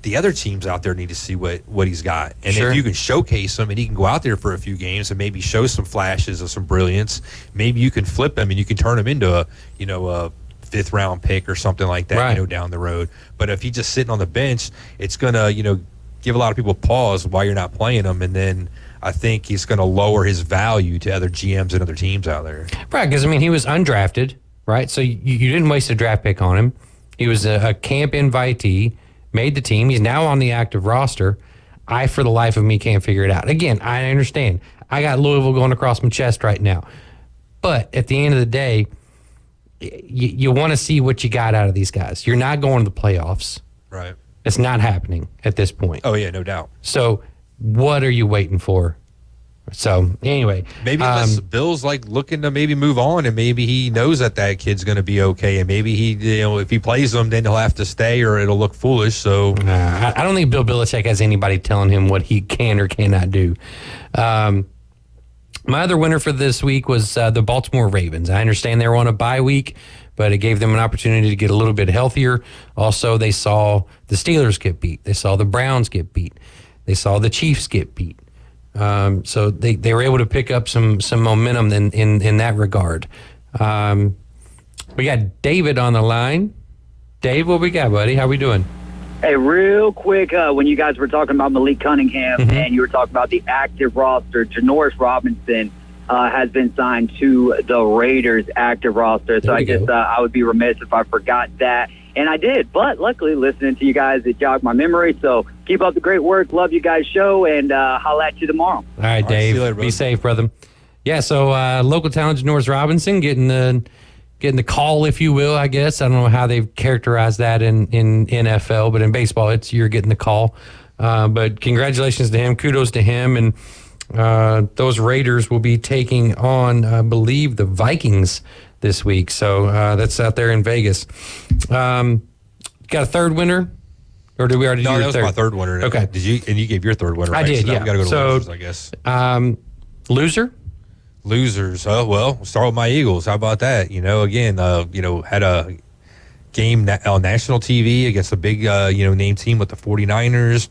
the other teams out there need to see what he's got. And if you can showcase him and he can go out there for a few games and maybe show some flashes of some brilliance, maybe you can flip him and you can turn him into a 5th round pick or something like that, down the road. But if he's just sitting on the bench, it's going to, give a lot of people pause why you're not playing him. And then I think he's going to lower his value to other GMs and other teams out there. Right, because, he was undrafted, right? So you didn't waste a draft pick on him. He was a camp invitee. Made the team. He's now on the active roster. I, for the life of me, can't figure it out. Again, I understand. I got Louisville going across my chest right now. But at the end of the day, you want to see what you got out of these guys. You're not going to the playoffs. Right. It's not happening at this point. Oh, yeah, no doubt. So what are you waiting for? So, anyway. Maybe Bill's looking to maybe move on, and maybe he knows that kid's going to be okay, and maybe he, if he plays them, then he'll have to stay or it'll look foolish. So, I don't think Bill Belichick has anybody telling him what he can or cannot do. My other winner for this week was the Baltimore Ravens. I understand they were on a bye week, but it gave them an opportunity to get a little bit healthier. Also, they saw the Steelers get beat. They saw the Browns get beat. They saw the Chiefs get beat. So they were able to pick up some momentum in that regard. We got David on the line. Dave, what we got, buddy? How we doing? Hey, real quick, when you guys were talking about Malik Cunningham and you were talking about the active roster, Janoris Robinson has been signed to the Raiders active roster. So I would be remiss if I forgot that. And I did, but luckily listening to you guys, it jogged my memory. So keep up the great work. Love you guys' show, and holla at you tomorrow. All right, Dave. See you later, be safe, brother. Yeah, so local talent Janoris Robinson getting the call, if you will, I guess. I don't know how they've characterized that in NFL, but in baseball, you're getting the call. But congratulations to him. Kudos to him. And those Raiders will be taking on, I believe, the Vikings this week. So that's out there in Vegas. Got a third winner? Or did we already do your third? No, that was my third winner. Okay. Did you? And you gave your third winner, right? I did, so yeah. We got to go to losers, I guess. Loser? Losers. Oh, well, we'll start with my Eagles. How about that? Again, had a game on national TV against a big, name team with the 49ers.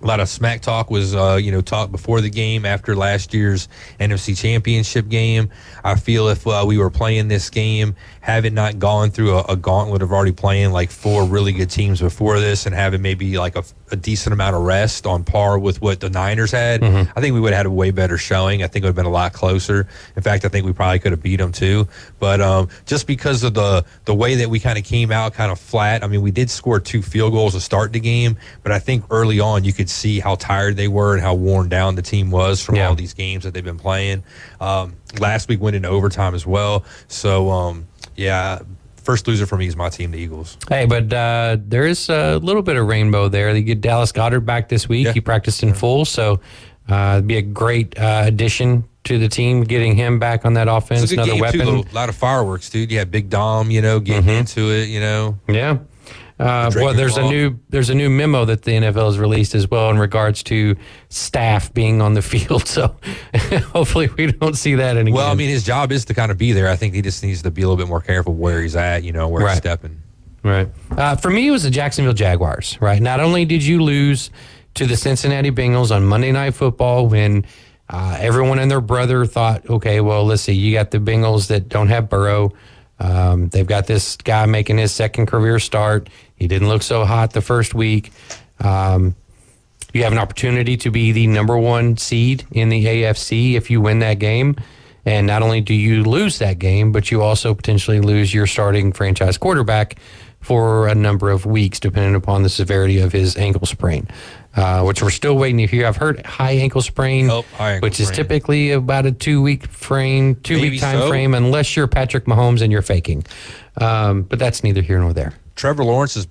A lot of smack talk was, talk before the game, after last year's NFC Championship game. I feel if we were playing this game, having not gone through a gauntlet of already playing 4 really good teams before this and having maybe a decent amount of rest on par with what the Niners had, I think we would have had a way better showing. I think it would have been a lot closer. In fact, I think we probably could have beat them too. But just because of the way that we kind of came out kind of flat, I mean, we did score 2 field goals to start the game, but I think early on you could see how tired they were and how worn down the team was from all these games that they've been playing. Last week went into overtime as well. So, first loser for me is my team, the Eagles. Hey, but there is a little bit of rainbow there. They get Dallas Goedert back this week. He practiced in full, so it'd be a great addition to the team, getting him back on that offense. It's a good another game weapon. Too, a lot of fireworks, dude. You had Big Dom, getting into it, Yeah. Well, there's a new memo that the NFL has released as well in regards to staff being on the field. So hopefully we don't see that anymore. Well, I mean, his job is to kind of be there. I think he just needs to be a little bit more careful where he's at, where he's stepping. Right. For me, it was the Jacksonville Jaguars. Right. Not only did you lose to the Cincinnati Bengals on Monday Night Football when everyone and their brother thought, okay, well, let's see, you got the Bengals that don't have Burrow. They've got this guy making his second career start. He didn't look so hot the first week. You have an opportunity to be the number 1 seed in the AFC if you win that game. And not only do you lose that game, but you also potentially lose your starting franchise quarterback for a number of weeks, depending upon the severity of his ankle sprain, which we're still waiting to hear. I've heard high ankle sprain, which is typically about a 2-week frame, 2-week time frame, unless you're Patrick Mahomes and you're faking. But that's neither here nor there. Trevor Lawrence is.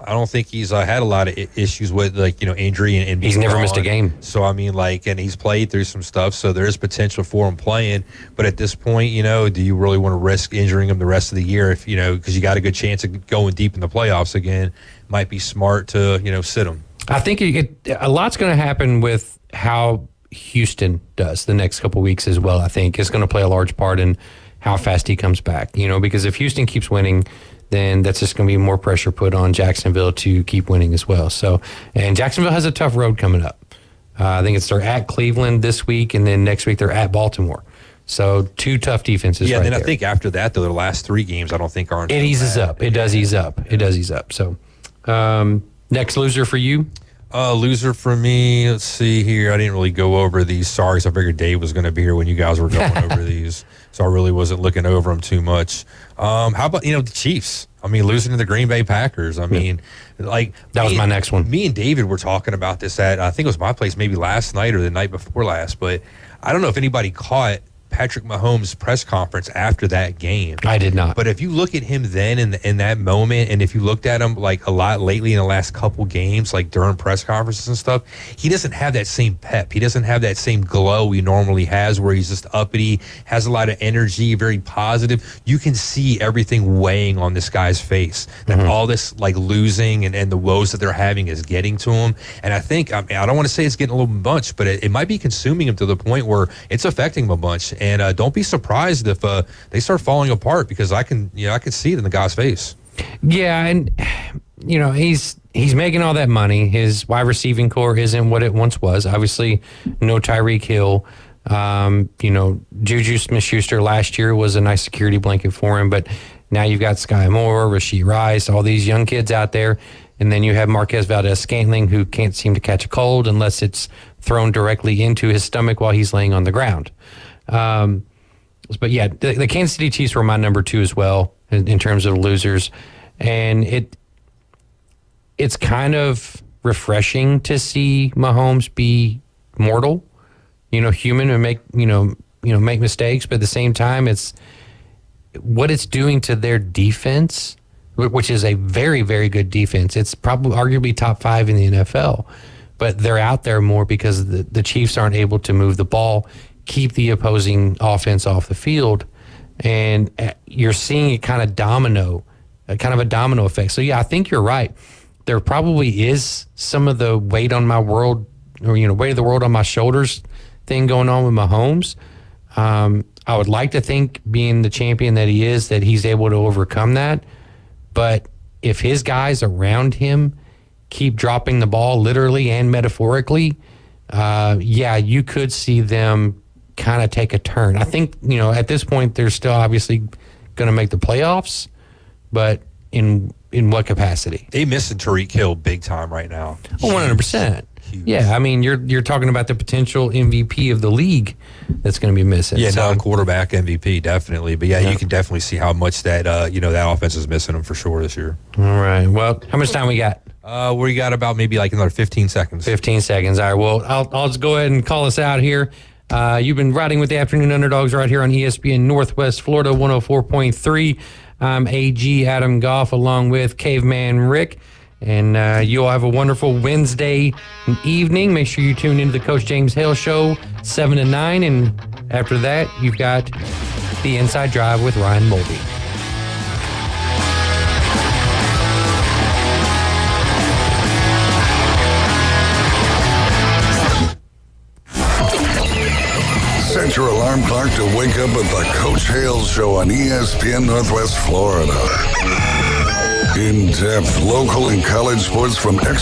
I don't think he's had a lot of issues with injury and he's never missed a game. So I mean, and he's played through some stuff. So there is potential for him playing. But at this point, do you really want to risk injuring him the rest of the year? If because you got a good chance of going deep in the playoffs again, might be smart to sit him. I think a lot's going to happen with how Houston does the next couple weeks as well. I think is going to play a large part in how fast he comes back. Because if Houston keeps winning, then that's just going to be more pressure put on Jacksonville to keep winning as well. So, and Jacksonville has a tough road coming up. I think they're at Cleveland this week, and then next week they're at Baltimore. So 2 tough defenses. Yeah, right then there. I think after that, though, the last 3 games I don't think aren't. It eases up. It does ease up. It does ease up. So, next loser for you? Loser for me. Let's see here. I didn't really go over these. Sorry, so I figured Dave was going to be here when you guys were going over these, so I really wasn't looking over them too much. How about the Chiefs? I mean, losing to the Green Bay Packers. I mean, that was my next one. Me and David were talking about this at, I think it was my place, maybe last night or the night before last, but I don't know if anybody caught Patrick Mahomes' press conference after that game. I did not. But if you look at him then in that moment, and if you looked at him like a lot lately in the last couple games, like during press conferences and stuff, he doesn't have that same pep. He doesn't have that same glow he normally has, where he's just uppity, has a lot of energy, very positive. You can see everything weighing on this guy's face. That all this like losing and the woes that they're having is getting to him. And I think, I don't want to say it's getting a little much, but it might be consuming him to the point where it's affecting him a bunch. And don't be surprised if they start falling apart, because I can see it in the guy's face. Yeah, and he's making all that money. His wide receiving core isn't what it once was. Obviously, no Tyreek Hill. Juju Smith-Schuster last year was a nice security blanket for him, but now you've got Sky Moore, Rashee Rice, all these young kids out there, and then you have Marquez Valdez-Scantling, who can't seem to catch a cold unless it's thrown directly into his stomach while he's laying on the ground. But yeah, the Kansas City Chiefs were my number 2 as well in terms of losers, and it's kind of refreshing to see Mahomes be mortal, human, and make make mistakes, but at the same time, it's what it's doing to their defense, which is a very, very good defense. It's probably arguably top 5 in the NFL, but they're out there more because the Chiefs aren't able to move the ball, keep the opposing offense off the field, and you're seeing it kind of a domino effect. So yeah, I think you're right. There probably is some of the weight on my world, or weight of the world on my shoulders thing going on with Mahomes. I would like to think, being the champion that he is, that he's able to overcome that. But if his guys around him keep dropping the ball literally and metaphorically, you could see them kind of take a turn. I think, at this point, they're still obviously going to make the playoffs, but in what capacity? They missing Tyreek Hill big time right now. 100%. Yeah, I mean, you're talking about the potential MVP of the league that's going to be missing. Yeah, non-quarterback MVP, definitely. But you can definitely see how much that that offense is missing him for sure this year. All right. Well, how much time we got? We got about maybe like another 15 seconds. 15 seconds. All right. Well, I'll just go ahead and call us out here. You've been riding with the Afternoon Underdogs right here on ESPN Northwest Florida 104.3. I'm AG Adam Goff along with Caveman Rick. And you all have a wonderful Wednesday evening. Make sure you tune into the Coach James Hale Show, 7 to 9. And after that, you've got the Inside Drive with Ryan Mulvey. Set your alarm clock to wake up with the Coach Hale Show on ESPN Northwest Florida. In-depth local and college sports from experts.